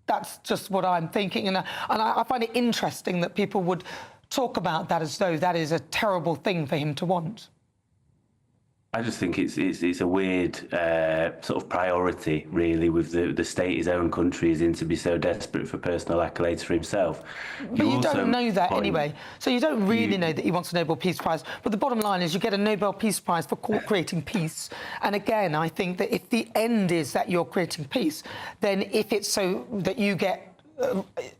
That's just what I'm thinking, and I find it interesting that people would talk about that as though that is a terrible thing for him to want. I just think it's a weird sort of priority, really, with the state his own country is in, to be so desperate for personal accolades for himself. But you don't know that anyway, so you don't really know that he wants a Nobel Peace Prize. But the bottom line is you get a Nobel Peace Prize for creating peace. And again, I think that if the end is that you're creating peace, then if it's so that you get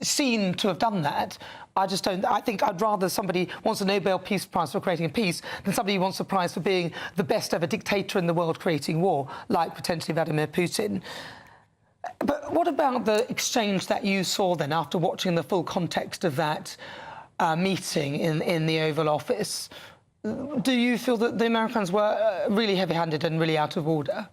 seen to have done that, I just don't. I think I'd rather somebody wants a Nobel Peace Prize for creating peace than somebody who wants a prize for being the best ever dictator in the world creating war, like potentially Vladimir Putin. But what about the exchange that you saw then after watching the full context of that meeting in the Oval Office? Do you feel that the Americans were really heavy-handed and really out of order?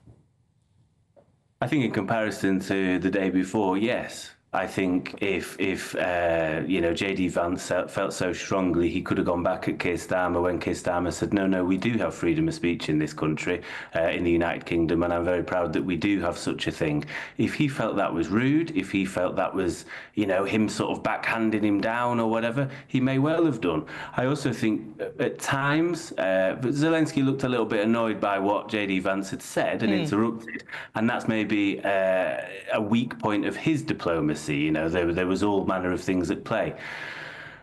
I think in comparison to the day before, yes. I think if you know, J.D. Vance felt so strongly, he could have gone back at Keir Starmer when Keir Starmer said, no, we do have freedom of speech in this country, in the United Kingdom, and I'm very proud that we do have such a thing. If he felt that was rude, if he felt that was, you know, him sort of backhanding him down or whatever, he may well have done. I also think at times, Zelenskyy looked a little bit annoyed by what J.D. Vance had said and interrupted, and that's maybe a weak point of his diplomacy. You know, there was all manner of things at play.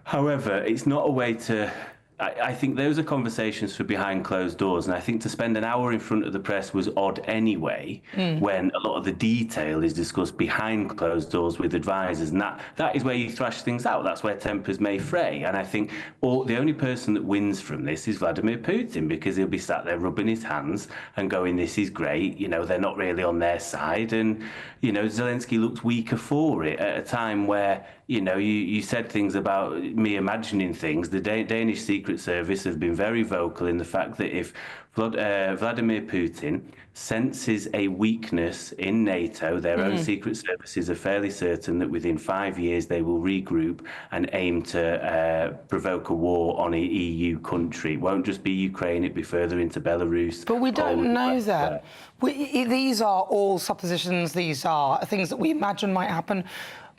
However, it's not a way to... I think those are conversations for behind closed doors, and I think to spend an hour in front of the press was odd anyway, when a lot of the detail is discussed behind closed doors with advisors, and that is where you thrash things out. That's where tempers may fray, and I think the only person that wins from this is Vladimir Putin, because he'll be sat there rubbing his hands and going, this is great, you know, they're not really on their side, and, you know, Zelenskyy looks weaker for it at a time where, you know, you said things about me imagining things. The Danish Secret Service have been very vocal in the fact that if Vladimir Putin senses a weakness in NATO, their own secret services are fairly certain that within 5 years they will regroup and aim to provoke a war on an EU country. It won't just be Ukraine, it'll be further into Belarus. But we don't know that. These are all suppositions, these are things that we imagine might happen.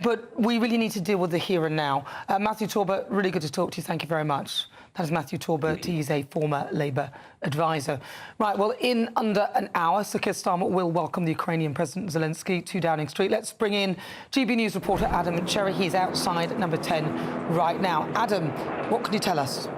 But we really need to deal with the here and now. Matthew Torbert, really good to talk to you. Thank you very much. That is Matthew Torbert. He's a former Labour advisor. Right, well, in under an hour, Sir Keir Starmer will welcome the Ukrainian President Zelenskyy to Downing Street. Let's bring in GB News reporter Adam Cherry. He's outside at number 10 right now. Adam, what can you tell us?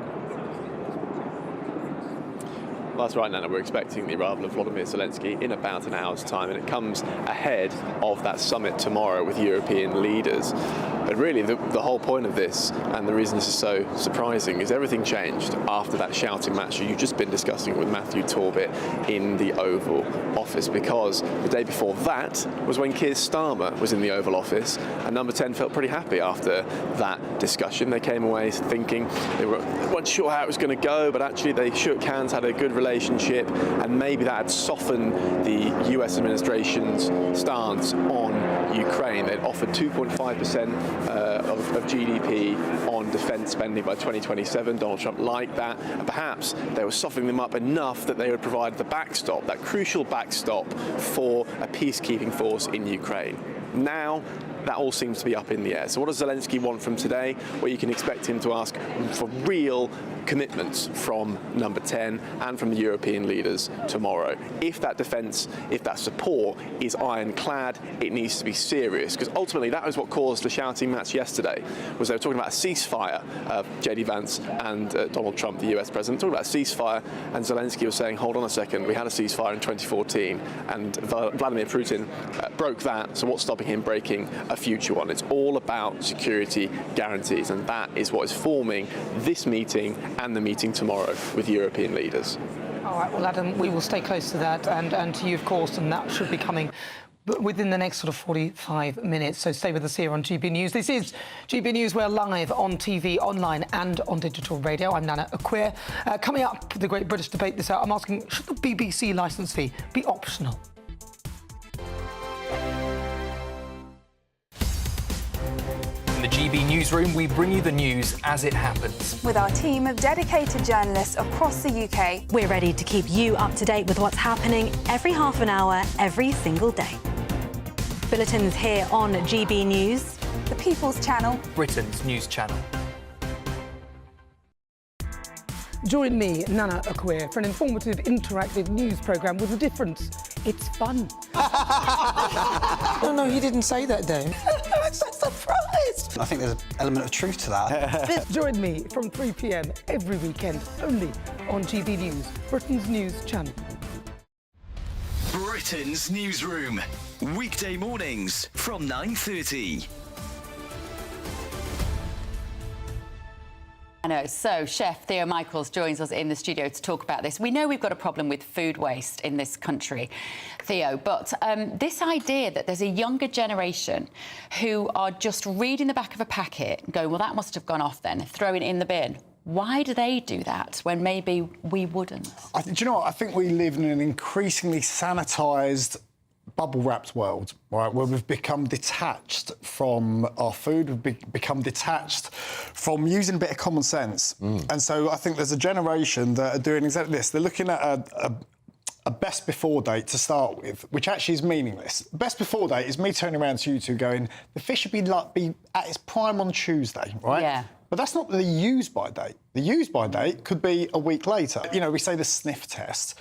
That's right, Nana. We're expecting the arrival of Volodymyr Zelenskyy in about an hour's time, and it comes ahead of that summit tomorrow with European leaders. But really, the whole point of this, and the reason this is so surprising, is everything changed after that shouting match you've just been discussing with Matthew Torbert in the Oval Office, because the day before that was when Keir Starmer was in the Oval Office, and Number 10 felt pretty happy after that discussion. They came away thinking they weren't sure how it was going to go, but actually they shook hands, had a good relationship, and maybe that had softened the US administration's stance on Ukraine. They'd offered 2.5% of GDP on defence spending by 2027. Donald Trump liked that, and perhaps they were softening them up enough that they would provide the backstop, that crucial backstop for a peacekeeping force in Ukraine. Now, that all seems to be up in the air. So what does Zelenskyy want from today? Well, you can expect him to ask for real commitments from Number 10 and from the European leaders tomorrow. If that defence, if that support is ironclad, it needs to be serious, because ultimately that was what caused the shouting match yesterday, was they were talking about a ceasefire, J.D. Vance and Donald Trump, the US president, talking about a ceasefire, and Zelenskyy was saying, hold on a second, we had a ceasefire in 2014, and Vladimir Putin broke that, so what's stopping him breaking a future one? It's all about security guarantees, and that is what is forming this meeting and the meeting tomorrow with European leaders. All right, well, Adam, we will stay close to that and to you, of course, and that should be coming but within the next sort of 45 minutes. So stay with us here on GB News. This is GB News. We're live on TV, online and on digital radio. I'm Nana Akua. Coming up, the Great British Debate this hour, I'm asking, should the BBC licence fee be optional? In the GB Newsroom, we bring you the news as it happens. With our team of dedicated journalists across the UK. We're ready to keep you up to date with what's happening every half an hour, every single day. Bulletins here on GB News. The People's Channel. Britain's news channel. Join me, Nana Akua, for an informative, interactive news programme with a difference. It's fun. No, he didn't say that, Dave. I'm so surprised. I think there's an element of truth to that. Join me from 3 p.m. every weekend, only on GB News, Britain's news channel. Britain's Newsroom, weekday mornings from 9:30. I know. So, Chef Theo Michaels joins us in the studio to talk about this. We know we've got a problem with food waste in this country, Theo, but this idea that there's a younger generation who are just reading the back of a packet and going, well, that must have gone off then, throwing it in the bin. Why do they do that when maybe we wouldn't? Do you know what? I think we live in an increasingly sanitised, bubble-wrapped world, right, where we've become detached from our food, we've become detached from using a bit of common sense. And so I think there's a generation that are doing exactly this. They're looking at a best before date to start with, which actually is meaningless. Best before date is me turning around to you two going, the fish should be at its prime on Tuesday, right? Yeah. But that's not the use by date. The use by date could be a week later. You know, we say the sniff test.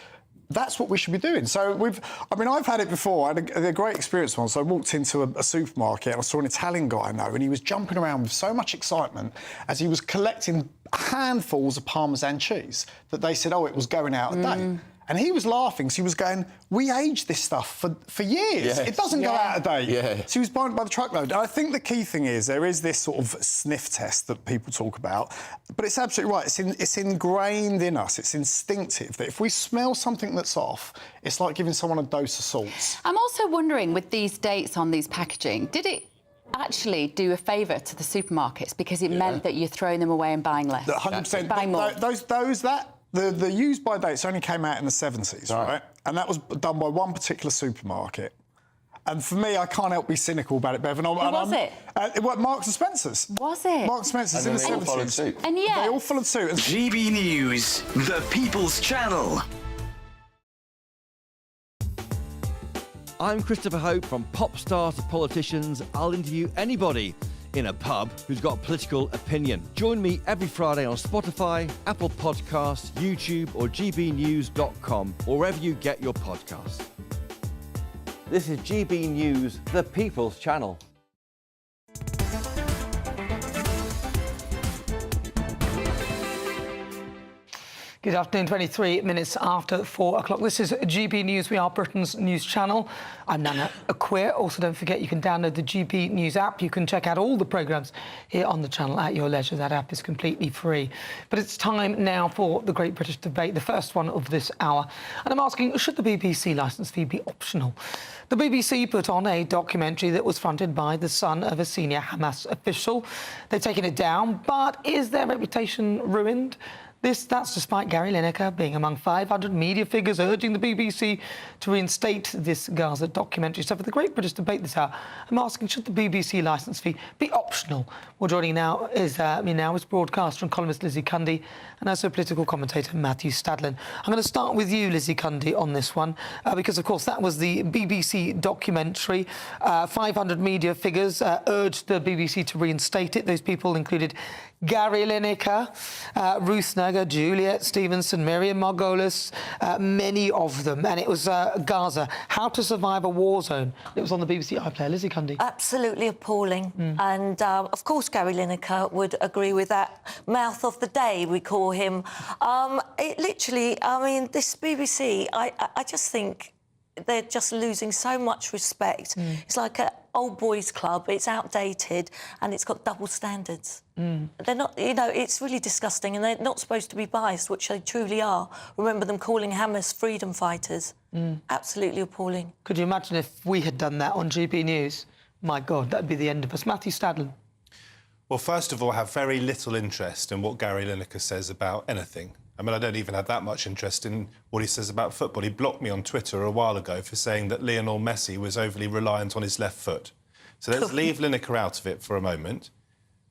That's what we should be doing. So I've had it before. I had a great experience once. I walked into a supermarket and I saw an Italian guy I know, and he was jumping around with so much excitement as he was collecting handfuls of Parmesan cheese that they said, oh, it was going out of date. And he was laughing, so he was going, we aged this stuff for years. Yes. It doesn't go out of date. Yeah. So he was buying it by the truckload. And I think the key thing is there is this sort of sniff test that people talk about, but it's absolutely right. It's ingrained in us. It's instinctive that if we smell something that's off, it's like giving someone a dose of salts. I'm also wondering, with these dates on these packaging, did it actually do a favour to the supermarkets because it meant that you're throwing them away and buying less? 100%. Buying more. The use by dates only came out in the 70s, right? And that was done by one particular supermarket. And for me, I can't help be cynical about it, Bev. Who was it? Marks and Spencer's. Was it? Marks and Spencer's in the 70s. They all followed suit. And yeah. They all followed suit. GB News, the People's Channel. I'm Christopher Hope. From pop stars to politicians, I'll interview anybody in a pub who's got a political opinion. Join me every Friday on Spotify, Apple Podcasts, YouTube or gbnews.com, or wherever you get your podcasts. This is GB News, the People's Channel. Good afternoon, 23 minutes after 4 o'clock. This is GB News. We are Britain's news channel. I'm Nana Akua. Also, don't forget you can download the GB News app. You can check out all the programmes here on the channel at your leisure. That app is completely free. But it's time now for the Great British Debate, the first one of this hour. And I'm asking, should the BBC licence fee be optional? The BBC put on a documentary that was fronted by the son of a senior Hamas official. They've taken it down, but is their reputation ruined? That's despite Gary Lineker being among 500 media figures urging the BBC to reinstate this Gaza documentary. So for the Great British Debate this hour, I'm asking, should the BBC licence fee be optional? Well, joining now is broadcaster and columnist Lizzie Cundy and also political commentator Matthew Stadlin. I'm going to start with you, Lizzie Cundy, on this one, because, of course, that was the BBC documentary. 500 media figures urged the BBC to reinstate it. Those people included Gary Lineker, Ruth Negga, Juliet Stevenson, Miriam Margolis, many of them. And it was Gaza, How to Survive a War Zone. It was on the BBC iPlayer. Lizzie Cundy. Absolutely appalling. And, of course, Gary Lineker would agree with that. Mouth of the day, we call him. It literally, I mean, this BBC, I just think they're just losing so much respect. It's like an old boys' club. It's outdated and it's got double standards. They're not, you know, it's really disgusting, and they're not supposed to be biased, which they truly are. Remember them calling Hamas freedom fighters. Absolutely appalling. Could you imagine if we had done that on GB News? My God, that'd be the end of us. Matthew Stadlen. Well, first of all, I have very little interest in what Gary Lineker says about anything. I mean, I don't even have that much interest in what he says about football. He blocked me on Twitter a while ago for saying that Lionel Messi was overly reliant on his left foot. So let's leave Lineker out of it for a moment.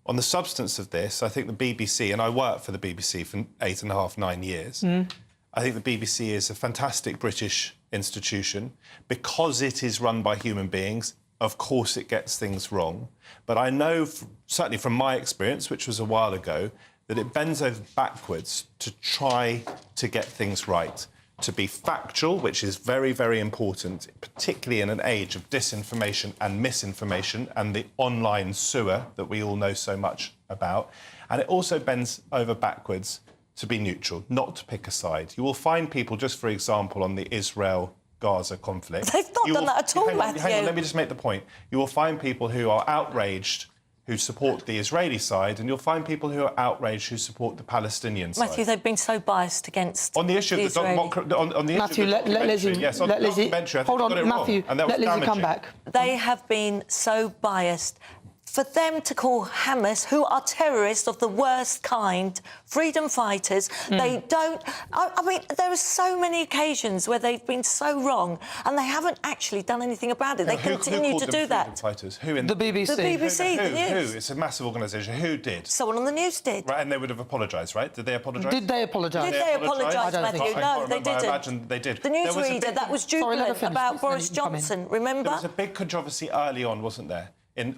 On the substance of this, I think the BBC, and I worked for the BBC for 8.5, 9 years, I think the BBC is a fantastic British institution. Because it is run by human beings, of course it gets things wrong. But I know, certainly from my experience, which was a while ago, that it bends over backwards to try to get things right, to be factual, which is very, very important, particularly in an age of disinformation and misinformation and the online sewer that we all know so much about. And it also bends over backwards to be neutral, not to pick a side. You will find people, just for example, on the Israel-Gaza conflict... They've not done that at all, Matthew. Hang on, let me just make the point. You will find people who are outraged who support the Israeli side, and you'll find people who are outraged who support the Palestinian side. Matthew, they've been so biased against on the issue of the Matthew, let Lizzie... Yes, on let the Lizzie... documentary, I think Hold you on, got it Matthew, wrong, and that was let Lizzie damaging. come back. They have been so biased. For them to call Hamas, who are terrorists of the worst kind, freedom fighters, they don't... I mean, there are so many occasions where they've been so wrong and they haven't actually done anything about it. They continue to do that. Fighters? Who in the BBC? The BBC, the news. Who? It's a massive organisation. Who did? Someone on the news did. Right, and they would have apologised, right? Did they apologise? Did they apologise? Did they apologise, Matthew? No, they didn't. I imagine they did. The newsreader, that was jubilant about Boris Johnson, remember? There was a big controversy early on, wasn't there?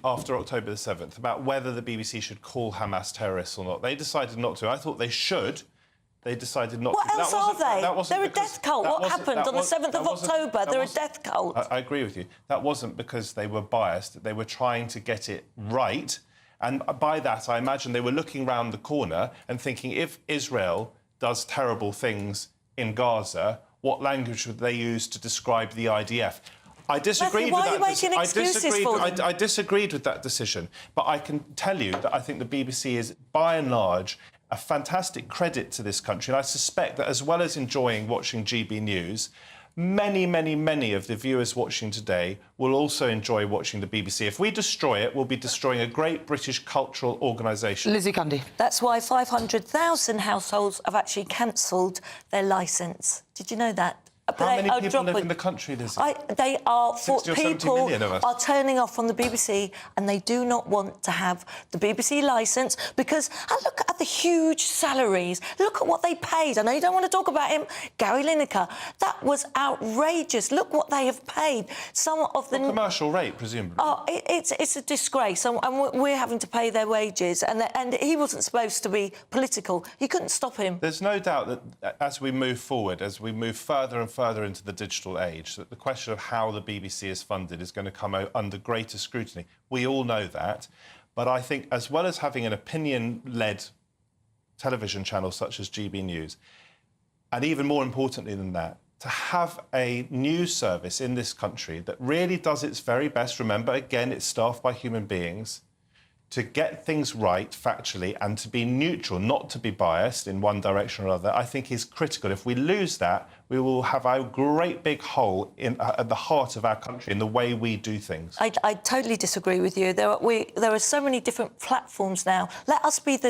After October the 7th, about whether the BBC should call Hamas terrorists or not. They decided not to. I thought they should. They decided not to. What else are they? They're a death cult. What happened on the 7th of October? They're a death cult. I agree with you. That wasn't because they were biased. They were trying to get it right. And by that, I imagine they were looking round the corner and thinking, if Israel does terrible things in Gaza, what language would they use to describe the IDF? I disagreed with that. I disagreed with that decision, but I can tell you that I think the BBC is, by and large, a fantastic credit to this country, and I suspect that as well as enjoying watching GB News, many, many, many of the viewers watching today will also enjoy watching the BBC. If we destroy it, we'll be destroying a great British cultural organisation. Lizzie Cundy. That's why 500,000 households have actually cancelled their licence. Did you know that? How many people live in the country, Lizzie? They are... 60 or 70 million of us. Are turning off from the BBC and they do not want to have the BBC licence because... And look at the huge salaries. Look at what they paid. I know you don't want to talk about him. Gary Lineker. That was outrageous. Look what they have paid. Some of the... commercial rate, presumably. Oh, it's a disgrace. And we're having to pay their wages. And he wasn't supposed to be political. You couldn't stop him. There's no doubt that as we move forward, as we move further and further into the digital age, that the question of how the BBC is funded is going to come under greater scrutiny. We all know that. But I think as well as having an opinion-led television channel such as GB News, and even more importantly than that, to have a news service in this country that really does its very best, remember, again, it's staffed by human beings, to get things right factually and to be neutral, not to be biased in one direction or other, I think is critical. If we lose that, we will have a great big hole at the heart of our country in the way we do things. I totally disagree with you. There are so many different platforms now. Let us be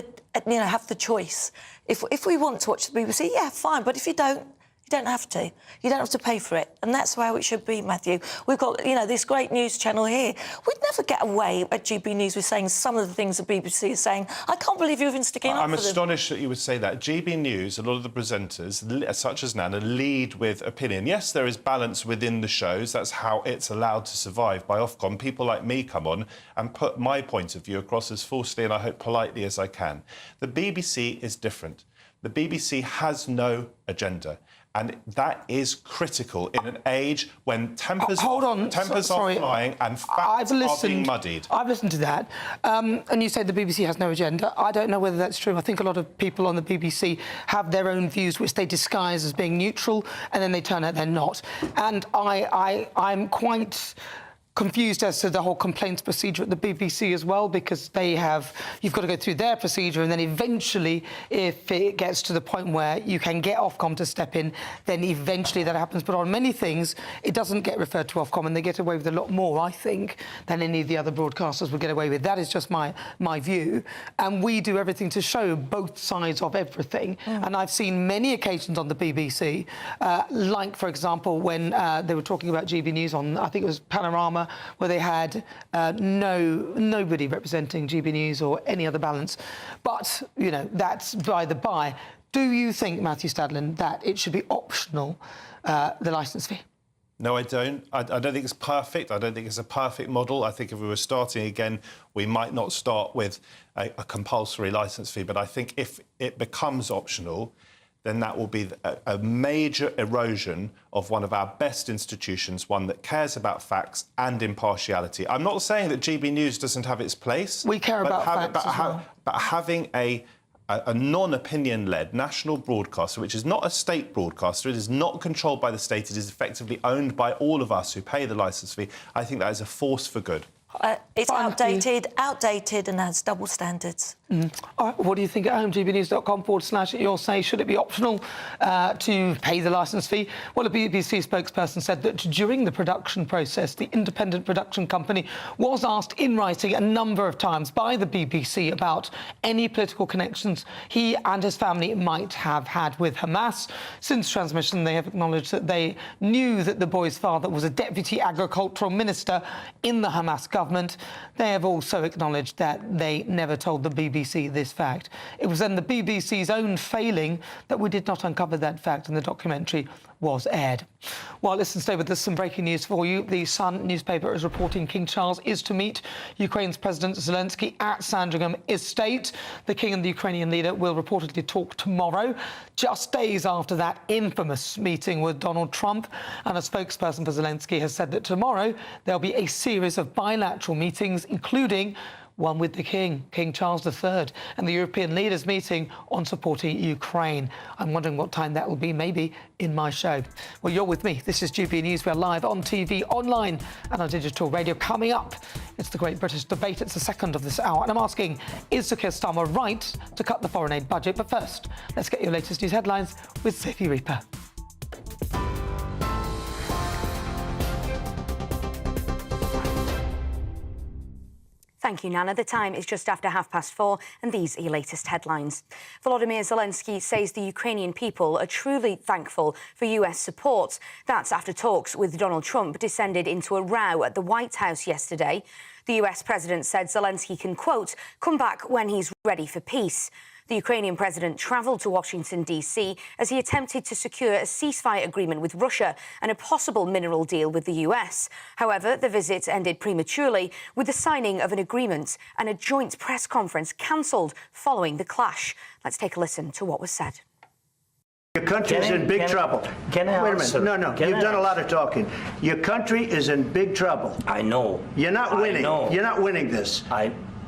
have the choice. If we want to watch the BBC, yeah, fine. But if you don't, you don't have to. You don't have to pay for it. And that's how it should be, Matthew. We've got, this great news channel here. We'd never get away at GB News with saying some of the things the BBC is saying. I can't believe you're even sticking up for them. I'm astonished that you would say that. GB News, a lot of the presenters, such as Nana, lead with opinion. Yes, there is balance within the shows. That's how it's allowed to survive by Ofcom. People like me come on and put my point of view across as forcefully and I hope politely as I can. The BBC is different. The BBC has no agenda. And that is critical in an age when tempers Sorry. are flying and facts are being muddied. I've listened to that. And you say the BBC has no agenda. I don't know whether that's true. I think a lot of people on the BBC have their own views, which they disguise as being neutral, and then they turn out they're not. And I'm quite confused as to the whole complaints procedure at the BBC as well, because you've got to go through their procedure, and then eventually, if it gets to the point where you can get Ofcom to step in, then eventually that happens. But on many things, it doesn't get referred to Ofcom, and they get away with a lot more, I think, than any of the other broadcasters would get away with. That is just my view. And we do everything to show both sides of everything. And I've seen many occasions on the BBC, like, for example, when they were talking about GB News on, I think it was Panorama, where they had nobody representing GB News or any other balance. But, you know, that's by the by. Do you think, Matthew Stadland, that it should be optional, the licence fee? No, I don't. I don't think it's perfect. I don't think it's a perfect model. I think if we were starting again, we might not start with a compulsory licence fee. But I think if it becomes optional, then that will be a major erosion of one of our best institutions, one that cares about facts and impartiality. I'm not saying that GB News doesn't have its place. We care about facts as well. But having a non-opinion-led national broadcaster, which is not a state broadcaster, it is not controlled by the state, it is effectively owned by all of us who pay the licence fee, I think that is a force for good. It's outdated and has double standards. All right, what do you think at home? gbnews.com/you'll say, should it be optional to pay the licence fee? Well, a BBC spokesperson said that during the production process, the independent production company was asked in writing a number of times by the BBC about any political connections he and his family might have had with Hamas. Since transmission, they have acknowledged that they knew that the boy's father was a deputy agricultural minister in the Hamas government. They have also acknowledged that they never told the BBC this fact. It was then the BBC's own failing that we did not uncover that fact, and the documentary was aired. Well, listen, stay with us. Some breaking news for you. The Sun newspaper is reporting King Charles is to meet Ukraine's President Zelenskyy at Sandringham Estate. The King and the Ukrainian leader will reportedly talk tomorrow, just days after that infamous meeting with Donald Trump. And a spokesperson for Zelenskyy has said that tomorrow there'll be a series of bilateral meetings, including one with the King, King Charles III, and the European leaders meeting on supporting Ukraine. I'm wondering what time that will be, maybe in my show. Well, you're with me. This is GB News. We're live on TV, online, and on digital radio. Coming up, it's the Great British Debate. It's the second of this hour. And I'm asking, is Sir Keir Starmer right to cut the foreign aid budget? But first, let's get your latest news headlines with Sophie Reaper. Thank you, Nana. The time is just after 4:30, and these are your latest headlines. Volodymyr Zelenskyy says the Ukrainian people are truly thankful for US support. That's after talks with Donald Trump descended into a row at the White House yesterday. The US president said Zelenskyy can, quote, come back when he's ready for peace. The Ukrainian president travelled to Washington, D.C. as he attempted to secure a ceasefire agreement with Russia and a possible mineral deal with the US. However, the visit ended prematurely with the signing of an agreement and a joint press conference cancelled following the clash. Let's take a listen to what was said. Your country is in big trouble. Can I Wait a answer? minute. No, you've done a lot of talking. Your country is in big trouble. I know. You're not winning. I know. You're not winning this.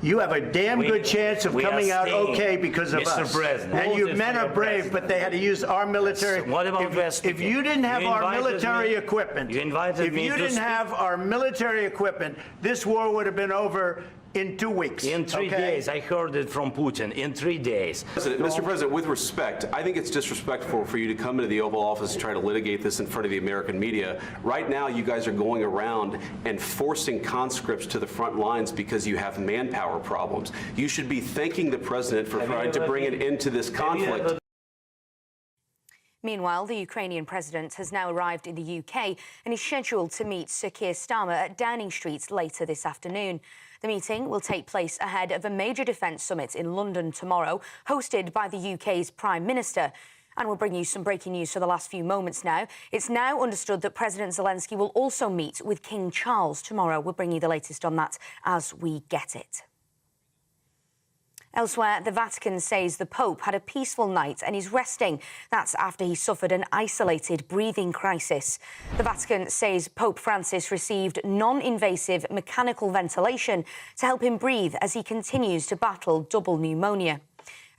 You have a damn good chance of coming out okay because of Mr. us. President. And your men are brave, but they had to use our military. So what about if you didn't have our military equipment, if you didn't have our military equipment, this war would have been over in 2 weeks. In 3 days. I heard it from Putin. In 3 days. Mr. President, with respect, I think it's disrespectful for you to come into the Oval Office and try to litigate this in front of the American media. Right now, you guys are going around and forcing conscripts to the front lines because you have manpower problems. You should be thanking the president for trying to bring an end to this conflict. Meanwhile, the Ukrainian president has now arrived in the UK and is scheduled to meet Sir Keir Starmer at Downing Street later this afternoon. The meeting will take place ahead of a major defence summit in London tomorrow, hosted by the UK's Prime Minister. And we'll bring you some breaking news for the last few moments now. It's now understood that President Zelenskyy will also meet with King Charles tomorrow. We'll bring you the latest on that as we get it. Elsewhere, the Vatican says the Pope had a peaceful night and is resting. That's after he suffered an isolated breathing crisis. The Vatican says Pope Francis received non-invasive mechanical ventilation to help him breathe as he continues to battle double pneumonia.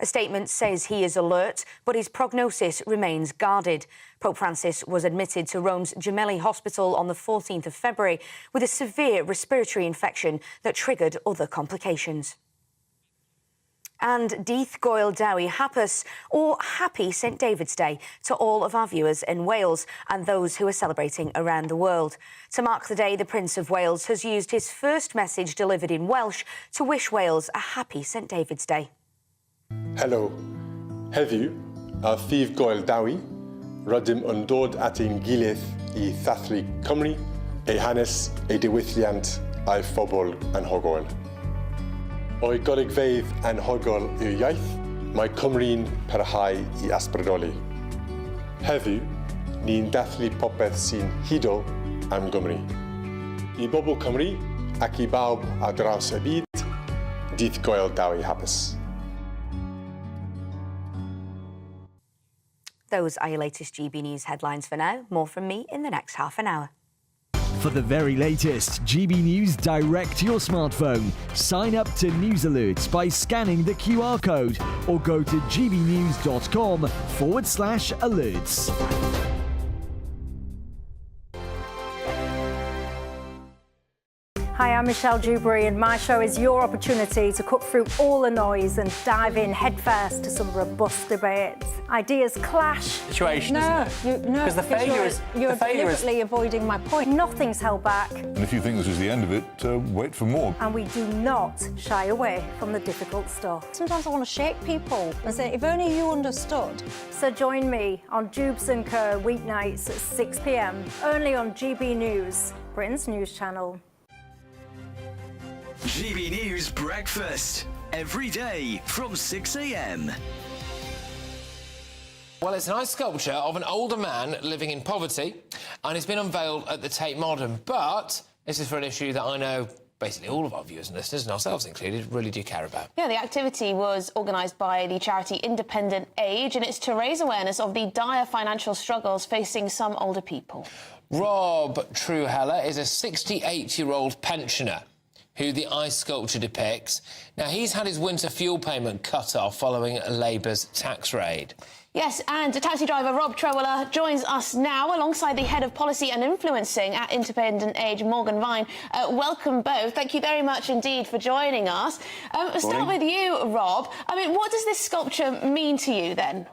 A statement says he is alert, but his prognosis remains guarded. Pope Francis was admitted to Rome's Gemelli Hospital on the 14th of February with a severe respiratory infection that triggered other complications. And Dydd Gwyl Dewi Hapus, or Happy St David's Day, to all of our viewers in Wales and those who are celebrating around the world. To mark the day, the Prince of Wales has used his first message delivered in Welsh to wish Wales a happy St David's Day. Hello. Heddiw, a Dydd Gwyl Dewi, rydym yn dod at ein gilydd I ddathlu Cymru, ei hanes, ei diwylliant a'i phobl anhygoel. O'i golygfeydd anhygoel i'w iaith, mae Cymru'n parhau I ysbrydoli. Heddiw, ni'n dathlu popeth sy'n hudol am Gymru. I bobl Cymru ac I bawb ar draws y byd, Dydd Gwyl Dewi Hapus. Those are your latest GB News headlines for now. More from me in the next half an hour. For the very latest GB News direct to your smartphone, sign up to News Alerts by scanning the QR code or go to gbnews.com/alerts. Hi, I'm Michelle Dewberry, and my show is your opportunity to cut through all the noise and dive in headfirst to some robust debates. Ideas clash. Situation, isn't it? No, because the failure is you're the failure deliberately avoiding my point. Nothing's held back. And if you think this is the end of it, wait for more. And we do not shy away from the difficult stuff. Sometimes I want to shake people and say, if only you understood. So join me on Jubes & Co. weeknights at 6 p.m. only on GB News, Britain's news channel. GB News Breakfast, every day from 6 a.m. Well, it's an ice sculpture of an older man living in poverty, and it's been unveiled at the Tate Modern. But this is for an issue that I know basically all of our viewers and listeners, and ourselves included, really do care about. Yeah, the activity was organised by the charity Independent Age, and it's to raise awareness of the dire financial struggles facing some older people. Rob Trueheller is a 68-year-old pensioner who the ice sculpture depicts. Now, he's had his winter fuel payment cut off following Labour's tax raid. Yes, and taxi driver Rob Trueheller joins us now alongside the Head of Policy and Influencing at Independent Age, Morgan Vine. Welcome both. Thank you very much indeed for joining us. Start with you, Rob. I mean, what does this sculpture mean to you, then?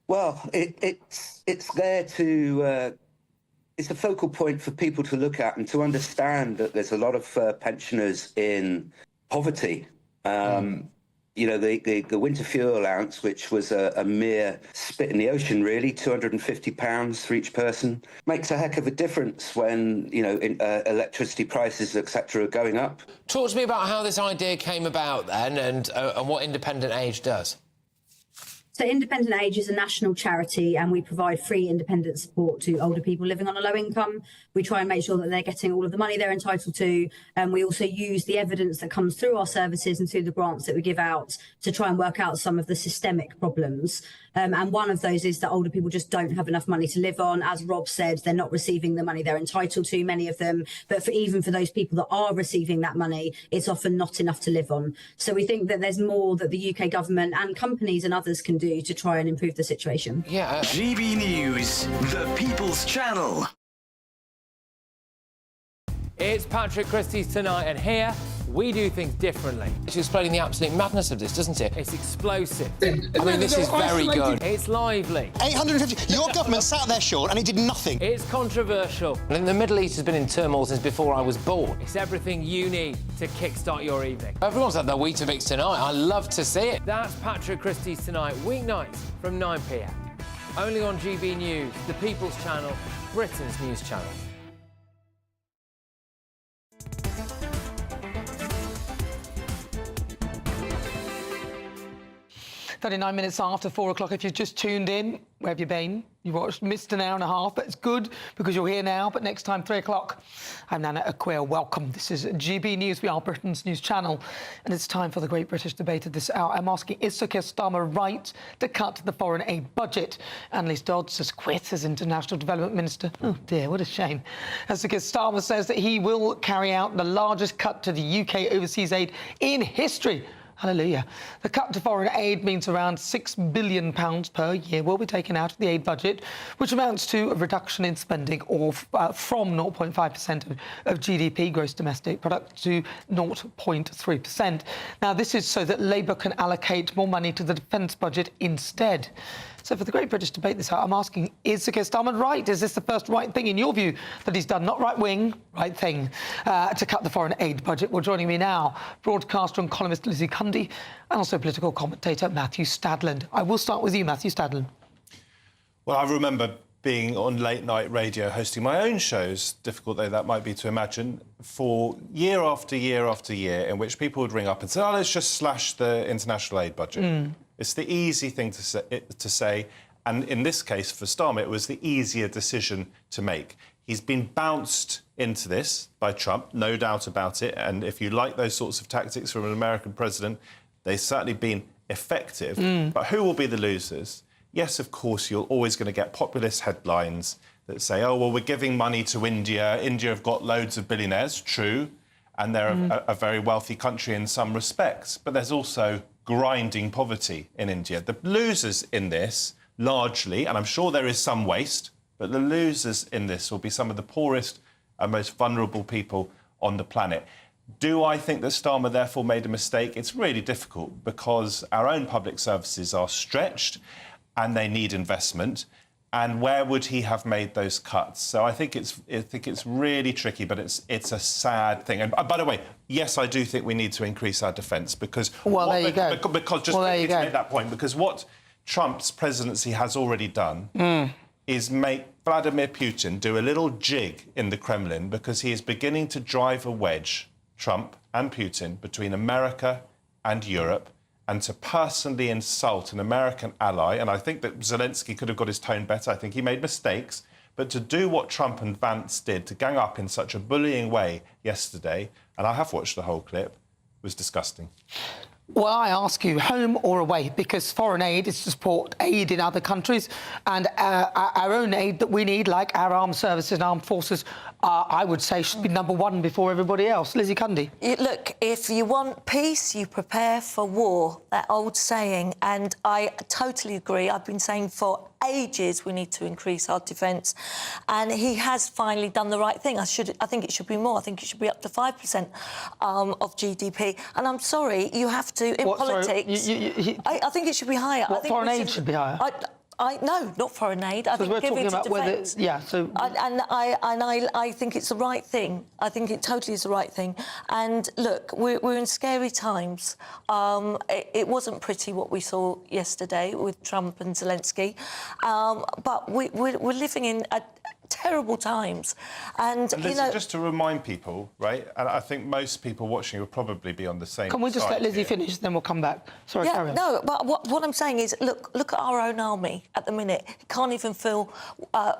Well, it's there to... It's a focal point for people to look at and to understand that there's a lot of pensioners in poverty. You know, the winter fuel allowance, which was a mere spit in the ocean, really, £250 for each person, makes a heck of a difference when, you know, electricity prices, etc., are going up. Talk to me about how this idea came about, then, and what Independent Age does. So Independent Age is a national charity, and we provide free independent support to older people living on a low income. We try and make sure that they're getting all of the money they're entitled to. And we also use the evidence that comes through our services and through the grants that we give out to try and work out some of the systemic problems. And one of those is that older people just don't have enough money to live on. As Rob said, they're not receiving the money they're entitled to, many of them. But even for those people that are receiving that money, it's often not enough to live on. So we think that there's more that the UK government and companies and others can do to try and improve the situation. Yeah. GB News, the People's Channel. It's Patrick Christie's Tonight, and here we do things differently. It's explaining the absolute madness of this, doesn't it? It's explosive. I mean, this is very good. It's lively. 850. Your government sat there, Sean, and it did nothing. It's controversial. And the Middle East has been in turmoil since before I was born. It's everything you need to kickstart your evening. Everyone's had their Weetabix tonight. I love to see it. That's Patrick Christie's Tonight, weeknights from 9 p.m. Only on GB News, the People's Channel, Britain's news channel. 39 minutes after 4 o'clock. If you've just tuned in, where have you been? You missed an hour and a half, but it's good because you're here now. But next time, 3 o'clock, I'm Nana Akua. Welcome. This is GB News. We are Britain's news channel. And it's time for the Great British Debate at this hour. I'm asking, is Sir Keir Starmer right to cut the foreign aid budget? Annalise Dodds has quit as International Development Minister. Oh, dear, what a shame. As Sir Keir Starmer says that he will carry out the largest cut to the UK overseas aid in history. Hallelujah. The cut to foreign aid means around £6 billion per year will be taken out of the aid budget, which amounts to a reduction in spending from 0.5% of GDP, gross domestic product, to 0.3%. Now, this is so that Labour can allocate more money to the defence budget instead. So for the Great British Debate this hour, I'm asking, is Sir Keir Starmer right? Is this the first right thing, in your view, that he's done? Not right wing, right thing, to cut the foreign aid budget. Well, joining me now, broadcaster and columnist Lizzie Cundy, and also political commentator Matthew Stadland. I will start with you, Matthew Stadland. Well, I remember being on late-night radio, hosting my own shows, difficult though that might be to imagine, for year after year after year, in which people would ring up and say, oh, let's just slash the international aid budget. It's the easy thing to say, and in this case, for Starmer, it was the easier decision to make. He's been bounced into this by Trump, no doubt about it, and if you like those sorts of tactics from an American president, they've certainly been effective. But who will be the losers? Yes, of course, you're always going to get populist headlines that say, oh, well, we're giving money to India. India have got loads of billionaires, true, and they're a very wealthy country in some respects, but there's also grinding poverty in India. The losers in this, largely, and I'm sure there is some waste, but the losers in this will be some of the poorest and most vulnerable people on the planet. Do I think that Starmer therefore made a mistake? It's really difficult because our own public services are stretched and they need investment. And where would he have made those cuts? So I think it's really tricky, but it's a sad thing. And by the way, yes, I do think we need to increase our defence because... Well, there you go. Because just to make that point, because what Trump's presidency has already done is make Vladimir Putin do a little jig in the Kremlin because he is beginning to drive a wedge, Trump and Putin, between America and Europe, and to personally insult an American ally, and I think that Zelenskyy could have got his tone better. I think he made mistakes, but to do what Trump and Vance did, to gang up in such a bullying way yesterday, and I have watched the whole clip, was disgusting. Well, I ask you, home or away? Because foreign aid is to support aid in other countries, and our own aid that we need, like our armed services and armed forces, I would say should be number one before everybody else. Lizzie Cundy. Look, if you want peace, you prepare for war. That old saying, and I totally agree. I've been saying for ages we need to increase our defence, and he has finally done the right thing. I think it should be more. I think it should be up to 5% of GDP. And I'm sorry, you have to in politics. I think it should be higher. What, I think foreign aid should be higher? No, not foreign aid. I think we're talking about whether, so. I think it's the right thing. I think it totally is the right thing. And look, we're in scary times. It wasn't pretty what we saw yesterday with Trump and Zelenskyy, but we're living in terrible times. And Lizzie, just to remind people, right, and I think most people watching will probably be on the same side. Can we just let Lizzie finish, then we'll come back? Sorry, carry on. No, but what I'm saying is, look at our own army at the minute. It can't even fill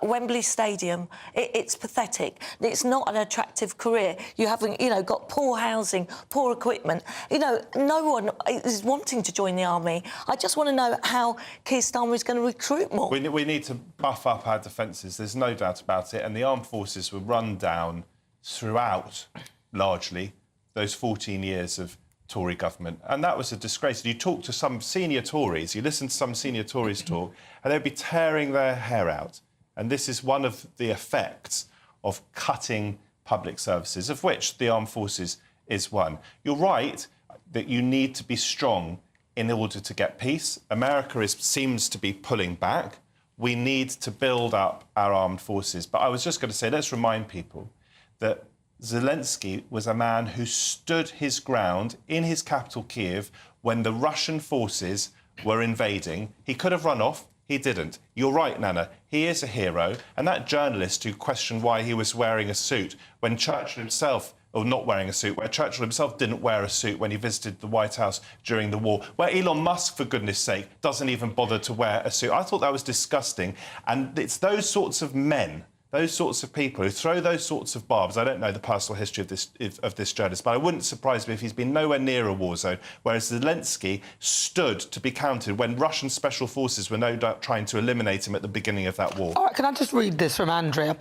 Wembley Stadium. It's pathetic. It's not an attractive career. You haven't, got poor housing, poor equipment. No one is wanting to join the army. I just want to know how Keir Starmer is going to recruit more. We need to buff up our defences. There's no doubt about it, and the armed forces were run down throughout, largely, those 14 years of Tory government, and that was a disgrace. You talk to some senior Tories, you listen to some senior Tories talk, and they'd be tearing their hair out. And this is one of the effects of cutting public services, of which the armed forces is one. You're right that you need to be strong in order to get peace. America seems to be pulling back. We need to build up our armed forces. But I was just going to say, let's remind people that Zelenskyy was a man who stood his ground in his capital, Kiev, when the Russian forces were invading. He could have run off. He didn't. You're right, Nana. He is a hero. And that journalist who questioned why he was wearing a suit when Churchill himself or not wearing a suit, where Churchill himself didn't wear a suit when he visited the White House during the war, where Elon Musk, for goodness sake, doesn't even bother to wear a suit. I thought that was disgusting. And it's those sorts of men, those sorts of people who throw those sorts of barbs. I don't know the personal history of this journalist, but it wouldn't surprise me if he's been nowhere near a war zone, whereas Zelenskyy stood to be counted when Russian special forces were no doubt trying to eliminate him at the beginning of that war. All right, can I just read this from Andrea?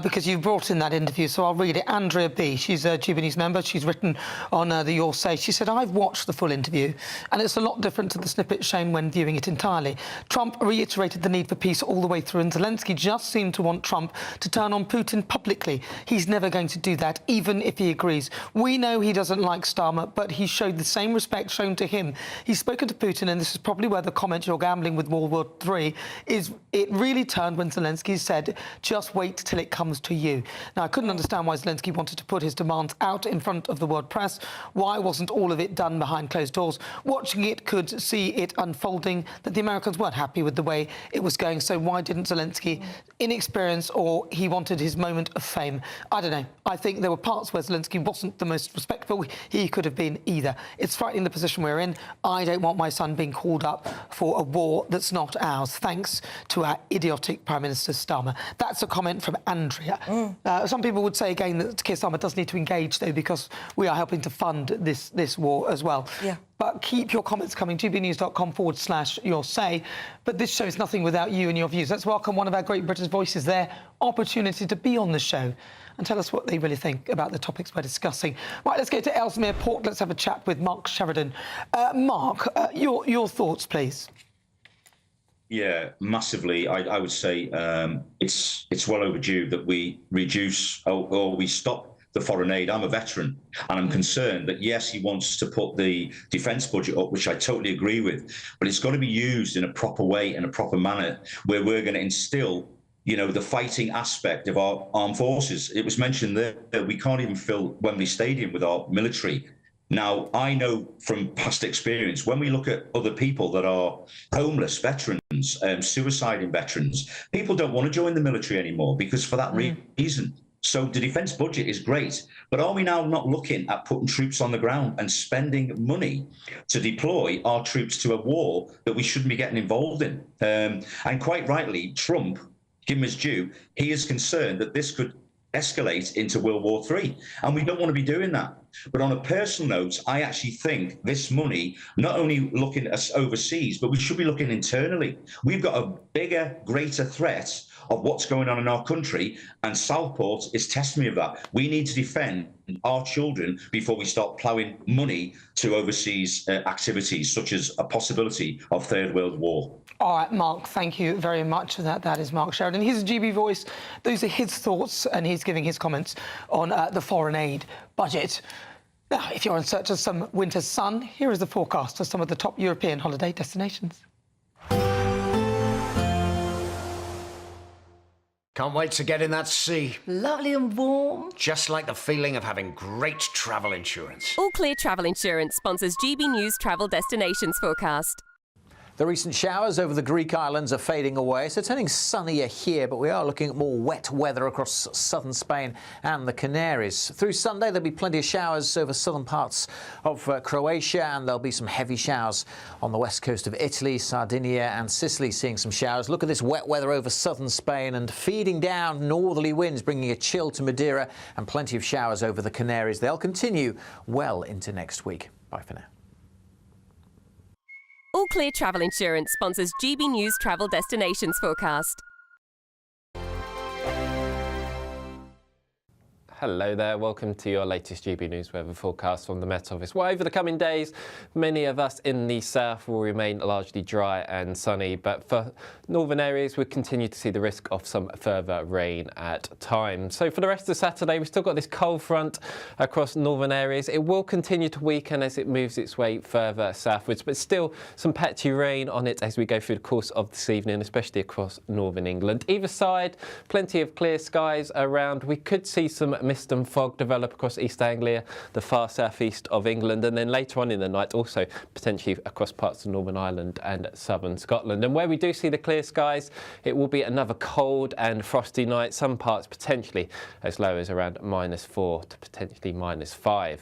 Because you brought in that interview, so I'll read it. Andrea B, she's a GBNews member. She's written on the Your Say. She said, I've watched the full interview, and it's a lot different to the snippet shown when viewing it entirely. Trump reiterated the need for peace all the way through, and Zelenskyy just seemed to want Trump to turn on Putin publicly. He's never going to do that, even if he agrees. We know he doesn't like Starmer, but he showed the same respect shown to him. He's spoken to Putin, and this is probably where the comment "you're gambling with World War III" is. It really turned when Zelenskyy said, just wait till it comes to you. Now, I couldn't understand why Zelenskyy wanted to put his demands out in front of the world press. Why wasn't all of it done behind closed doors? Watching it could see it unfolding that the Americans weren't happy with the way it was going. So why didn't Zelenskyy, inexperienced or he wanted his moment of fame? I don't know. I think there were parts where Zelenskyy wasn't the most respectful he could have been either. It's frightening the position we're in. I don't want my son being called up for a war that's not ours, thanks to our idiotic Prime Minister Starmer. That's a comment from Andrea. Some people would say again that Keir Starmer does need to engage, though, because we are helping to fund this war as well. Yeah. But keep your comments coming, gbnews.com/your say. But this show is nothing without you and your views. Let's welcome one of our great British voices, their opportunity to be on the show and tell us what they really think about the topics we're discussing. Right, let's go to Ellesmere Port. Let's have a chat with Mark Sheridan. Mark, your thoughts, please. Yeah, massively. I would say it's well overdue that we reduce or we stop the foreign aid. I'm a veteran, and I'm concerned that, yes, he wants to put the defence budget up, which I totally agree with, but it's got to be used in a proper way, in a proper manner, where we're going to instill, you know, the fighting aspect of our armed forces. It was mentioned there that we can't even fill Wembley Stadium with our military. Now, I know from past experience, when we look at other people that are homeless veterans, suiciding veterans, people don't want to join the military anymore because for that reason. So the defence budget is great, but are we now not looking at putting troops on the ground and spending money to deploy our troops to a war that we shouldn't be getting involved in? And quite rightly, Trump, give him his due, he is concerned that this could escalate into World War III, and we don't want to be doing that. But on a personal note, I actually think this money, not only looking at overseas, but we should be looking internally. We've got a bigger, greater threat of what's going on in our country, and Southport is testimony of that. We need to defend our children before we start ploughing money to overseas activities, such as a possibility of Third World War. All right, Mark, thank you very much for that. That is Mark Sheridan. He's a GB voice. Those are his thoughts, and he's giving his comments on the foreign aid budget. Now, if you're in search of some winter sun, here is the forecast for some of the top European holiday destinations. Can't wait to get in that sea. Lovely and warm. Just like the feeling of having great travel insurance. All Clear Travel Insurance sponsors GB News Travel Destinations Forecast. The recent showers over the Greek islands are fading away, so turning sunnier here, but we are looking at more wet weather across southern Spain and the Canaries. Through Sunday, there'll be plenty of showers over southern parts of Croatia, and there'll be some heavy showers on the west coast of Italy, Sardinia and Sicily, seeing some showers. Look at this wet weather over southern Spain and feeding down northerly winds, bringing a chill to Madeira, and plenty of showers over the Canaries. They'll continue well into next week. Bye for now. All Clear Travel Insurance sponsors GB News Travel Destinations Forecast. Hello there, welcome to your latest GB News weather forecast from the Met Office. Well, over the coming days, many of us in the south will remain largely dry and sunny, but for northern areas, we continue to see the risk of some further rain at times. So for the rest of Saturday, we've still got this cold front across northern areas. It will continue to weaken as it moves its way further southwards, but still some patchy rain on it as we go through the course of this evening, especially across northern England. Either side, plenty of clear skies around. We could see some mist and fog develop across East Anglia, the far southeast of England, and then later on in the night also potentially across parts of Northern Ireland and southern Scotland. And where we do see the clear skies, it will be another cold and frosty night, some parts potentially as low as around -4 to potentially -5.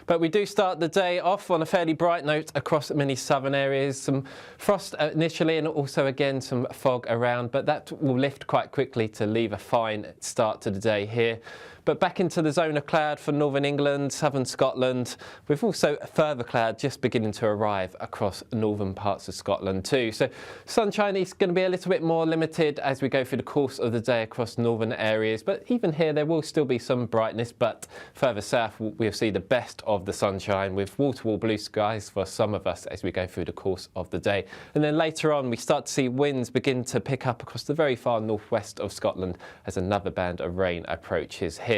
But we do start the day off on a fairly bright note across many southern areas. Some frost initially and also again some fog around, but that will lift quite quickly to leave a fine start to the day here. But back into the zone of cloud for northern England, southern Scotland, with also further cloud just beginning to arrive across northern parts of Scotland too. So sunshine is going to be a little bit more limited as we go through the course of the day across northern areas. But even here there will still be some brightness, but further south we'll see the best of the sunshine with wall-to-wall blue skies for some of us as we go through the course of the day. And then later on we start to see winds begin to pick up across the very far northwest of Scotland as another band of rain approaches here.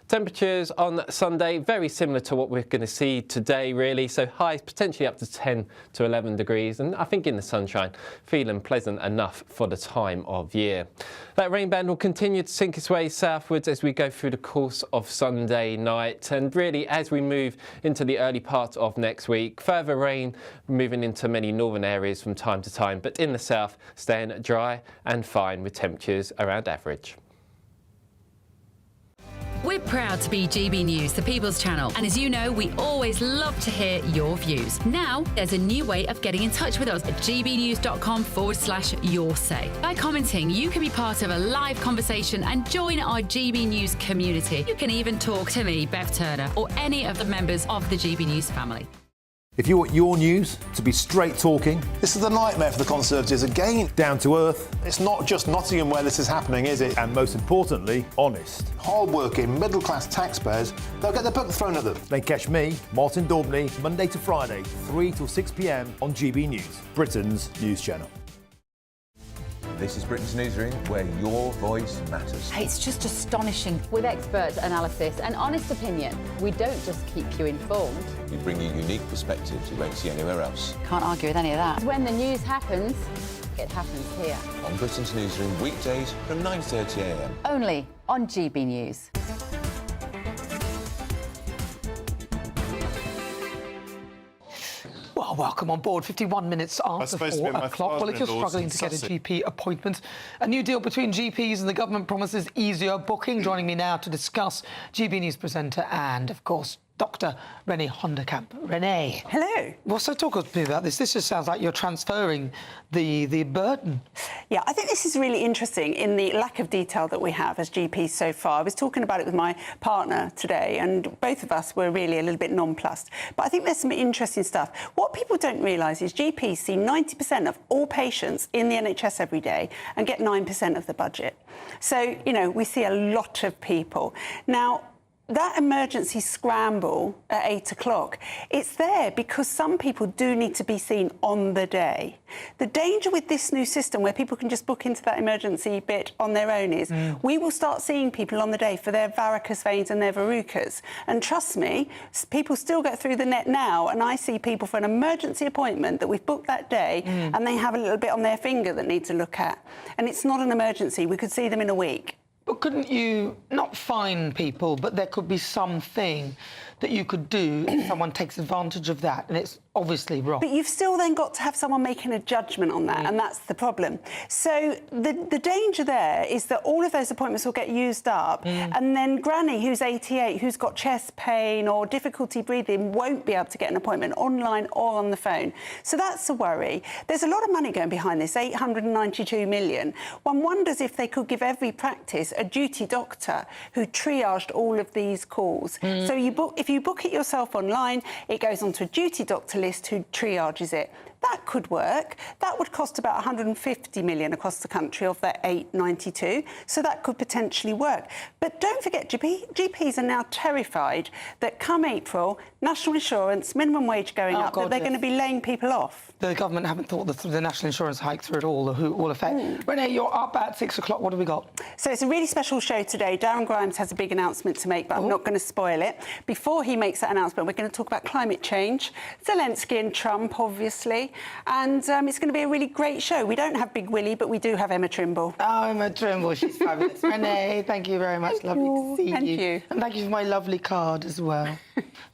Temperatures on Sunday very similar to what we're going to see today really, so highs potentially up to 10 to 11 degrees, and I think in the sunshine feeling pleasant enough for the time of year. That rain band will continue to sink its way southwards as we go through the course of Sunday night, and really as we move into the early part of next week, further rain moving into many northern areas from time to time, but in the south staying dry and fine with temperatures around average. We're proud to be GB News, the People's Channel, and as you know, we always love to hear your views. Now, there's a new way of getting in touch with us at gbnews.com/yoursay. By commenting, you can be part of a live conversation and join our GB News community. You can even talk to me, Bev Turner, or any of the members of the GB News family. If you want your news to be straight talking... This is a nightmare for the Conservatives again. Down to earth. It's not just Nottingham where this is happening, is it? And most importantly, honest. Hard-working, middle-class taxpayers, they'll get their book thrown at them. Then catch me, Martin Daubney, Monday to Friday, 3 till 6 p.m. on GB News, Britain's news channel. This is Britain's Newsroom, where your voice matters. It's just astonishing. With expert analysis and honest opinion, we don't just keep you informed. We bring you unique perspectives you won't see anywhere else. Can't argue with any of that. When the news happens, it happens here. On Britain's Newsroom, weekdays from 9:30 a.m. Only on GB News. Well, welcome on board. 51 minutes after 4 o'clock. Well, if you're struggling to get a GP appointment, a new deal between GPs and the government promises easier booking. Joining me now to discuss, GB News presenter and, of course, Dr. Renee Honderkamp. Renee. Hello. Well, so talk to me about this. This just sounds like you're transferring the burden. Yeah, I think this is really interesting in the lack of detail that we have as GPs so far. I was talking about it with my partner today, and both of us were really a little bit nonplussed. But I think there's some interesting stuff. What people don't realise is GPs see 90% of all patients in the NHS every day and get 9% of the budget. So, you know, we see a lot of people. Now, that emergency scramble at 8 o'clock, it's there because some people do need to be seen on the day. The danger with this new system where people can just book into that emergency bit on their own is we will start seeing people on the day for their varicose veins and their verrucas. And trust me, people still get through the net now, and I see people for an emergency appointment that we've booked that day and they have a little bit on their finger that need to look at. And it's not an emergency. We could see them in a week. But couldn't you not fine people, but there could be something that you could do if someone takes advantage of that, and it's obviously wrong. But you've still then got to have someone making a judgment on that, and that's the problem. So the danger there is that all of those appointments will get used up, and then Granny, who's 88, who's got chest pain or difficulty breathing, won't be able to get an appointment online or on the phone. So that's a worry. There's a lot of money going behind this, 892 million. One wonders if they could give every practice a duty doctor who triaged all of these calls. So if you book it yourself online, it goes onto a duty doctor list who triages it. That could work. That would cost about 150 million across the country of that 892. So that could potentially work. But don't forget, GPs are now terrified that come April, national insurance, minimum wage going up, that they're going to be laying people off. The government haven't thought the national insurance hike through at all effect. Renee, you're up at 6 o'clock. What have we got? So it's a really special show today. Darren Grimes has a big announcement to make, but I'm not going to spoil it. Before he makes that announcement, we're going to talk about climate change, Zelenskyy and Trump, obviously. today, and it's going to be a really great show. We don't have Big Willie, but we do have Emma Trimble. Oh, Emma Trimble, she's fabulous. Renee, thank you very much. Lovely to see you. Thank you. And thank you for my lovely card as well.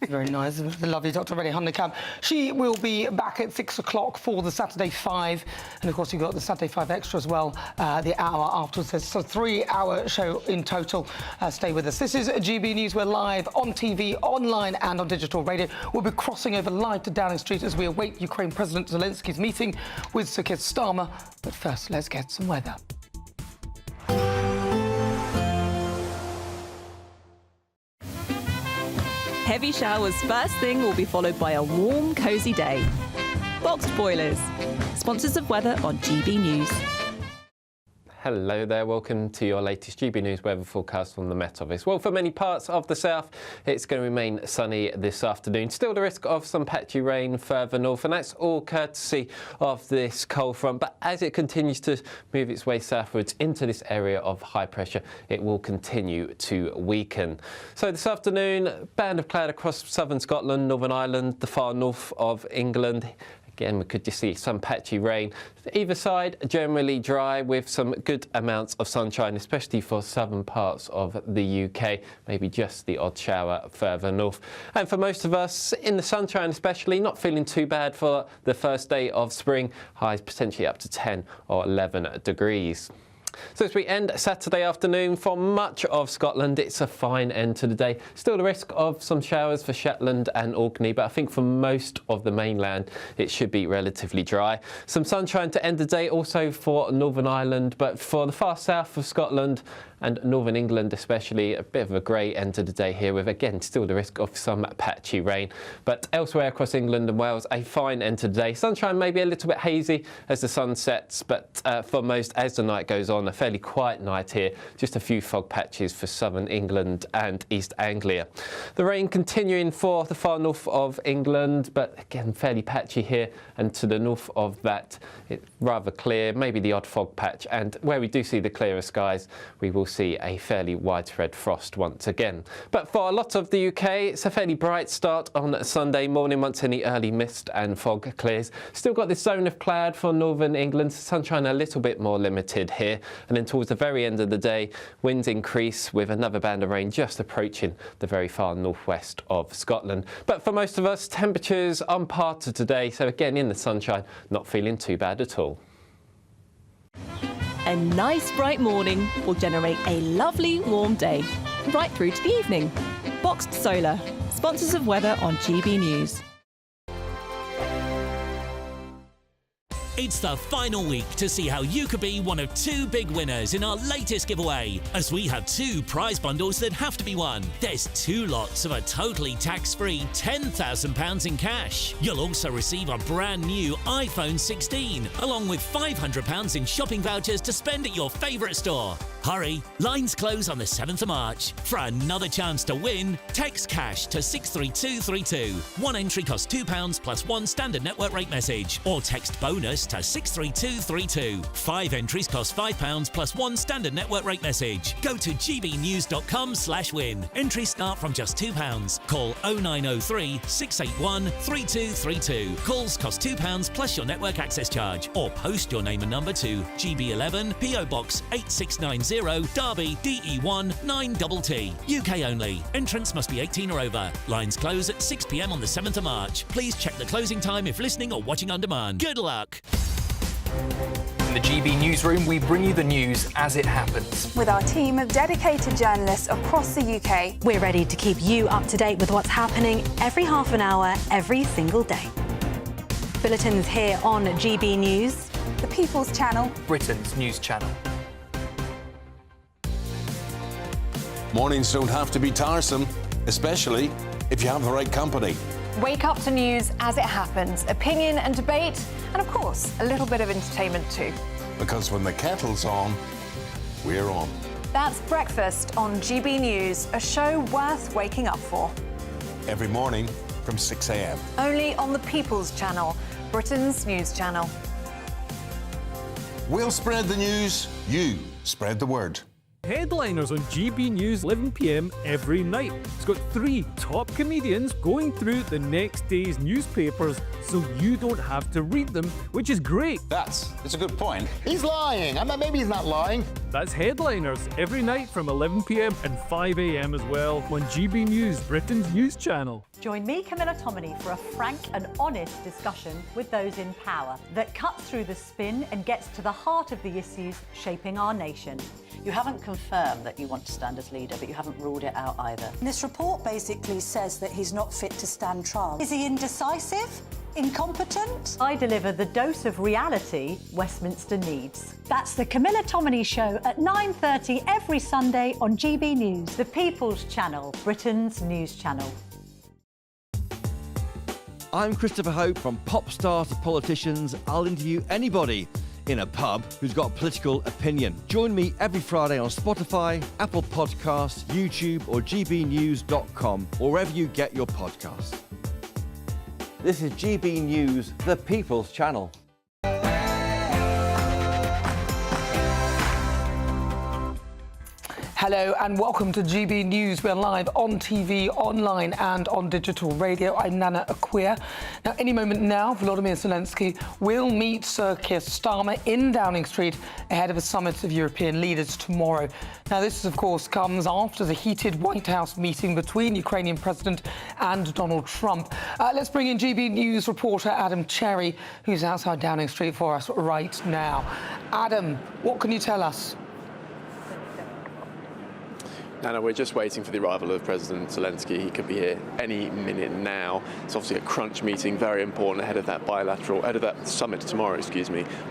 It's very nice. The lovely Dr. Renee Hundekamp. She will be back at 6 o'clock for the Saturday 5. And, of course, you've got the Saturday 5 Extra as well, the hour afterwards. So 3-hour show in total. Stay with us. This is GB News. We're live on TV, online and on digital radio. We'll be crossing over live to Downing Street as we await Ukraine President Zelensky's meeting with Sir Keir Starmer. But first, let's get some weather. Heavy showers first thing will be followed by a warm, cosy day. Boxed boilers, sponsors of weather on GB News. Hello there, welcome to your latest GB News weather forecast from the Met Office. Well, for many parts of the south, it's going to remain sunny this afternoon. Still the risk of some patchy rain further north, and that's all courtesy of this cold front. But as it continues to move its way southwards into this area of high pressure, it will continue to weaken. So this afternoon, band of cloud across southern Scotland, Northern Ireland, the far north of England. Again, we could just see some patchy rain. Either side, generally dry with some good amounts of sunshine, especially for southern parts of the UK, maybe just the odd shower further north. And for most of us, in the sunshine especially, not feeling too bad for the first day of spring. Highs potentially up to 10 or 11 degrees. So as we end Saturday afternoon, for much of Scotland, it's a fine end to the day. Still the risk of some showers for Shetland and Orkney, but I think for most of the mainland, it should be relatively dry. Some sunshine to end the day also for Northern Ireland, but for the far south of Scotland and Northern England especially, a bit of a grey end to the day here with, again, still the risk of some patchy rain. But elsewhere across England and Wales, a fine end to the day. Sunshine maybe a little bit hazy as the sun sets, but for most, as the night goes on, a fairly quiet night here. Just a few fog patches for southern England and East Anglia. The rain continuing for the far north of England, but again, fairly patchy here. And to the north of that, it's rather clear, maybe the odd fog patch. And where we do see the clearer skies, we will see a fairly widespread frost once again. But for a lot of the UK, it's a fairly bright start on Sunday morning once any early mist and fog clears. Still got this zone of cloud for northern England, sunshine a little bit more limited here. And then towards the very end of the day, winds increase with another band of rain just approaching the very far northwest of Scotland. But for most of us, temperatures on par to today, so again in the sunshine, not feeling too bad at all. A nice bright morning will generate a lovely warm day, right through to the evening. Boxed Solar, sponsors of weather on GB News. It's the final week to see how you could be one of 2 big winners in our latest giveaway, as we have 2 prize bundles that have to be won. There's 2 lots of a totally tax-free £10,000 in cash. You'll also receive a brand new iPhone 16, along with £500 in shopping vouchers to spend at your favourite store. Hurry, lines close on the 7th of March. For another chance to win, text cash to 63232. One entry costs £2 plus 1 standard network rate message, or text bonus to 63232. 5 entries cost £5 plus 1 standard network rate message. Go to gbnews.com/win. Entries start from just £2. Call 0903 681 3232. Calls cost £2 plus your network access charge, or post your name and number to GB11 PO Box 8690 Derby DE1 9TT. UK only. Entrants must be 18 or over. Lines close at 6 p.m. on the 7th of March. Please check the closing time if listening or watching on demand. Good luck. In the GB newsroom, we bring you the news as it happens. With our team of dedicated journalists across the UK, we're ready to keep you up to date with what's happening every half an hour, every single day. Bulletins here on GB News, the People's Channel, Britain's news channel. Mornings don't have to be tiresome, especially if you have the right company. Wake up to news as it happens, opinion and debate, and of course, a little bit of entertainment too. Because when the kettle's on, we're on. That's Breakfast on GB News, a show worth waking up for. Every morning from 6 a.m. Only on the People's Channel, Britain's news channel. We'll spread the news, you spread the word. Headliners on GB News 11 p.m. every night. It's got 3 top comedians going through the next day's newspapers so you don't have to read them, which is great. That's a good point. He's lying. I mean, maybe he's not lying. That's Headliners, every night from 11 p.m. and 5 a.m. as well on GB News, Britain's news channel. Join me, Camilla Tominey, for a frank and honest discussion with those in power that cuts through the spin and gets to the heart of the issues shaping our nation. You haven't confirmed that you want to stand as leader, but you haven't ruled it out either. This report basically says that he's not fit to stand trial. Is he indecisive? Incompetent? I deliver the dose of reality Westminster needs. That's the Camilla Tominey Show at 9:30 every Sunday on GB News. The People's Channel, Britain's news channel. I'm Christopher Hope. From pop stars to politicians, I'll interview anybody in a pub who's got a political opinion. Join me every Friday on Spotify, Apple Podcasts, YouTube or gbnews.com, or wherever you get your podcasts. This is GB News, the People's Channel. Hello and welcome to GB News. We're live on TV, online and on digital radio. I'm Nana Akua. Now, any moment now, Volodymyr Zelenskyy will meet Sir Keir Starmer in Downing Street ahead of a summit of European leaders tomorrow. Now, this, of course, comes after the heated White House meeting between Ukrainian President and Donald Trump. Let's bring in GB News reporter Adam Cherry, who's outside Downing Street for us right now. Adam, what can you tell us? Nana, we're just waiting for the arrival of President Zelenskyy. He could be here any minute now. It's obviously a crunch meeting, very important ahead of that summit tomorrow,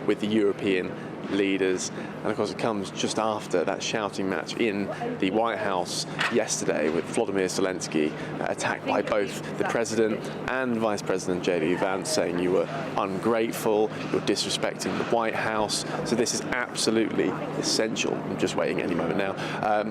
with the European leaders. And of course it comes just after that shouting match in the White House yesterday with Volodymyr Zelenskyy attacked by both the President and Vice President J.D. Vance, saying you were ungrateful, you're disrespecting the White House. So this is absolutely essential. I'm just waiting any moment now.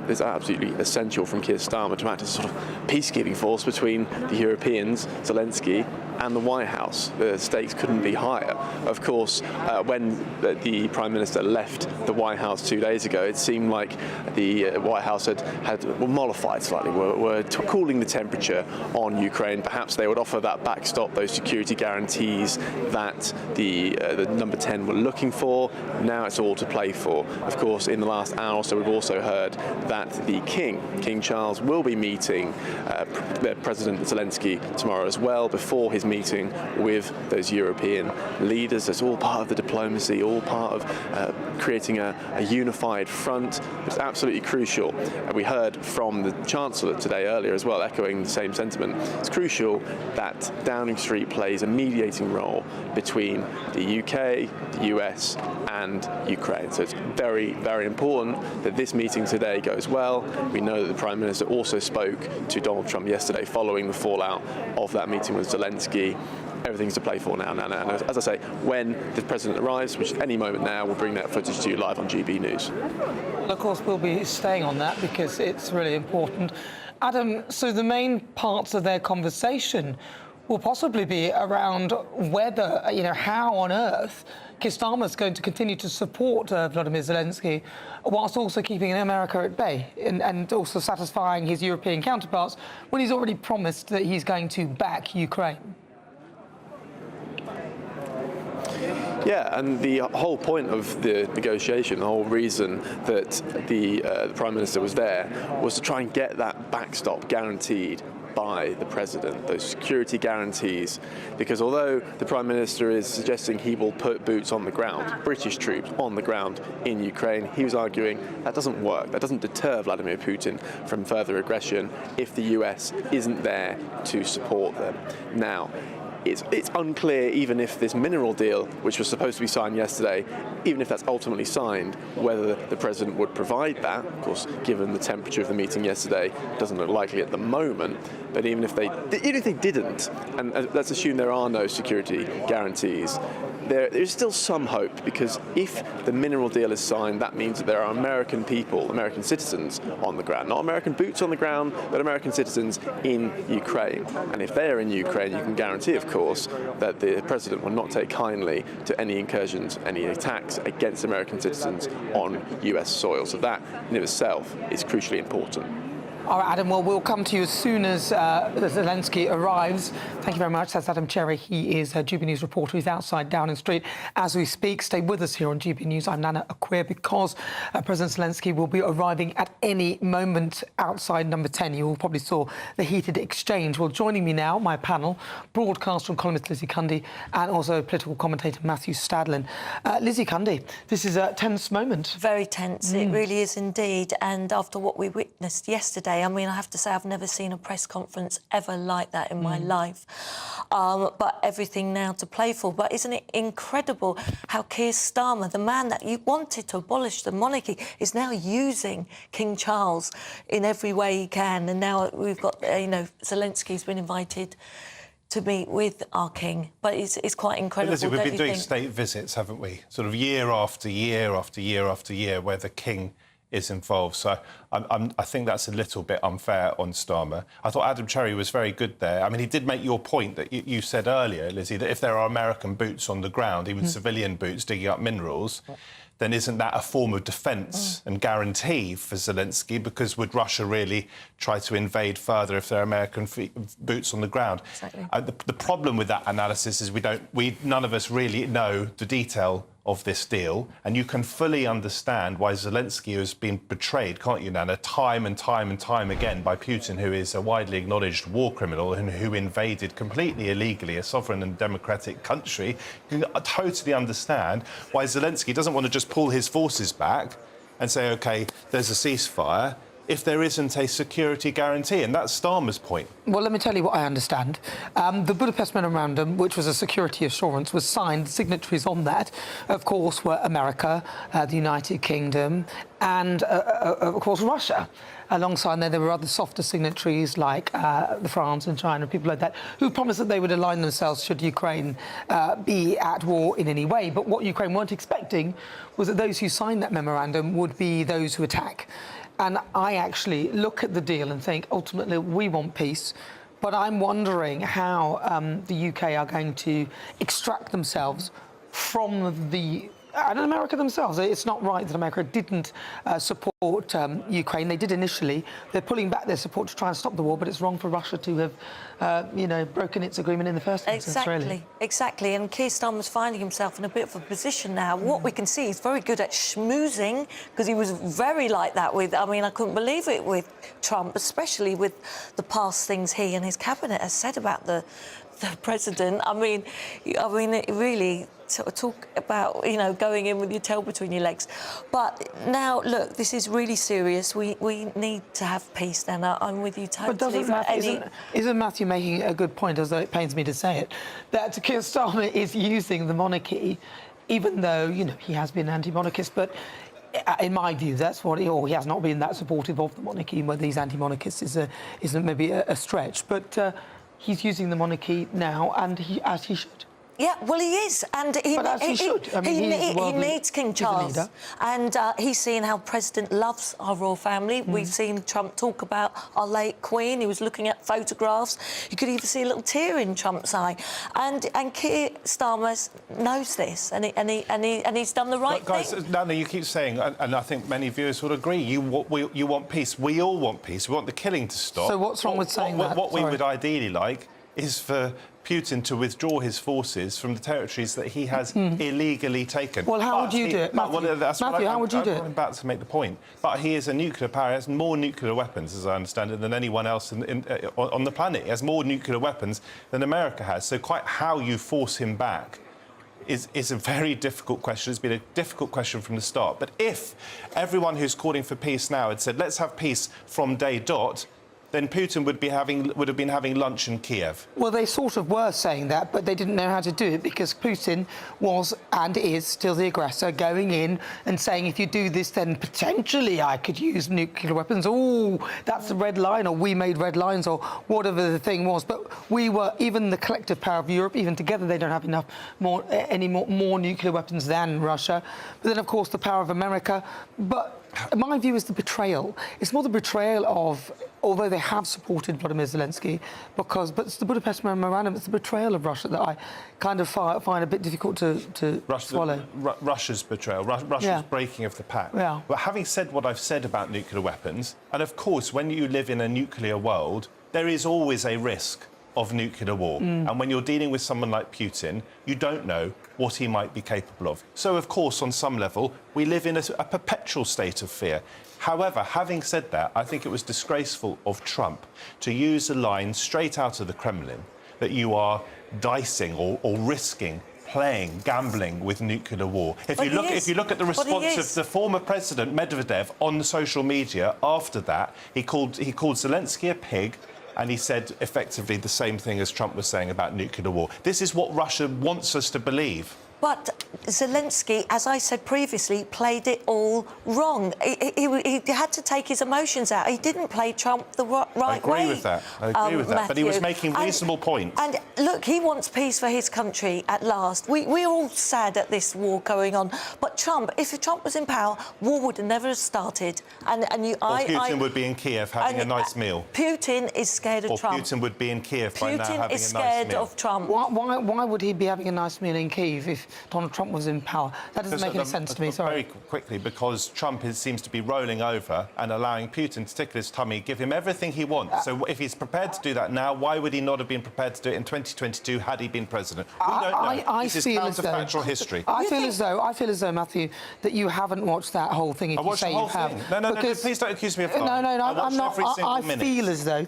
It's absolutely essential from Keir Starmer to act as a sort of peacekeeping force between the Europeans, Zelenskyy, and the White House. The stakes couldn't be higher. Of course, when the Prime Minister left the White House 2 days ago, it seemed like the White House were mollified slightly, were cooling the temperature on Ukraine. Perhaps they would offer that backstop, those security guarantees that the number 10 were looking for. Now it's all to play for. Of course, in the last hour or so, we've also heard that the King Charles, will be meeting President Zelenskyy tomorrow as well, before his meeting with those European leaders. It's all part of the diplomacy, all part of creating a unified front. It's absolutely crucial. We heard from the Chancellor today earlier as well, echoing the same sentiment. It's crucial that Downing Street plays a mediating role between the UK, the US and Ukraine. So it's very, very important that this meeting today goes well. We know that the Prime Minister also spoke to Donald Trump yesterday following the fallout of that meeting with Zelenskyy. Everything's to play for now, Nana. And as I say, when the President arrives, which is any moment now, we'll bring that footage to you live on GB News. Well, of course, we'll be staying on that because it's really important. Adam, so the main parts of their conversation will possibly be around whether, how on earth Keir Starmer is going to continue to support Volodymyr Zelenskyy, whilst also keeping America at bay and also satisfying his European counterparts when he's already promised that he's going to back Ukraine. Yeah, and the whole point of the negotiation, the whole reason that the Prime Minister was there, was to try and get that backstop guaranteed by the President, those security guarantees, because although the Prime Minister is suggesting he will put boots on the ground, British troops on the ground in Ukraine, he was arguing that doesn't work, that doesn't deter Vladimir Putin from further aggression if the US isn't there to support them. Now, it's unclear, even if this mineral deal, which was supposed to be signed yesterday, even if that's ultimately signed, whether the President would provide that. Of course, given the temperature of the meeting yesterday, doesn't look likely at the moment. But even if they didn't, and let's assume there are no security guarantees, there's still some hope, because if the mineral deal is signed, that means that there are American people, American citizens on the ground. Not American boots on the ground, but American citizens in Ukraine. And if they are in Ukraine, you can guarantee, of course, that the President will not take kindly to any incursions, any attacks against American citizens on US soil. So that in itself is crucially important. All right, Adam, well, we'll come to you as soon as Zelenskyy arrives. Thank you very much. That's Adam Cherry. He is a GB News reporter. He's outside Downing Street as we speak. Stay with us here on GB News. I'm Nana Akua, because President Zelenskyy will be arriving at any moment outside number 10. You all probably saw the heated exchange. Well, joining me now, my panel, broadcaster and columnist Lizzie Cundy, and also political commentator Matthew Stadlin. Lizzie Cundy, this is a tense moment. Very tense. It really is indeed. And after what we witnessed yesterday, I mean, I have to say I've never seen a press conference ever like that in my life. But everything now to play for. But isn't it incredible how Keir Starmer, the man that you wanted to abolish the monarchy, is now using King Charles in every way he can. And now we've got, Zelensky's been invited to meet with our king. But it's quite incredible. Lizzie, we've been doing state visits, haven't we? Sort of year after year after year after year, where the king is involved. So I think that's a little bit unfair on Starmer. I thought Adam Cherry was very good there. I mean, he did make your point that you said earlier, Lizzie, that if there are American boots on the ground, even civilian boots digging up minerals, then isn't that a form of defence and guarantee for Zelenskyy? Because would Russia really try to invade further if there are American boots on the ground? Exactly. The problem with that analysis is none of us really know the detail of this deal, and you can fully understand why Zelenskyy has been betrayed, can't you, Nana, time and time and time again by Putin, who is a widely acknowledged war criminal and who invaded completely illegally a sovereign and democratic country. You can totally understand why Zelenskyy doesn't want to just pull his forces back and say, OK, there's a ceasefire, if there isn't a security guarantee. And that's Starmer's point. Well, let me tell you what I understand. The Budapest Memorandum, which was a security assurance, was signed. Signatories on that, of course, were America, the United Kingdom, and, of course, Russia. Alongside there were other softer signatories like France and China, people like that, who promised that they would align themselves should Ukraine be at war in any way. But what Ukraine weren't expecting was that those who signed that memorandum would be those who attack. And I actually look at the deal and think, ultimately, we want peace. But I'm wondering how the UK are going to extract themselves from and America themselves. It's not right that America didn't support Ukraine. They did initially. They're pulling back their support to try and stop the war, but it's wrong for Russia to have, broken its agreement in the first instance, really. Exactly. And Keir Starmer's finding himself in a bit of a position now. What we can see, he's very good at schmoozing, because he was very like that I couldn't believe it with Trump, especially with the past things he and his cabinet has said about the president. I mean, it really sort of talk about, going in with your tail between your legs. But now, look, this is really serious. We need to have peace, then. I'm with you totally. But isn't Matthew making a good point, although it pains me to say it, that Keir Starmer is using the monarchy, even though, he has been anti-monarchist, but in my view, that's what he has not been that supportive of the monarchy, whether he's anti-monarchist is maybe a stretch. But he's using the monarchy now, and as he should. Yeah, well, he is, and he needs King Charles, and he's seen how President loves our royal family. We've seen Trump talk about our late Queen. He was looking at photographs. You could even see a little tear in Trump's eye, and Keir Starmer knows this, and he's done the right thing. Guys, Nana, you keep saying, and I think many viewers would agree, you want peace. We all want peace. We want the killing to stop. So what's wrong with saying that? What we would ideally like is for Putin to withdraw his forces from the territories that he has illegally taken. Well, how would you do it, Matthew? How would you do it? I'm about to make the point. But he is a nuclear power. He has more nuclear weapons, as I understand it, than anyone else on the planet. He has more nuclear weapons than America has. So quite how you force him back is a very difficult question. It's been a difficult question from the start. But if everyone who's calling for peace now had said, let's have peace from day dot, then Putin would have been having lunch in Kiev. Well, they sort of were saying that, but they didn't know how to do it, because Putin was and is still the aggressor, going in and saying, if you do this, then potentially I could use nuclear weapons. Oh, that's a red line, or we made red lines, or whatever the thing was. But we were, even the collective power of Europe, even together, they don't have enough more nuclear weapons than Russia. But then, of course, the power of America. But my view is the betrayal. It's more the betrayal of, although they have supported Vladimir Zelensky, but it's the Budapest Memorandum, it's the betrayal of Russia that I kind of find a bit difficult to swallow. Russia's betrayal, Russia's breaking of the pact. Yeah. But having said what I've said about nuclear weapons, and of course, when you live in a nuclear world, there is always a risk of nuclear war. And when you're dealing with someone like Putin, you don't know what he might be capable of. So, of course, on some level, we live in a perpetual state of fear. However, having said that, I think it was disgraceful of Trump to use a line straight out of the Kremlin that you are dicing or risking playing, gambling with nuclear war. If you look at the response of the former president, Medvedev, on social media after that, he called Zelensky a pig, and he said effectively the same thing as Trump was saying about nuclear war. This is what Russia wants us to believe. But Zelensky, as I said previously, played it all wrong. He had to take his emotions out. He didn't play Trump the right way. I agree with that. But he was making reasonable points. And look, he wants peace for his country at last. We're all sad at this war going on. But Trump, if Trump was in power, war would have never started. Putin would be in Kiev having a nice meal. Putin is scared of Trump. Or Putin would be in Kiev by now having a nice meal. Putin is scared of Trump. Why would he be having a nice meal in Kiev if Donald Trump was in power? That doesn't make any sense to me, sorry. Very quickly, because Trump seems to be rolling over and allowing Putin to tickle his tummy, give him everything he wants. So if he's prepared to do that now, why would he not have been prepared to do it in 2022 had he been president? We don't know. This is counterfactual history. I feel as though, Matthew, that you haven't watched that whole thing. I watched the whole thing. No, please don't accuse me of lying. No, I'm not. I feel as though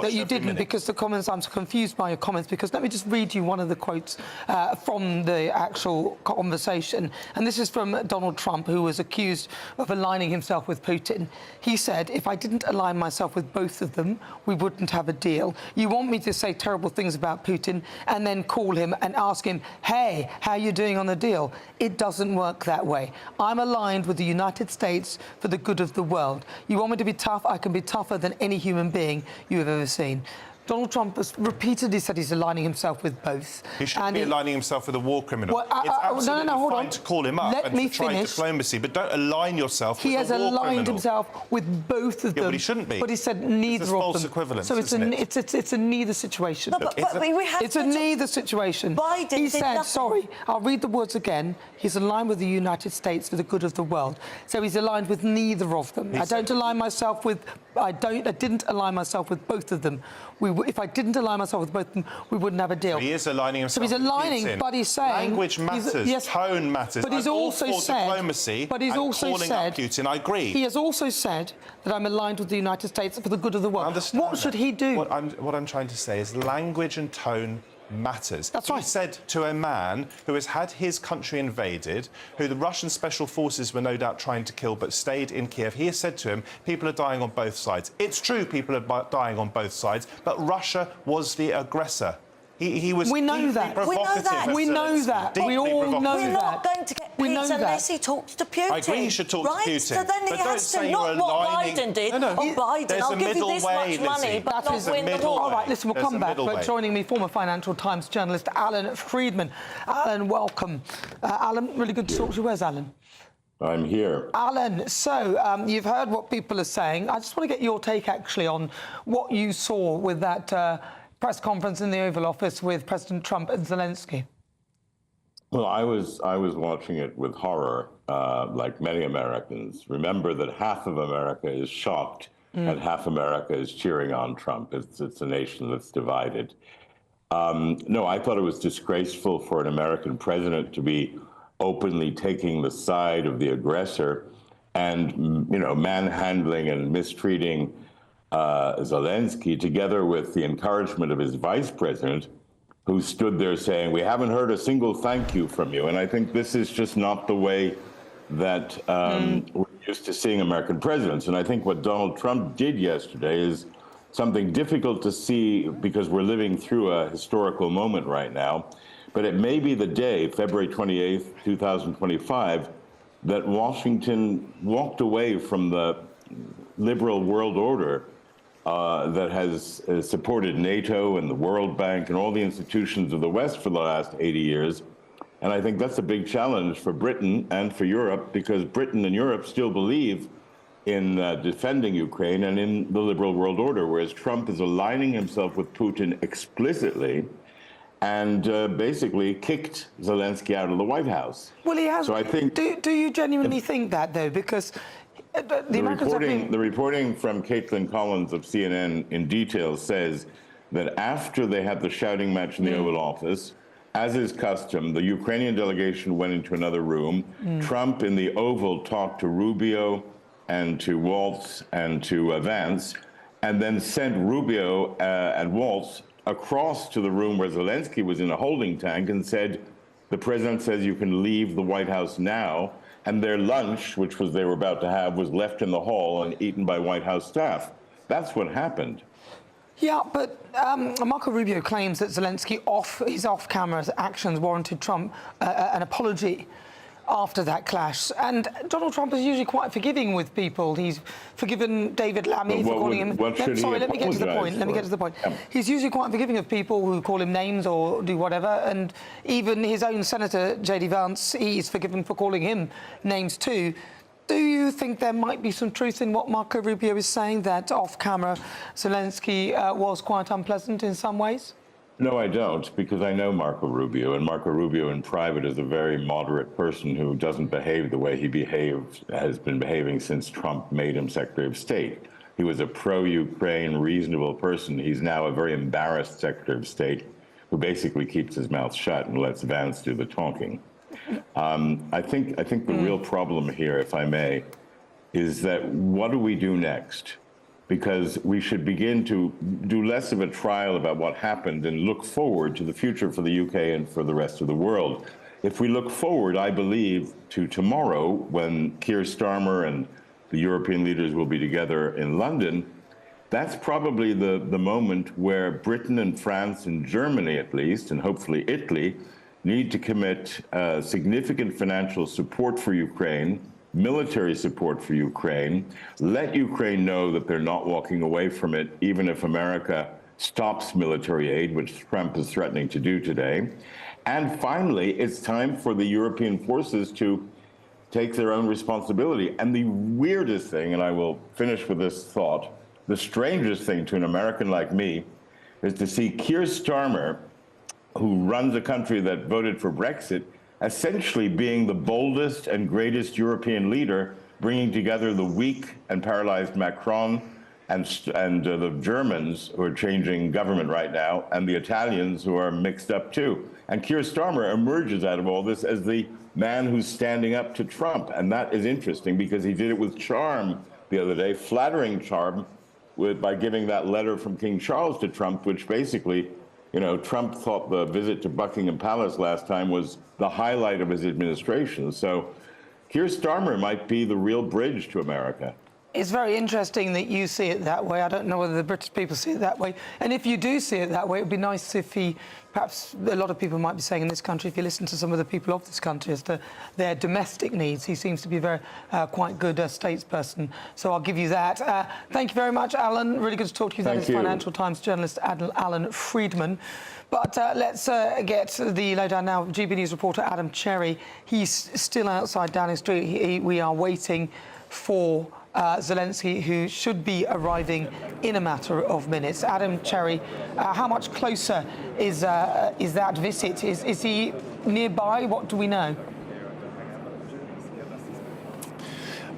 that you didn't, because the comments, I'm confused by your comments, because let me just read you one of the quotes from the actual conversation. And this is from Donald Trump, who was accused of aligning himself with Putin. He said, if I didn't align myself with both of them, we wouldn't have a deal. You want me to say terrible things about Putin and then call him and ask him, hey, how are you doing on the deal? It doesn't work that way. I'm aligned with the United States for the good of the world. You want me to be tough? I can be tougher than any human being you have ever seen. Donald Trump has repeatedly said he's aligning himself with both. He shouldn't be aligning himself with a war criminal. Well, it's absolutely hold fine on. to call him up and to try diplomacy, but don't align yourself with a war criminal. He has aligned himself with both of them. Yeah, but he shouldn't be. But he said neither of them. False equivalence, so it's a neither situation. No, but we have it's a neither situation. Biden he did said, nothing. sorry, I'll read the words again. He's aligned with the United States for the good of the world. So he's aligned with neither of them. I didn't align myself with both of them. If I didn't align myself with both of them, we wouldn't have a deal. So he is aligning himself. So he's aligning, with Putin. but he's saying language matters, tone matters. But he's also said diplomacy. But he's also calling said up Putin. I agree. He has also said that I'm aligned with the United States for the good of the world. What should he do? What I'm trying to say is language and tone matters. That's right. He said to a man who has had his country invaded, who the Russian special forces were no doubt trying to kill but stayed in Kiev, he has said to him, people are dying on both sides. It's true people are dying on both sides, but Russia was the aggressor. He was we know that. provocative. We know that. We all know that. We're not going to get peace unless he talks to Putin. I agree he should talk to Putin. So then he has to, not what Biden did. Biden, I'll give you this much money, but not win the war. All right, listen, we'll come back. But joining me, former Financial Times journalist Alan Friedman. Alan, welcome. Alan, really good to talk to you. Where's Alan? I'm here. Alan, so you've heard what people are saying. I just want to get your take, actually, on what you saw with that press conference in the Oval Office with President Trump and Zelensky. Well, I was watching it with horror, like many Americans. Remember that half of America is shocked and half America is cheering on Trump. It's a nation that's divided. No, I thought it was disgraceful for an American president to be openly taking the side of the aggressor and, manhandling and mistreating Zelensky, together with the encouragement of his vice president, who stood there saying, we haven't heard a single thank you from you. And I think this is just not the way that we're used to seeing American presidents. And I think what Donald Trump did yesterday is something difficult to see because we're living through a historical moment right now. But it may be the day, February 28th, 2025, that Washington walked away from the liberal world order that has supported NATO and the World Bank and all the institutions of the West for the last 80 years. And I think that's a big challenge for Britain and for Europe, because Britain and Europe still believe in defending Ukraine and in the liberal world order, whereas Trump is aligning himself with Putin explicitly and basically kicked Zelenskyy out of the White House. Well, he has. So I think. Do you genuinely think that, though? Because the Americans have been... The reporting from Caitlin Collins of CNN in detail says that after they had the shouting match in the Oval Office, as is custom, the Ukrainian delegation went into another room. Trump in the Oval talked to Rubio and to Waltz and to Vance, and then sent Rubio and Waltz across to the room where Zelenskyy was in a holding tank and said, the president says you can leave the White House now. And their lunch, which was they were about to have, was left in the hall and eaten by White House staff. That's what happened. Yeah, but Marco Rubio claims that Zelenskyy, his off-camera actions warranted Trump an apology after that clash. And Donald Trump is usually quite forgiving with people. He's forgiven David Lammy for calling him... Sorry, let me get to the point. Let me get to the point. He's usually quite forgiving of people who call him names or do whatever. And even his own Senator, J.D. Vance, he's forgiven for calling him names too. Do you think there might be some truth in what Marco Rubio is saying, that off-camera Zelenskyy was quite unpleasant in some ways? No, I don't, because I know Marco Rubio, and Marco Rubio in private is a very moderate person who doesn't behave the way he has been behaving since Trump made him Secretary of State. He was a pro-Ukraine, reasonable person. He's now a very embarrassed Secretary of State who basically keeps his mouth shut and lets Vance do the talking. I think the real problem here, if I may, is that what do we do next? Because we should begin to do less of a trial about what happened and look forward to the future for the UK and for the rest of the world. If we look forward, I believe, to tomorrow, when Keir Starmer and the European leaders will be together in London, that's probably the moment where Britain and France and Germany, at least, and hopefully Italy, need to commit significant financial support for Ukraine, military support for Ukraine, let Ukraine know that they're not walking away from it, even if America stops military aid, which Trump is threatening to do today. And finally, it's time for the European forces to take their own responsibility. And the weirdest thing, and I will finish with this thought, the strangest thing to an American like me is to see Keir Starmer, who runs a country that voted for Brexit, essentially being the boldest and greatest European leader, bringing together the weak and paralyzed Macron and the Germans who are changing government right now, and the Italians who are mixed up too. And Keir Starmer emerges out of all this as the man who's standing up to Trump. And that is interesting because he did it with charm the other day, flattering charm by giving that letter from King Charles to Trump, which basically, you know, Trump thought the visit to Buckingham Palace last time was the highlight of his administration. So Keir Starmer might be the real bridge to America. It's very interesting that you see it that way. I don't know whether the British people see it that way. And if you do see it that way, it would be nice if he, perhaps a lot of people might be saying in this country, if you listen to some of the people of this country as to their domestic needs, he seems to be a very quite good statesperson. So I'll give you that. Thank you very much, Alan. Really good to talk to you. That is Financial Times journalist Alan Friedman. But let's get the lowdown now. GB News reporter Adam Cherry. He's still outside Downing Street. We are waiting for Zelenskyy, who should be arriving in a matter of minutes. Adam Cherry, how much closer is that visit? Is he nearby? What do we know?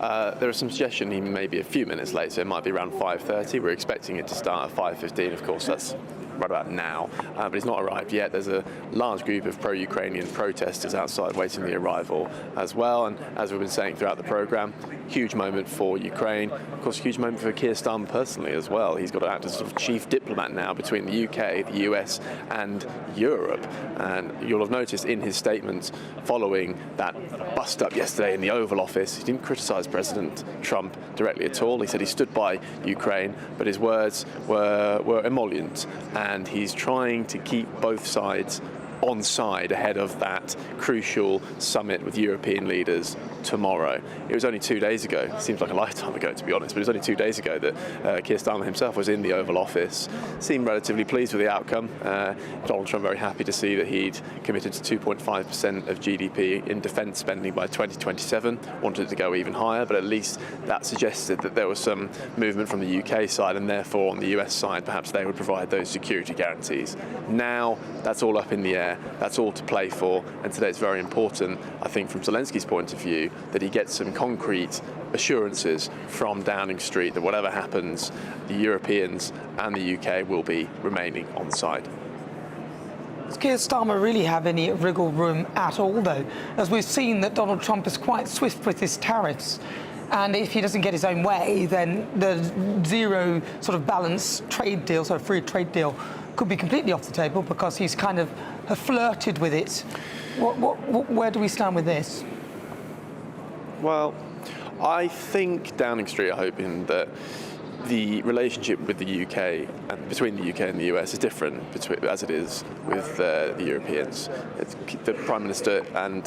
There is some suggestion he may be a few minutes late, so it might be around 5:30. We're expecting it to start at 5:15. Of course, that's right about now, but he's not arrived yet. There's a large group of pro-Ukrainian protesters outside waiting the arrival as well. And as we've been saying throughout the programme, huge moment for Ukraine. Of course, a huge moment for Keir Starmer personally as well. He's got to act as sort of chief diplomat now between the UK, the US and Europe. And you'll have noticed in his statements following that bust-up yesterday in the Oval Office, he didn't criticise President Trump directly at all. He said he stood by Ukraine, but his words were emollient. And he's trying to keep both sides on side ahead of that crucial summit with European leaders tomorrow. It was only 2 days ago, seems like a lifetime ago to be honest, but it was only 2 days ago that Keir Starmer himself was in the Oval Office, seemed relatively pleased with the outcome. Donald Trump very happy to see that he'd committed to 2.5% of GDP in defence spending by 2027, wanted it to go even higher, but at least that suggested that there was some movement from the UK side, and therefore on the US side perhaps they would provide those security guarantees. Now that's all up in the air, that's all to play for, and today it's very important, I think from Zelensky's point of view, that he gets some concrete assurances from Downing Street that whatever happens, the Europeans and the UK will be remaining on side. Does Keir Starmer really have any wriggle room at all, though? As we've seen that Donald Trump is quite swift with his tariffs, and if he doesn't get his own way, then the zero sort of balance trade deal, so a free trade deal, could be completely off the table because he's kind of flirted with it. Where do we stand with this? Well, I think Downing Street are hoping that the relationship with the UK and between the UK and the US is different as it is with the Europeans. The Prime Minister and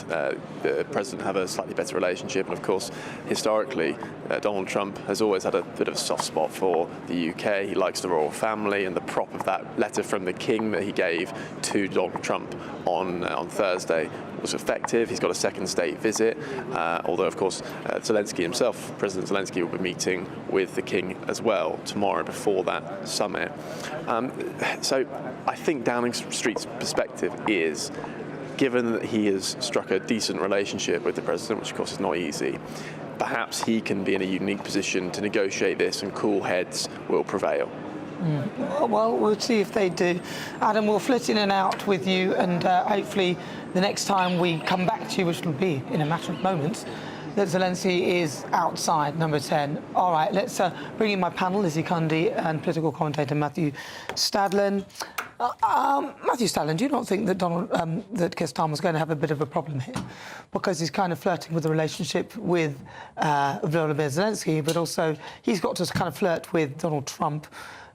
the President have a slightly better relationship, and of course, historically, Donald Trump has always had a bit of a soft spot for the UK. He likes the royal family, and the prop of that letter from the King that he gave to Donald Trump on Thursday was effective. He's got a second state visit, although of course Zelensky himself, President Zelensky, will be meeting with the King as well tomorrow before that summit. So I think Downing Street's perspective is, given that he has struck a decent relationship with the President, which of course is not easy, perhaps he can be in a unique position to negotiate this and cool heads will prevail. Well, we'll see if they do. Adam, we'll flit in and out with you, and hopefully the next time we come back to you, which will be in a matter of moments, that Zelensky is outside number 10. All right, let's bring in my panel, Lizzie Cundy and political commentator Matthew Stadlen. Matthew Stadlen, do you not think that that Keir Starmer's going to have a bit of a problem here? Because he's kind of flirting with the relationship with Volodymyr Zelensky, but also he's got to kind of flirt with Donald Trump.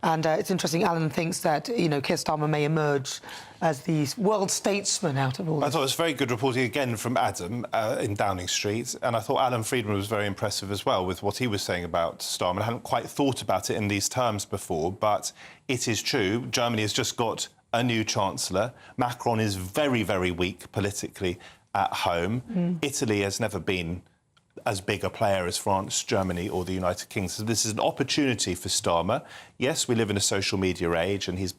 And it's interesting, Alan thinks that, Keir Starmer may emerge as the world statesman out of all this. I thought it was very good reporting again from Adam in Downing Street, and I thought Alan Friedman was very impressive as well with what he was saying about Starmer. I hadn't quite thought about it in these terms before, but it is true. Germany has just got a new chancellor. Macron is very, very weak politically at home. Italy has never been as big a player as France, Germany or the United Kingdom. So this is an opportunity for Starmer. Yes, we live in a social media age and he's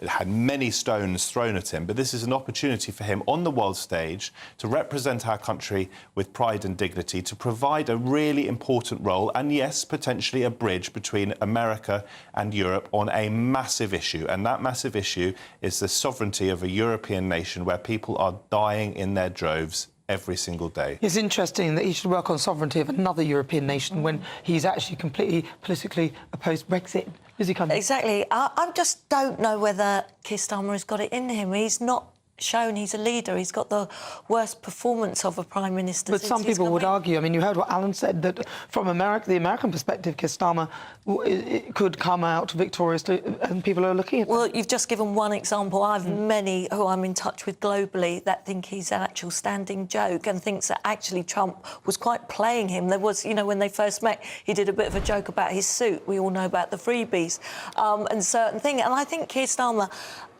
had many stones thrown at him, but this is an opportunity for him on the world stage to represent our country with pride and dignity, to provide a really important role and, yes, potentially a bridge between America and Europe on a massive issue. And that massive issue is the sovereignty of a European nation where people are dying in their droves every single day. It's interesting that he should work on sovereignty of another European nation when he's actually completely politically opposed Brexit. Is he kind of... Exactly. I just don't know whether Keir Starmer has got it in him. He's not shown he's a leader. He's got the worst performance of a Prime Minister. But some people would argue, I mean, you heard what Alan said, that from the American perspective, Keir Starmer could come out victoriously, and people are looking at that. Well, you've just given one example. I've many who I'm in touch with globally that think he's an actual standing joke and thinks that actually Trump was quite playing him. There was, when they first met, he did a bit of a joke about his suit. We all know about the freebies and certain things. And I think Keir Starmer,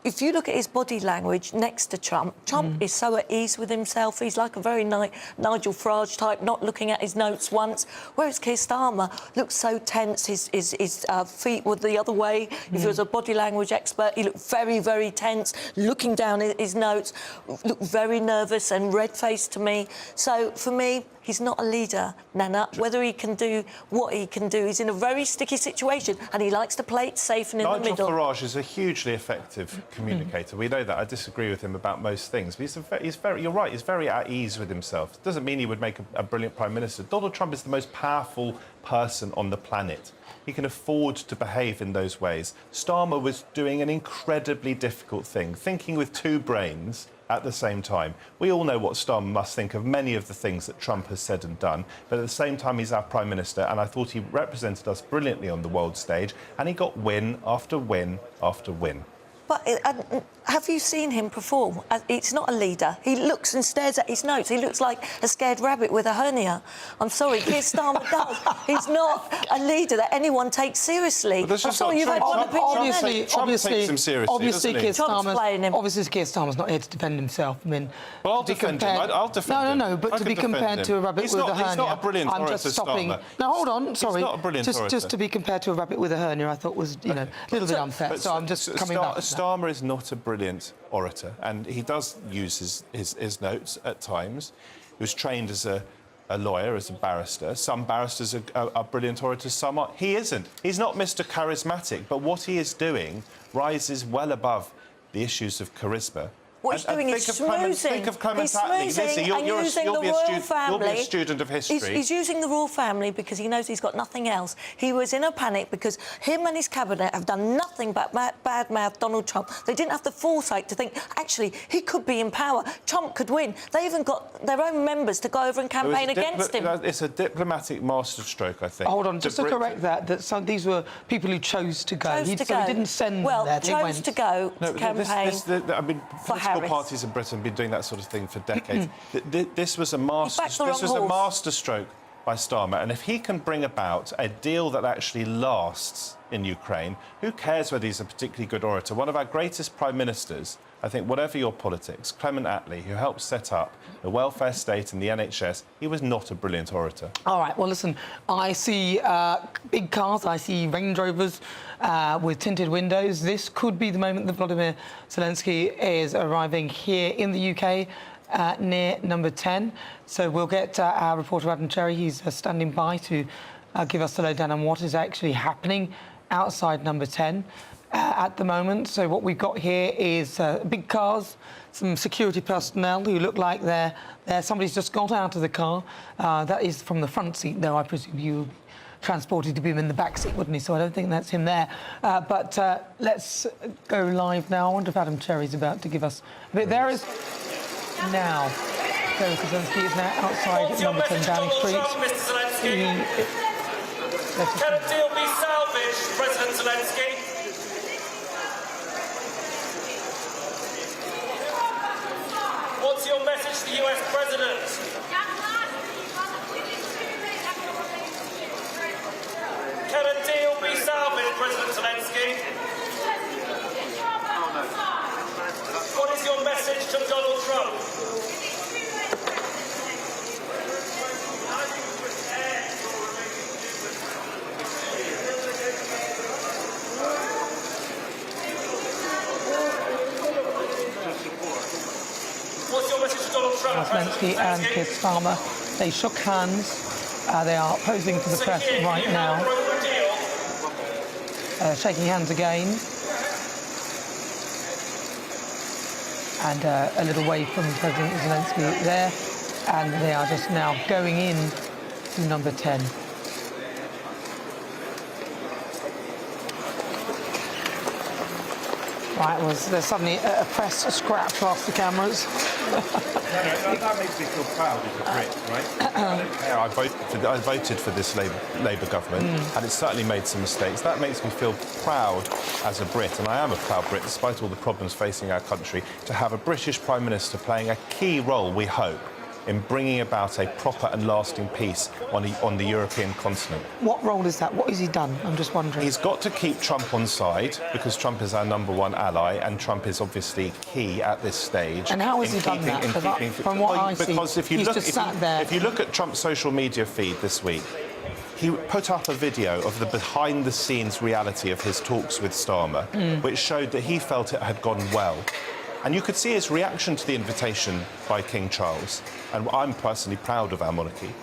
if you look at his body language next to Trump is so at ease with himself. He's like a very Nigel Farage type, not looking at his notes once, whereas Keir Starmer looks so tense. His feet were the other way. If he was a body language expert, he looked very, very tense, looking down at his notes, looked very nervous and red-faced to me. So, for me, he's not a leader, Nana. Whether he can do what he can do, he's in a very sticky situation and he likes to play it safe and in the middle. Nigel Farage is a hugely effective communicator. We know that. I disagree with him about most things. But you're right, he's very at ease with himself. Doesn't mean he would make a brilliant Prime Minister. Donald Trump is the most powerful person on the planet. He can afford to behave in those ways. Starmer was doing an incredibly difficult thing, thinking with two brains at the same time. We all know what Starmer must think of many of the things that Trump has said and done, but at the same time he's our Prime Minister, and I thought he represented us brilliantly on the world stage, and he got win after win after win. But have you seen him perform? He's not a leader. He looks and stares at his notes. He looks like a scared rabbit with a hernia. I'm sorry, Keir Starmer does. He's not a leader that anyone takes seriously. I'm sorry, you've had one opinion. Obviously, takes him seriously, obviously, doesn't he? Keir Starmer's not here to defend himself. I mean, well, I'll defend him. I'll defend him. No, but to be compared to a rabbit with a hernia, he's not a brilliant I'm orator, just stopping. Starmer. No, hold on. Sorry. He's not a brilliant orator. Just to be compared to a rabbit with a hernia, I thought was, a little bit unfair. So I'm just coming back. Starmer is not a brilliant orator, and he does use his notes at times. He was trained as a lawyer, as a barrister. Some barristers are brilliant orators, some aren't. He isn't. He's not Mr. Charismatic, but what he is doing rises well above the issues of charisma. What he's doing is schmoozing. Think of Clement He's Attlee. schmoozing Listen, and using the royal family. You'll be a student of history. He's using the royal family because he knows he's got nothing else. He was in a panic because him and his cabinet have done nothing but badmouth Donald Trump. They didn't have the foresight to think, actually, he could be in power. Trump could win. They even got their own members to go over and campaign against him. It's a diplomatic masterstroke, I think. Hold on, just to correct that these were people who chose to go. He didn't send them there. They chose to go to campaign for political parties in Britain have been doing that sort of thing for decades. This was a masterstroke by Starmer, and if he can bring about a deal that actually lasts in Ukraine, who cares whether he's a particularly good orator? One of our greatest prime ministers, I think, whatever your politics, Clement Attlee, who helped set up the welfare state and the NHS, he was not a brilliant orator. All right, well, listen, I see big cars, I see Range Rovers with tinted windows. This could be the moment that Volodymyr Zelenskyy is arriving here in the UK near number 10. So we'll get our reporter Adam Cherry, he's standing by to give us the lowdown on what is actually happening outside number 10. At the moment. So what we've got here is big cars, some security personnel who look like they're somebody's just got out of the car. That is from the front seat, though. I presume you transported to be in the back seat, wouldn't he? So I don't think that's him there. But let's go live now. I wonder if Adam Cherry's about to give us a bit. There is now. Zelenskyy is now outside number 10 Downing Street. Can a deal be salvaged, President Zelenskyy? What's your message to the US President? Can a deal be salvaged, President Zelenskyy? What is your message to Donald Trump? What's your message to Donald Trump? Zelenskyy and Keir Starmer, they shook hands. They are posing for the press right now. Shaking hands again. And a little wave from President Zelenskyy there. And they are just now going in to number 10. Right, there's suddenly a press scrap past the cameras. That makes me feel proud as a Brit, right? I voted for this Labour government, and it certainly made some mistakes. That makes me feel proud as a Brit, and I am a proud Brit, despite all the problems facing our country, to have a British Prime Minister playing a key role, we hope, in bringing about a proper and lasting peace on the European continent. What role is that? What has he done? I'm just wondering. He's got to keep Trump on side, because Trump is our #1 ally, and Trump is obviously key at this stage. And how has he done that? From what I see, he's just sat there. If you look at Trump's social media feed this week, he put up a video of the behind-the-scenes reality of his talks with Starmer, which showed that he felt it had gone well. And you could see his reaction to the invitation by King Charles. And I'm personally proud of our monarchy.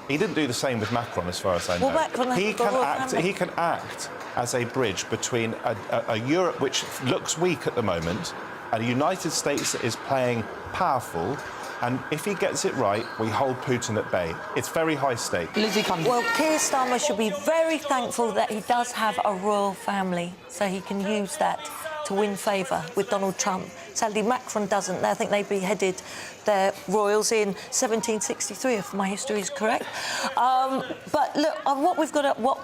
He didn't do the same with Macron, as far as I know. Well, Macron he can act as a bridge between a Europe which looks weak at the moment and a United States that is playing powerful. And if he gets it right, we hold Putin at bay. It's very high stake. Well, Keir Starmer should be very thankful that he does have a royal family, so he can use that to win favour with Donald Trump. Sadly, Macron doesn't. I think they beheaded their royals in 1763, if my history is correct. But look, what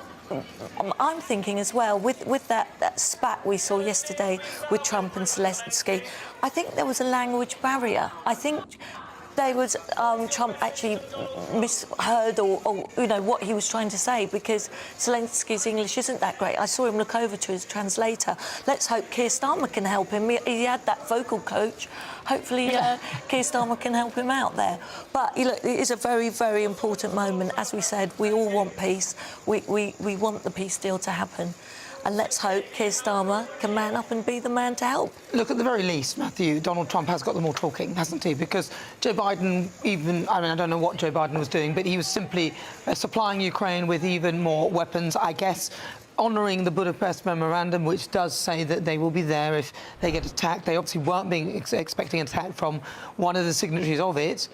I'm thinking as well, with that spat we saw yesterday with Trump and Zelenskyy, I think there was a language barrier. I think there was Trump actually misheard or what he was trying to say, because Zelensky's English isn't that great. I saw him look over to his translator. Let's hope Keir Starmer can help him. He had that vocal coach. Hopefully Keir Starmer can help him out there. But look, it is a very, very important moment. As we said, we all want peace. We want the peace deal to happen. And let's hope Keir Starmer can man up and be the man to help. Look, at the very least, Matthew, Donald Trump has got them all talking, hasn't he? Because Joe Biden I don't know what Joe Biden was doing, but he was simply supplying Ukraine with even more weapons, I guess, honouring the Budapest Memorandum, which does say that they will be there if they get attacked. They obviously weren't expecting an attack from one of the signatories of it.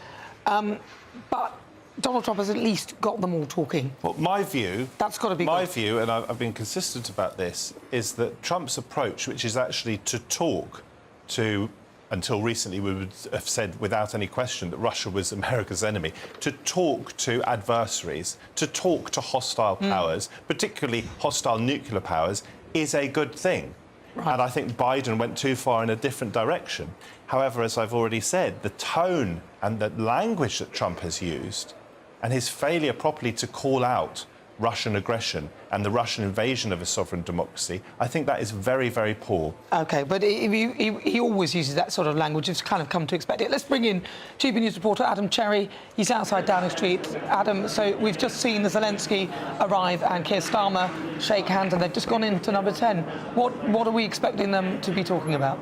But Donald Trump has at least got them all talking. Well, my view... That's got to be my view, and I've been consistent about this, is that Trump's approach, which is actually to talk to... Until recently, we would have said without any question that Russia was America's enemy. To talk to adversaries, to talk to hostile powers, particularly hostile nuclear powers, is a good thing. Right. And I think Biden went too far in a different direction. However, as I've already said, the tone and the language that Trump has used and his failure properly to call out Russian aggression and the Russian invasion of a sovereign democracy, I think that is very, very poor. OK, but he always uses that sort of language. It's kind of come to expect it. Let's bring in GBNews reporter Adam Cherry. He's outside Downing Street. Adam, so we've just seen the Zelenskyy arrive and Keir Starmer shake hands, and they've just gone into number 10. What are we expecting them to be talking about?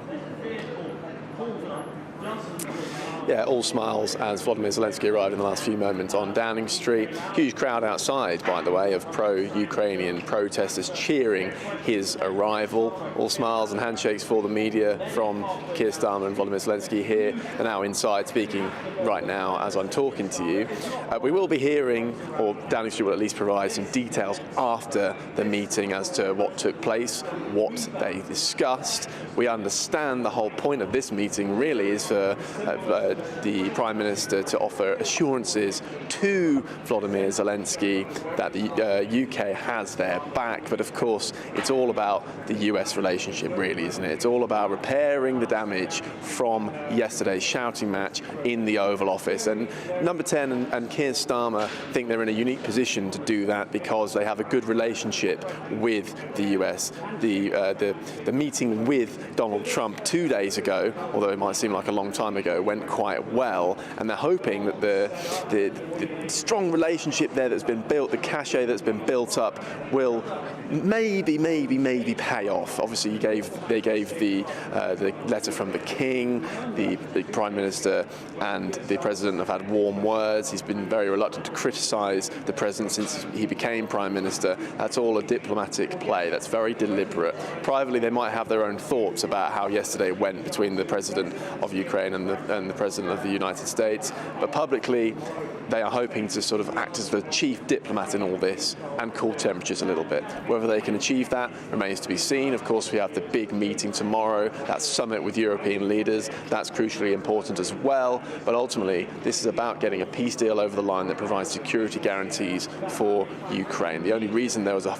Yeah, all smiles as Volodymyr Zelenskyy arrived in the last few moments on Downing Street. Huge crowd outside, by the way, of pro-Ukrainian protesters cheering his arrival. All smiles and handshakes for the media from Keir Starmer and Volodymyr Zelenskyy here. They're now inside speaking right now as I'm talking to you. We will be hearing, or Downing Street will at least provide some details after the meeting as to what took place, what they discussed. We understand the whole point of this meeting really is for the Prime Minister to offer assurances to Volodymyr Zelenskyy that the UK has their back. But of course, it's all about the US relationship, really, isn't it? It's all about repairing the damage from yesterday's shouting match in the Oval Office. And number 10 and Keir Starmer think they're in a unique position to do that because they have a good relationship with the US. The meeting with Donald Trump 2 days ago, although it might seem like a long time ago, went quite well, and they're hoping that the strong relationship there that's been built, the cachet that's been built up, will maybe pay off. Obviously, they gave the letter from the King. The Prime Minister and the President have had warm words. He's been very reluctant to criticise the President since he became Prime Minister. That's all a diplomatic play. That's very deliberate. Privately, they might have their own thoughts about how yesterday went between the President of Ukraine and the President of the United States, but publicly they are hoping to sort of act as the chief diplomat in all this and cool temperatures a little bit. Whether they can achieve that remains to be seen. Of course, we have the big meeting tomorrow, that summit with European leaders. That's crucially important as well, but ultimately this is about getting a peace deal over the line that provides security guarantees for Ukraine. The only reason there was a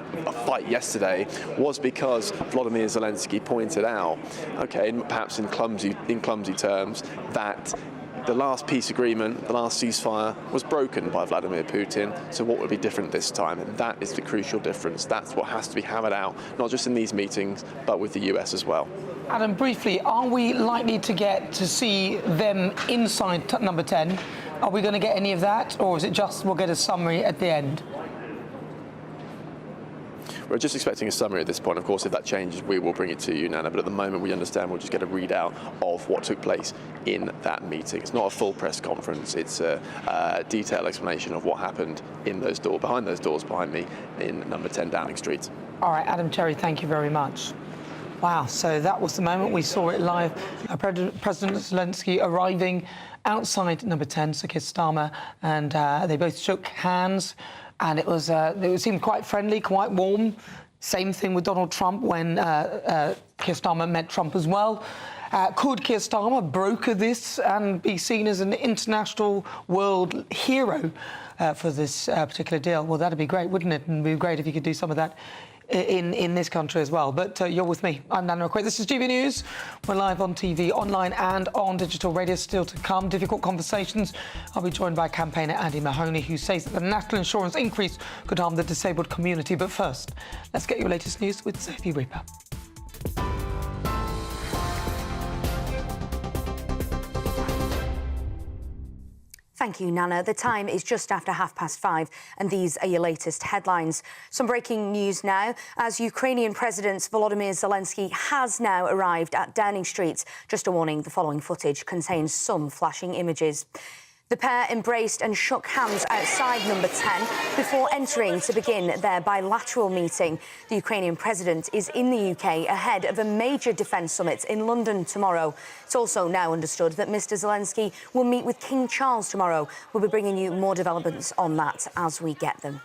fight yesterday was because Volodymyr Zelenskyy pointed out, okay, perhaps in clumsy terms, that the last peace agreement, the last ceasefire, was broken by Vladimir Putin. So what would be different this time? And that is the crucial difference. That's what has to be hammered out, not just in these meetings, but with the US as well. Adam, briefly, are we likely to get to see them inside number 10? Are we going to get any of that, or is it just we'll get a summary at the end? We're just expecting a summary at this point. Of course, if that changes, we will bring it to you, Nana. But at the moment, we understand we'll just get a readout of what took place in that meeting. It's not a full press conference. It's a detailed explanation of what happened in those doors, behind those doors behind me in number 10 Downing Street. All right, Adam Cherry, thank you very much. Wow, so that was the moment. We saw it live. President Zelenskyy arriving outside number 10, Keir Starmer, and they both shook hands. And it seemed quite friendly, quite warm. Same thing with Donald Trump when Keir Starmer met Trump as well. Could Keir Starmer broker this and be seen as an international world hero? for this particular deal. Well, that'd be great, wouldn't it? And it'd be great if you could do some of that in this country as well. But you're with me. I'm Nana Akua. This is GB News. We're live on TV, online and on digital radio. Still to come, difficult conversations. I'll be joined by campaigner Andy Mahoney, who says that the national insurance increase could harm the disabled community. But first, let's get your latest news with Sophie Reaper. Thank you, Nana. The time is just after 5:30, and these are your latest headlines. Some breaking news now, as Ukrainian President Volodymyr Zelenskyy has now arrived at Downing Street. Just a warning, the following footage contains some flashing images. The pair embraced and shook hands outside number 10 before entering to begin their bilateral meeting. The Ukrainian president is in the UK ahead of a major defence summit in London tomorrow. It's also now understood that Mr Zelenskyy will meet with King Charles tomorrow. We'll be bringing you more developments on that as we get them.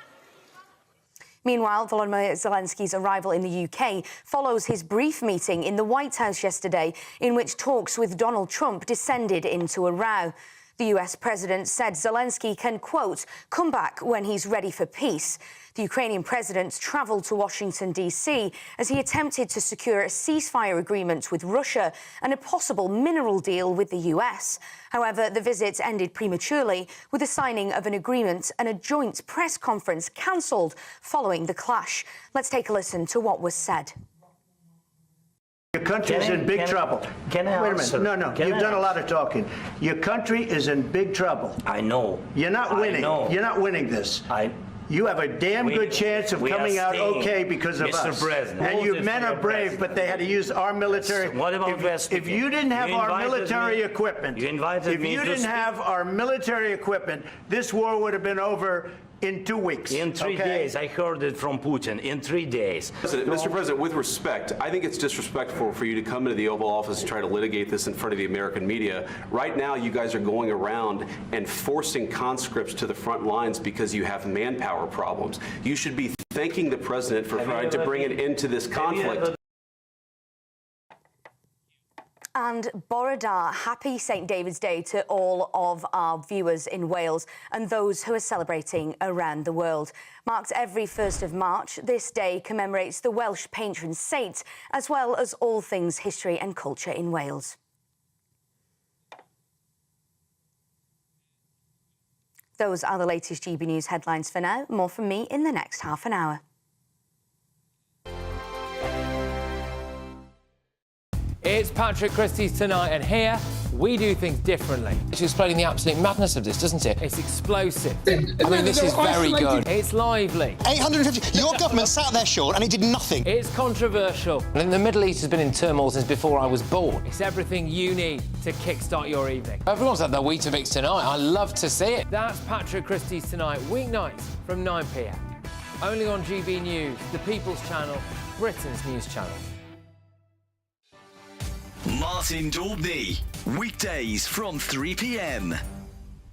Meanwhile, Volodymyr Zelenskyy's arrival in the UK follows his brief meeting in the White House yesterday, in which talks with Donald Trump descended into a row. The US president said Zelenskyy can, quote, come back when he's ready for peace. The Ukrainian president travelled to Washington, D.C. as he attempted to secure a ceasefire agreement with Russia and a possible mineral deal with the US. However, the visit ended prematurely with the signing of an agreement and a joint press conference cancelled following the clash. Let's take a listen to what was said. Your country is in big trouble. Can I Wait a answer? minute. No, you've done a lot of talking. Your country is in big trouble. I know. You're not winning. You're not winning this. You have a damn good chance of coming out okay because of us. Mr. President. And you men are brave, but they had to use our military. What about if you didn't have our military equipment, if you didn't have our military equipment, this war would have been over in 2 weeks. In 3 days. I heard it from Putin. In 3 days. Mr. President, with respect, I think it's disrespectful for you to come into the Oval Office and try to litigate this in front of the American media. Right now, you guys are going around and forcing conscripts to the front lines because you have manpower problems. You should be thanking the president for trying to bring an end to this conflict. And Borodar, happy St David's Day to all of our viewers in Wales and those who are celebrating around the world. Marked every 1st of March, this day commemorates the Welsh patron saint, as well as all things history and culture in Wales. Those are the latest GB News headlines for now. More from me in the next half an hour. It's Patrick Christie's Tonight, and here we do things differently. It's explaining the absolute madness of this, doesn't it? It's explosive. I mean, this is very good. It's lively. 850. Your government sat there, Sean, and he did nothing. It's controversial. And the Middle East has been in turmoil since before I was born. It's everything you need to kickstart your evening. Everyone's had their Weetabix tonight. I love to see it. That's Patrick Christie's Tonight, weeknights from 9 p.m. Only on GB News, the People's Channel, Britain's news channel. Martin Daubney, weekdays from 3 p.m.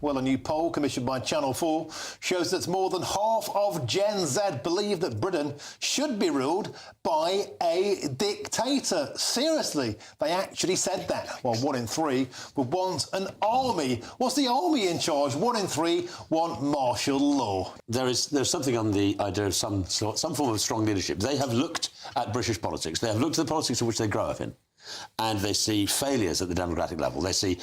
Well, a new poll commissioned by Channel 4 shows that more than half of Gen Z believe that Britain should be ruled by a dictator. Seriously, they actually said that. Well, 1 in 3 would want an army. What's the army in charge? 1 in 3 want martial law. There's something on the idea of some form of strong leadership. They have looked at British politics. They have looked at the politics in which they grow up in. And they see failures at the democratic level. They see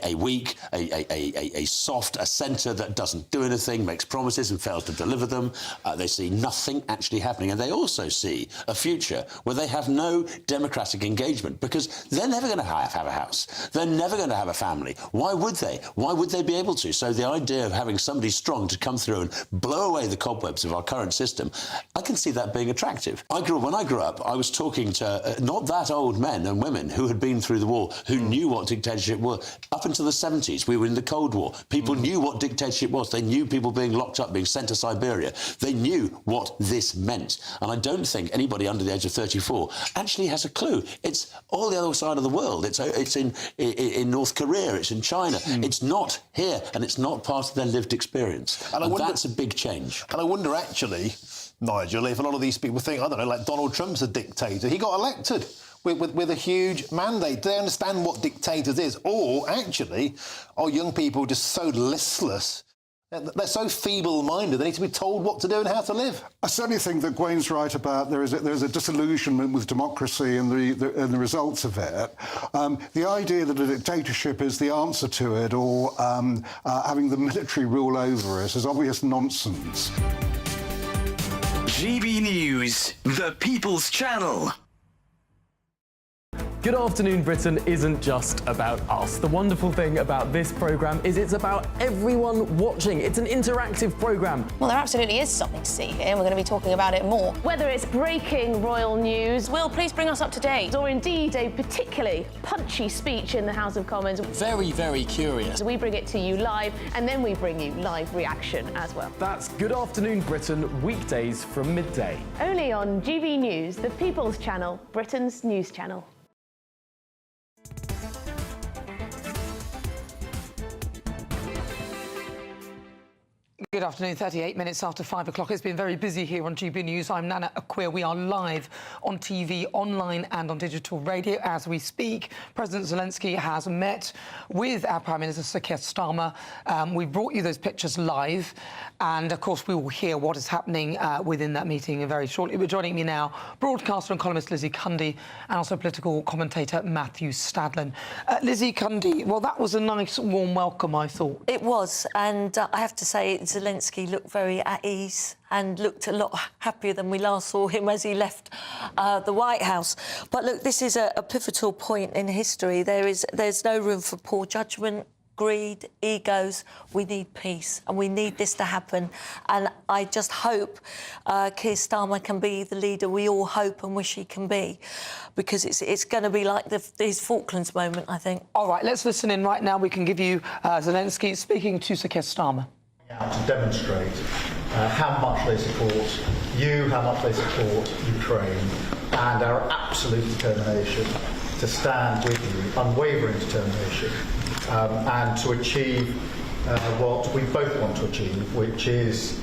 a weak, a soft, a centre that doesn't do anything, makes promises and fails to deliver them. They see nothing actually happening. And they also see a future where they have no democratic engagement because they're never going to have a house. They're never going to have a family. Why would they? Why would they be able to? So the idea of having somebody strong to come through and blow away the cobwebs of our current system, I can see that being attractive. When I grew up, I was talking to not that old men and women who had been through the war, who knew what dictatorship was. Up until the 70s, we were in the Cold War. People knew what dictatorship was. They knew people being locked up, being sent to Siberia. They knew what this meant. And I don't think anybody under the age of 34 actually has a clue. It's all the other side of the world. It's in North Korea. It's in China. It's not here, and it's not part of their lived experience. And that's a big change. And I wonder, actually, Nigel, if a lot of these people think, I don't know, like Donald Trump's a dictator. He got elected with a huge mandate. Do they understand what dictators is? Or, actually, are young people just so listless They're so feeble-minded, they need to be told what to do and how to live. I certainly think that Gwen's right about there's a disillusionment with democracy and the results of it. The idea that a dictatorship is the answer to it, or having the military rule over us, is obvious nonsense. GB News, the People's Channel. Good Afternoon Britain isn't just about us. The wonderful thing about this programme is it's about everyone watching. It's an interactive programme. Well, there absolutely is something to see here, and we're going to be talking about it more. Whether it's breaking royal news, Will, please bring us up to date. Or indeed a particularly punchy speech in the House of Commons. Very, very curious. We bring it to you live, and then we bring you live reaction as well. That's Good Afternoon Britain, weekdays from midday. Only on GB News, the People's Channel, Britain's news channel. Good afternoon, 38 minutes after 5 o'clock. It's been very busy here on GB News. I'm Nana Akua. We are live on TV, online and on digital radio as we speak. President Zelenskyy has met with our Prime Minister, Sir Keir Starmer. We brought you those pictures live, and of course we will hear what is happening within that meeting very shortly. But joining me now, broadcaster and columnist Lizzie Cundy, and also political commentator Matthew Stadlen. Lizzie Cundy, well, that was a nice, warm welcome, I thought. It was, and I have to say, Zelenskyy looked very at ease and looked a lot happier than we last saw him as he left the White House. But look, this is a pivotal point in history. There's no room for poor judgment, greed, egos. We need peace, and we need this to happen. And I just hope Keir Starmer can be the leader we all hope and wish he can be, because it's going to be like his Falklands moment, I think. All right, let's listen in right now. We can give you Zelenskyy speaking to Sir Keir Starmer. To demonstrate how much they support you, how much they support Ukraine, and our absolute determination to stand with you, unwavering determination, and to achieve what we both want to achieve, which is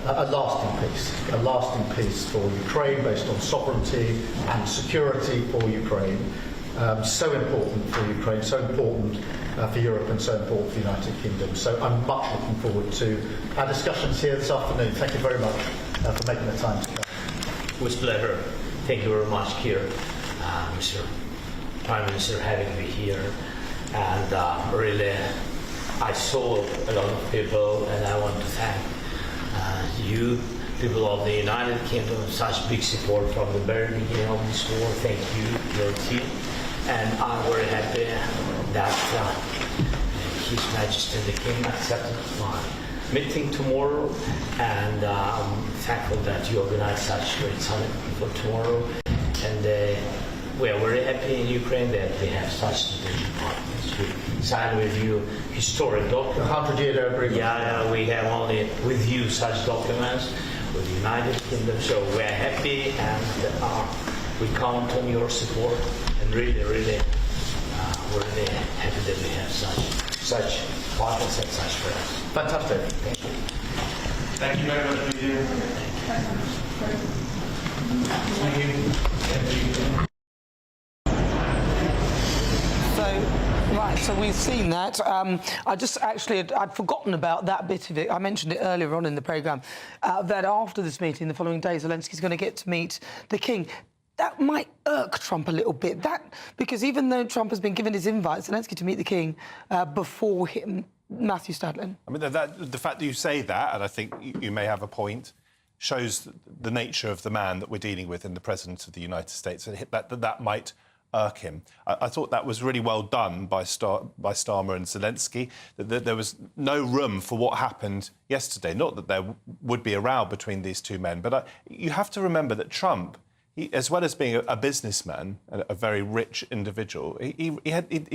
a lasting peace for Ukraine based on sovereignty and security for Ukraine. So important for Ukraine, so important for Europe, and so important for the United Kingdom. So I'm much looking forward to our discussions here this afternoon. Thank you very much for making the time to come. With pleasure. Thank you very much, Keir, Mr. Prime Minister, having me here. And really, I saw a lot of people, and I want to thank you, people of the United Kingdom, such big support from the very beginning of this war. Thank you, your team. And I'm very happy that His Majesty the King accepted my meeting tomorrow, and I'm thankful that you organized such a great summit for tomorrow. And we are very happy in Ukraine that we have such strategic partners who sign with you historic documents. 100-year agreement. Yeah, we have only with you such documents with the United Kingdom. So we're happy, and we count on your support. And really, we're really happy that we have such partners and such friends. Fantastic. Thank you. Thank you very much, Peter. Thank you. Thank you. So we've seen that. I'd forgotten about that bit of it. I mentioned it earlier on in the programme, that after this meeting, the following day, Zelensky's going to get to meet the King. That might irk Trump a little bit, because even though Trump has been given his invite, Zelenskyy, to meet the King before him, Matthew Stadlen. I mean, the fact that you say that, and I think you may have a point, shows the nature of the man that we're dealing with in the President of the United States, and that might irk him. I thought that was really well done by Starmer and Zelenskyy, that there was no room for what happened yesterday. Not that there would be a row between these two men, but you have to remember that Trump, as well as being a businessman, a very rich individual, he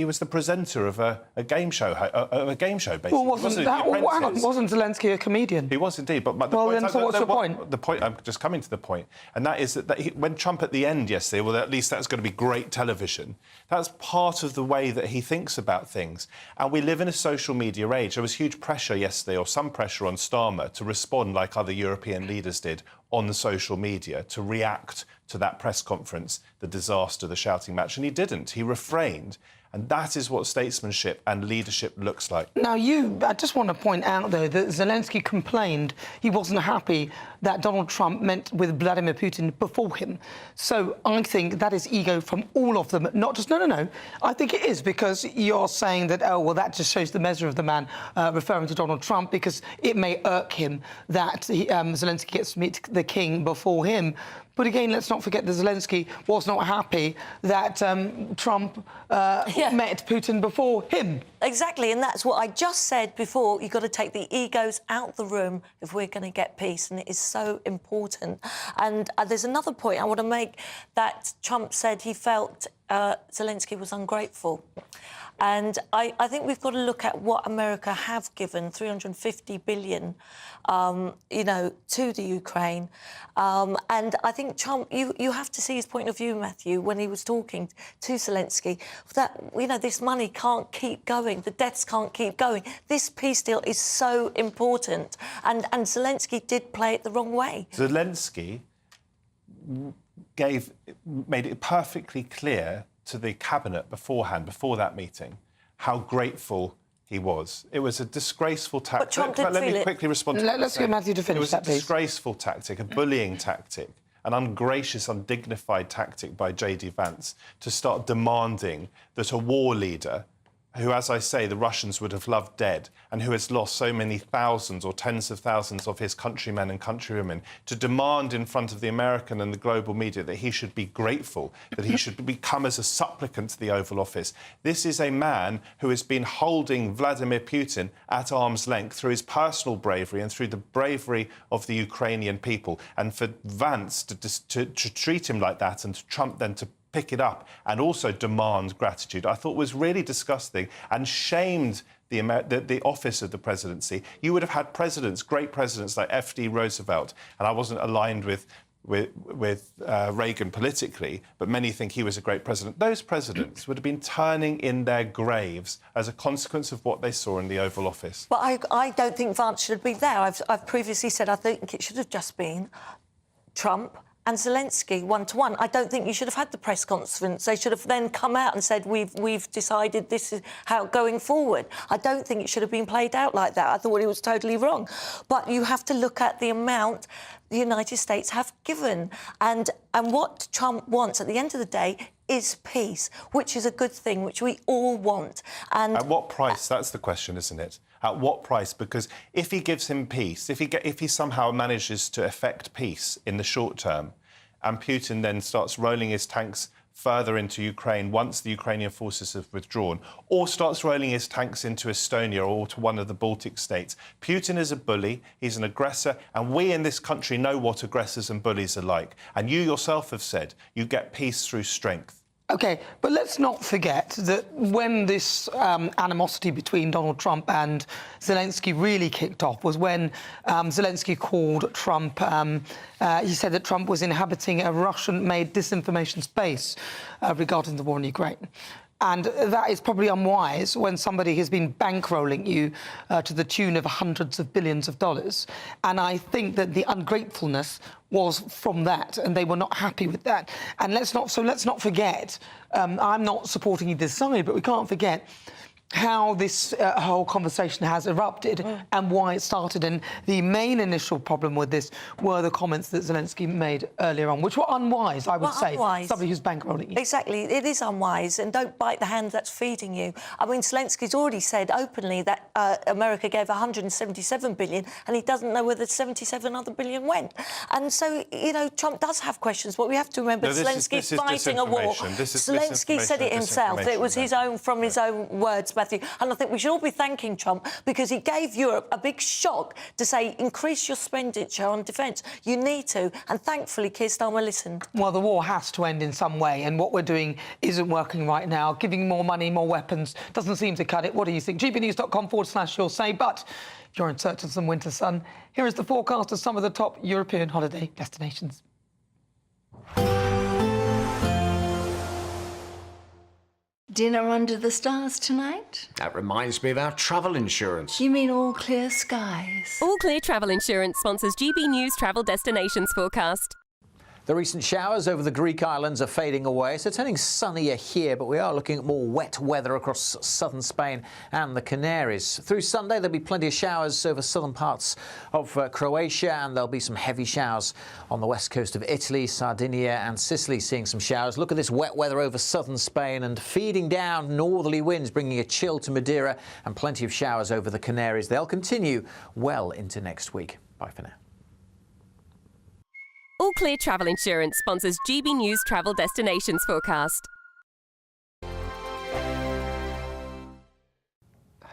was the presenter of a game show, basically. Well, wasn't Zelenskyy a comedian? He was indeed, but so what's the point? The point, I'm just coming to the point, and that is that when Trump at the end yesterday, well, at least that's going to be great television. That's part of the way that he thinks about things. And we live in a social media age. There was huge pressure yesterday, or some pressure on Starmer, to respond like other European leaders did on the social media, to react to that press conference, the disaster, the shouting match, and he didn't. He refrained. And that is what statesmanship and leadership looks like. Now, I just want to point out, though, that Zelensky complained he wasn't happy that Donald Trump met with Vladimir Putin before him. So I think that is ego from all of them, not just... No. I think it is, because you're saying that, oh, well, that just shows the measure of the man, referring to Donald Trump, because it may irk him that Zelensky gets to meet the king before him. But again, let's not forget that Zelensky was not happy that Trump met Putin before him. Exactly, and that's what I just said before. You've got to take the egos out the room if we're going to get peace, and it is so important. And there's another point I want to make, that Trump said he felt Zelensky was ungrateful. And I think we've got to look at what America have given, $350 billion, to the Ukraine. And I think Trump, you have to see his point of view, Matthew, when he was talking to Zelensky, that, this money can't keep going, the deaths can't keep going. This peace deal is so important. And Zelensky did play it the wrong way. Zelensky made it perfectly clear to the cabinet beforehand, before that meeting, how grateful he was. It was a disgraceful tactic. But Trump didn't Let me feel quickly respond to Let's get Matthew to finish that, please. It was a disgraceful tactic, a bullying tactic, an ungracious, undignified tactic by J.D. Vance to start demanding that a war leader, who, as I say, the Russians would have loved dead, and who has lost so many thousands or tens of thousands of his countrymen and countrywomen, to demand in front of the American and the global media that he should be grateful, that he should become as a supplicant to the Oval Office. This is a man who has been holding Vladimir Putin at arm's length through his personal bravery and through the bravery of the Ukrainian people. And for Vance to treat him like that, and Trump then to pick it up and also demand gratitude, I thought was really disgusting and shamed the office of the presidency. You would have had presidents, great presidents like F.D. Roosevelt, and I wasn't aligned with Reagan politically, but many think he was a great president. Those presidents would have been turning in their graves as a consequence of what they saw in the Oval Office. But I don't think Vance should be there. I've previously said I think it should have just been Trump and Zelensky one-to-one. I don't think you should have had the press conference. They should have then come out and said, we've decided this is how going forward. I don't think it should have been played out like that. I thought it was totally wrong. But you have to look at the amount the United States have given. And what Trump wants at the end of the day is peace, which is a good thing, which we all want. And at what price? That's the question, isn't it? At what price? Because if he gives him peace, if he somehow manages to effect peace in the short term, and Putin then starts rolling his tanks further into Ukraine once the Ukrainian forces have withdrawn, or starts rolling his tanks into Estonia or to one of the Baltic states, Putin is a bully, he's an aggressor, and we in this country know what aggressors and bullies are like. And you yourself have said you get peace through strength. OK, but let's not forget that when this animosity between Donald Trump and Zelensky really kicked off was when Zelensky called Trump. He said that Trump was inhabiting a Russian-made disinformation space regarding the war in Ukraine. And that is probably unwise when somebody has been bankrolling you to the tune of hundreds of billions of dollars. And I think that the ungratefulness was from that, and they were not happy with that. And let's not forget, I'm not supporting either side, but we can't forget how this whole conversation has erupted and why it started. And the main initial problem with this were the comments that Zelensky made earlier on, which were unwise, I would say. Unwise. Somebody who's bankrolling you. Exactly. It is unwise, and don't bite the hand that's feeding you. I mean, Zelensky's already said openly that America gave $177 billion, and he doesn't know where the 77 other billion went. And so, Trump does have questions, but we have to remember Zelensky's fighting a war. Zelensky said it himself. It was his own, from his own words, Matthew. And I think we should all be thanking Trump because he gave Europe a big shock to say, increase your expenditure on defence. You need to. And thankfully, Keir Starmer listened. Well, the war has to end in some way. And what we're doing isn't working right now. Giving more money, more weapons doesn't seem to cut it. What do you think? gbnews.com/you'll say. But if you're in search of some winter sun, here is the forecast of some of the top European holiday destinations. Dinner under the stars tonight? That reminds me of our travel insurance. You mean All Clear Skies? All Clear Travel Insurance sponsors GB News Travel Destinations Forecast. The recent showers over the Greek islands are fading away, so turning sunnier here, but we are looking at more wet weather across southern Spain and the Canaries. Through Sunday, there'll be plenty of showers over southern parts of Croatia, and there'll be some heavy showers on the west coast of Italy, Sardinia and Sicily, seeing some showers. Look at this wet weather over southern Spain and feeding down northerly winds, bringing a chill to Madeira, and plenty of showers over the Canaries. They'll continue well into next week. Bye for now. All Clear Travel Insurance sponsors GB News Travel Destinations Forecast.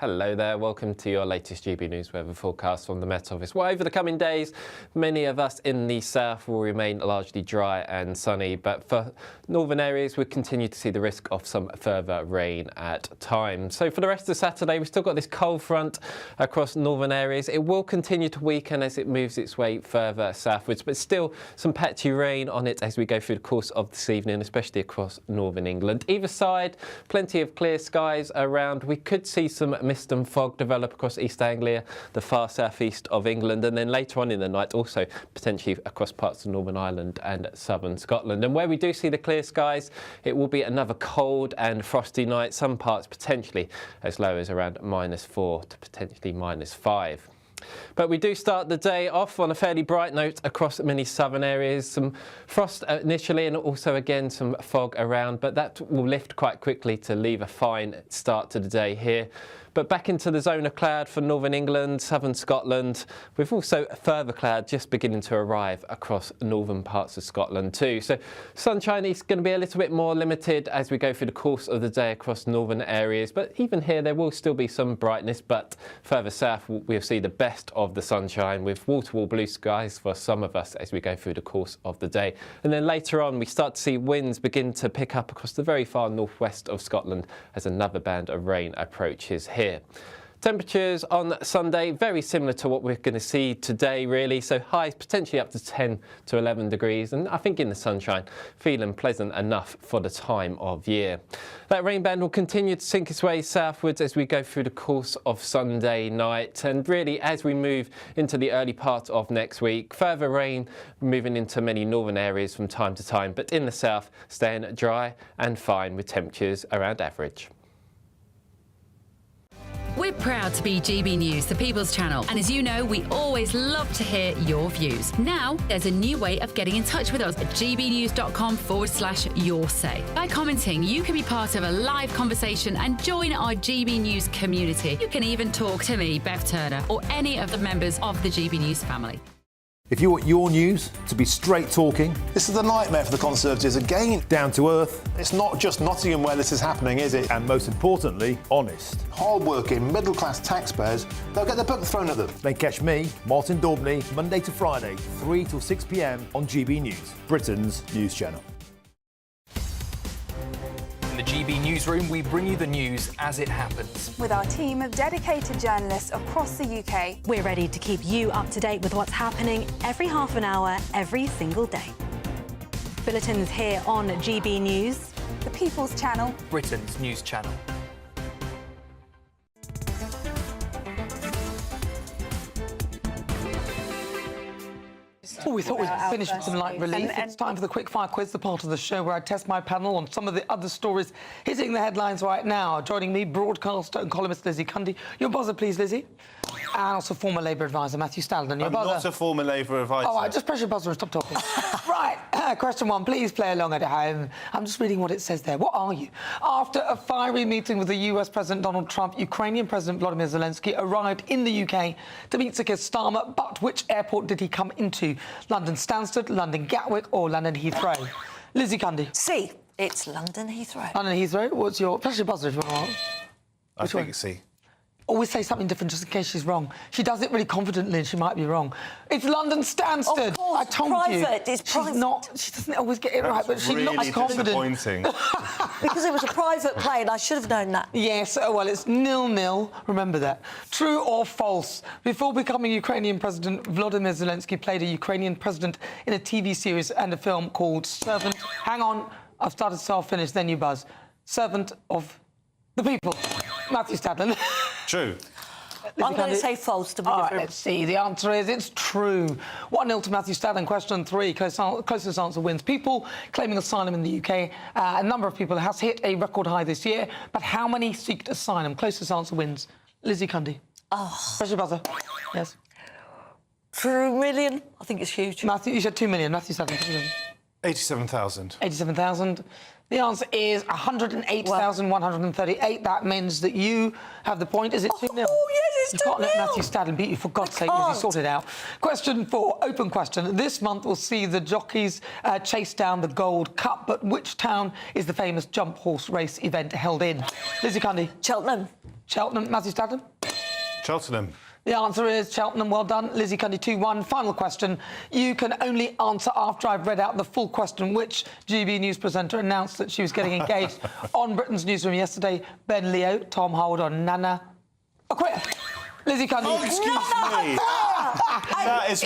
Hello there, welcome to your latest GB News weather forecast from the Met Office. Well, over the coming days, many of us in the south will remain largely dry and sunny, but for northern areas, we continue to see the risk of some further rain at times. So for the rest of Saturday, we've still got this cold front across northern areas. It will continue to weaken as it moves its way further southwards, but still some patchy rain on it as we go through the course of this evening, especially across northern England. Either side, plenty of clear skies around. We could see some mist and fog develop across East Anglia, the far southeast of England, and then later on in the night also potentially across parts of Northern Ireland and southern Scotland. And where we do see the clear skies, it will be another cold and frosty night, some parts potentially as low as around -4 to potentially -5. But we do start the day off on a fairly bright note across many southern areas. Some frost initially and also again some fog around, but that will lift quite quickly to leave a fine start to the day here. But back into the zone of cloud for northern England, southern Scotland, with also further cloud just beginning to arrive across northern parts of Scotland too. So sunshine is going to be a little bit more limited as we go through the course of the day across northern areas. But even here, there will still be some brightness, but further south, we'll see the best of the sunshine with wall-to-wall blue skies for some of us as we go through the course of the day. And then later on, we start to see winds begin to pick up across the very far northwest of Scotland as another band of rain approaches here. Temperatures on Sunday very similar to what we're going to see today really, so highs potentially up to 10 to 11 degrees, and I think in the sunshine feeling pleasant enough for the time of year. That rain band will continue to sink its way southwards as we go through the course of Sunday night, and really as we move into the early part of next week, further rain moving into many northern areas from time to time, but in the south staying dry and fine with temperatures around average. We're proud to be GB News, the People's Channel, and as you know, we always love to hear your views. Now, there's a new way of getting in touch with us at gbnews.com/yoursay. By commenting, you can be part of a live conversation and join our GB News community. You can even talk to me, Bev Turner, or any of the members of the GB News family. If you want your news to be straight talking, this is a nightmare for the Conservatives again. Down to earth. It's not just Nottingham where this is happening, is it? And most importantly, honest. Hard-working, middle-class taxpayers, they'll get their book thrown at them. Then catch me, Martin Daubney, Monday to Friday, 3 till 6 p.m. on GB News, Britain's news channel. In the GB Newsroom, we bring you the news as it happens. With our team of dedicated journalists across the UK, we're ready to keep you up to date with what's happening every half an hour, every single day. Bulletins here on GB News, the People's Channel, Britain's news channel. Well, we thought we'd finish with some light relief. It's time for the quickfire quiz, the part of the show where I test my panel on some of the other stories hitting the headlines right now. Joining me, broadcaster and columnist Lizzie Cundy. Your buzzer, please, Lizzie. And also former Labour advisor Matthew Stalden. Your buzzer. I'm not a former Labour advisor. Oh, just press your buzzer and stop talking. Right, question one. Please play along at home. I'm just reading what it says there. What are you? After a fiery meeting with the US President Donald Trump, Ukrainian President Volodymyr Zelenskyy arrived in the UK to meet Sir Keir Starmer, but which airport did he come into? London Stansted, London Gatwick or London Heathrow? Lizzie Cundy. C. It's London Heathrow. London Heathrow. What's your... Press your buzzer if you want. I think it's C. Always say something different just in case she's wrong. She does it really confidently and she might be wrong. It's London Stansted. Of course, I told private. you. It's private. She's not... She doesn't always get it right, but she's really not as confident. Disappointing. Because it was a private plane. I should have known that. Yes, well, it's 0-0. Remember that. True or false? Before becoming Ukrainian President, Volodymyr Zelenskyy played a Ukrainian president in a TV series and a film called Servant... Hang on. I've started, so I'll finish, then you buzz. Servant of the people. Matthew Stadlen. True. I'm going to say false to be All right, different. let's see. The answer is it's true. 1-0 to Matthew Stadden. Question 3. Closest answer wins. People claiming asylum in the UK. A number of people has hit a record high this year. But how many seek asylum? Closest answer wins. Lizzie Cundy. Oh. Press your buzzer. Yes. 2 million. I think it's huge. Matthew, you said 2 million. Matthew Stadden. 87,000. 87,000. The answer is 108,138. That means that you have the point. Is it 2-0? Oh, yes, it's 2-0. You can't let Matthew Stadden beat you, for God's sake, Lizzie, sort it out. Question 4, open question. This month will see the jockeys chase down the Gold Cup, but which town is the famous jump horse race event held in? Lizzie Cundy. Cheltenham. Cheltenham. Matthew Stadden. Cheltenham. The answer is Cheltenham. Well done. Lizzie Cundy, 2-1. Final question. You can only answer after I've read out the full question. Which GB News presenter announced that she was getting engaged on Britain's newsroom yesterday? Ben Leo, Tom Howard, or Nana Akua? Lizzie Cundy. Oh, excuse me. That is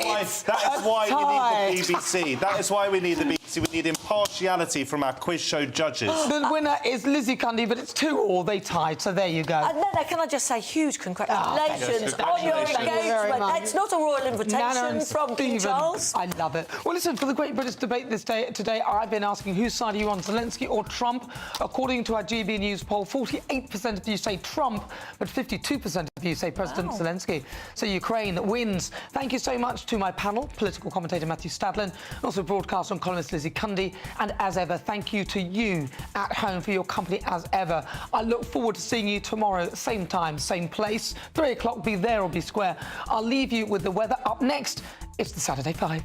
why we need the BBC. That is why we need the BBC. We need impartiality from our quiz show judges. The winner is Lizzie Cundy, but it's 2-2. They tied, so there you go. Nana, can I just say huge congratulations on your engagement? It's not a royal invitation from King Charles. I love it. Well, listen, for the Great British Debate today, I've been asking whose side are you on, Zelenskyy or Trump? According to our GB News poll, 48% of you say Trump, but 52% of you say President Zelenskyy. So Ukraine wins. Thank you so much to my panel, political commentator Matthew Stadlen, also broadcaster and columnist Lizzie Cundy, and as ever, thank you to you at home for your company as ever. I look forward to seeing you tomorrow, same time, same place, 3 o'clock, be there or be square. I'll leave you with the weather. Up next, it's the Saturday 5.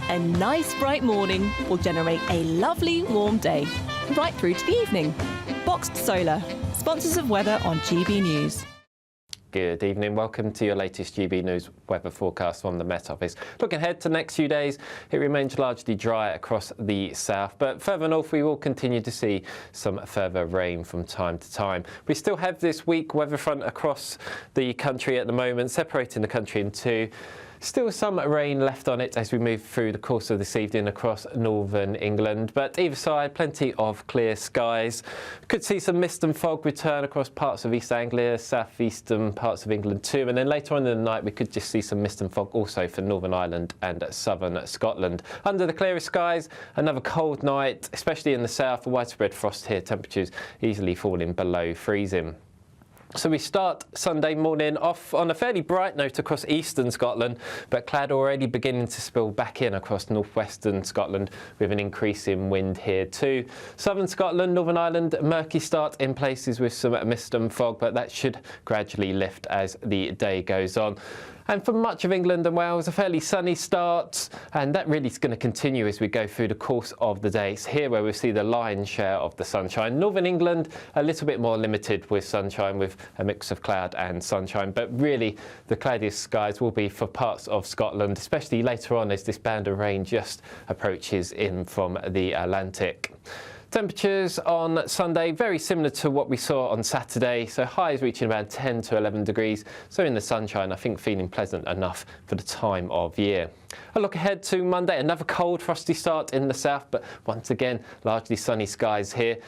A nice bright morning will generate a lovely warm day, right through to the evening. Boxed Solar, sponsors of weather on GB News. Good evening. Welcome to your latest GB News weather forecast from the Met Office. Looking ahead to the next few days, it remains largely dry across the south, but further north we will continue to see some further rain from time to time. We still have this weak weather front across the country at the moment, separating the country in two. Still some rain left on it as we move through the course of this evening across northern England, but either side plenty of clear skies. Could see some mist and fog return across parts of East Anglia, southeastern parts of England too, and then later on in the night we could just see some mist and fog also for Northern Ireland and southern Scotland. Under the clearest skies, another cold night, especially in the south, widespread frost here, temperatures easily falling below freezing. So we start Sunday morning off on a fairly bright note across eastern Scotland, but cloud already beginning to spill back in across northwestern Scotland with an increase in wind here too. Southern Scotland, Northern Ireland, murky start in places with some mist and fog, but that should gradually lift as the day goes on. And for much of England and Wales, a fairly sunny start, and that really is going to continue as we go through the course of the day. It's here where we see the lion's share of the sunshine. Northern England, a little bit more limited with sunshine, with a mix of cloud and sunshine, but really the cloudiest skies will be for parts of Scotland, especially later on as this band of rain just approaches in from the Atlantic. Temperatures on Sunday very similar to what we saw on Saturday, so highs reaching around 10 to 11 degrees. So in the sunshine, I think feeling pleasant enough for the time of year. A look ahead to Monday, another cold, frosty start in the south, but once again, largely sunny skies here.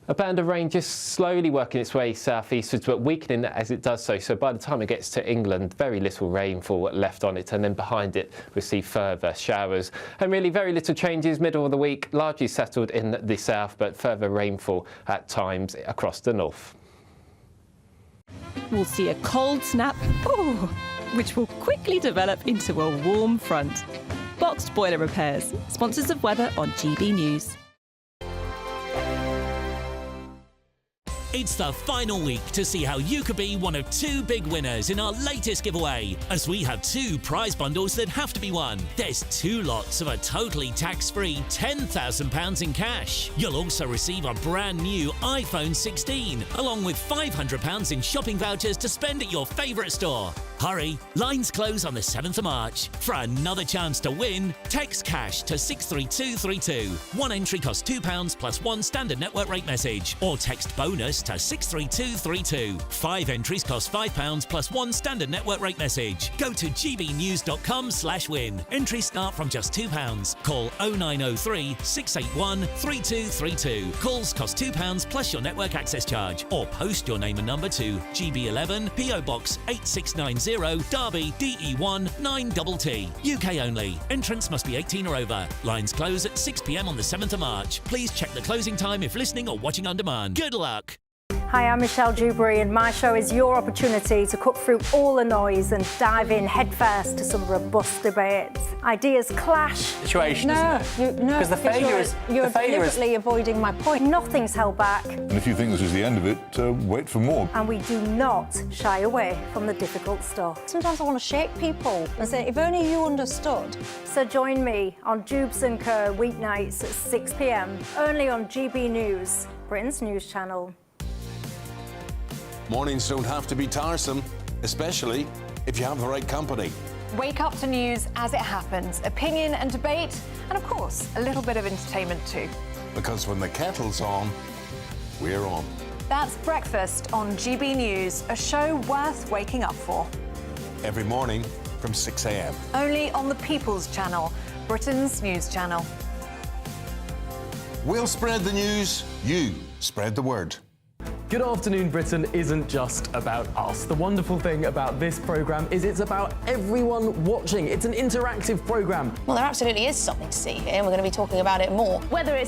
A band of rain just slowly working its way southeastwards, but weakening as it does so. So by the time it gets to England, very little rainfall left on it. And then behind it, we'll see further showers. And really very little changes middle of the week, largely settled in the south, but further rainfall at times across the north. We'll see a cold snap, which will quickly develop into a warm front. Boxed Boiler Repairs, sponsors of weather on GB News. It's the final week to see how you could be one of 2 big winners in our latest giveaway, as we have 2 prize bundles that have to be won. There's 2 lots of a totally tax-free £10,000 in cash. You'll also receive a brand new iPhone 16, along with £500 in shopping vouchers to spend at your favourite store. Hurry, lines close on the 7th of March. For another chance to win, text cash to 63232. One entry costs £2 plus one standard network rate message, or text bonus to 63232. 5 entries cost £5 plus one standard network rate message. Go to gbnews.com/win. Entries start from just £2. Call 0903 681 3232. Calls cost £2 plus your network access charge, or post your name and number to GB11 PO Box 8690 Derby DE1 9TT. UK only. Entrants must be 18 or over. Lines close at 6 p.m. on the 7th of March. Please check the closing time if listening or watching on demand. Good luck. Hi, I'm Michelle Dewberry, and my show is your opportunity to cut through all the noise and dive in headfirst to some robust debates. Ideas clash. Situation, Because the failure is you're deliberately avoiding my point. Nothing's held back, And if you think this is the end of it, wait for more. and we do not shy away from the difficult stuff. Sometimes I want to shake people and say, if only you understood. So join me on Jubes & Co. weeknights at 6 p.m. only on GB News, Britain's news channel. Mornings don't have to be tiresome, especially if you have the right company. Wake up to news as it happens, opinion and debate, and of course, a little bit of entertainment too. Because when the kettle's on, we're on. That's Breakfast on GB News, a show worth waking up for. Every morning from 6 a.m. Only on the People's Channel, Britain's news channel. We'll spread the news, you spread the word. Good Afternoon Britain isn't just about us. The wonderful thing about this programme is it's about everyone watching. It's an interactive programme. Well, there absolutely is something to see here, and we're going to be talking about it more. Whether it's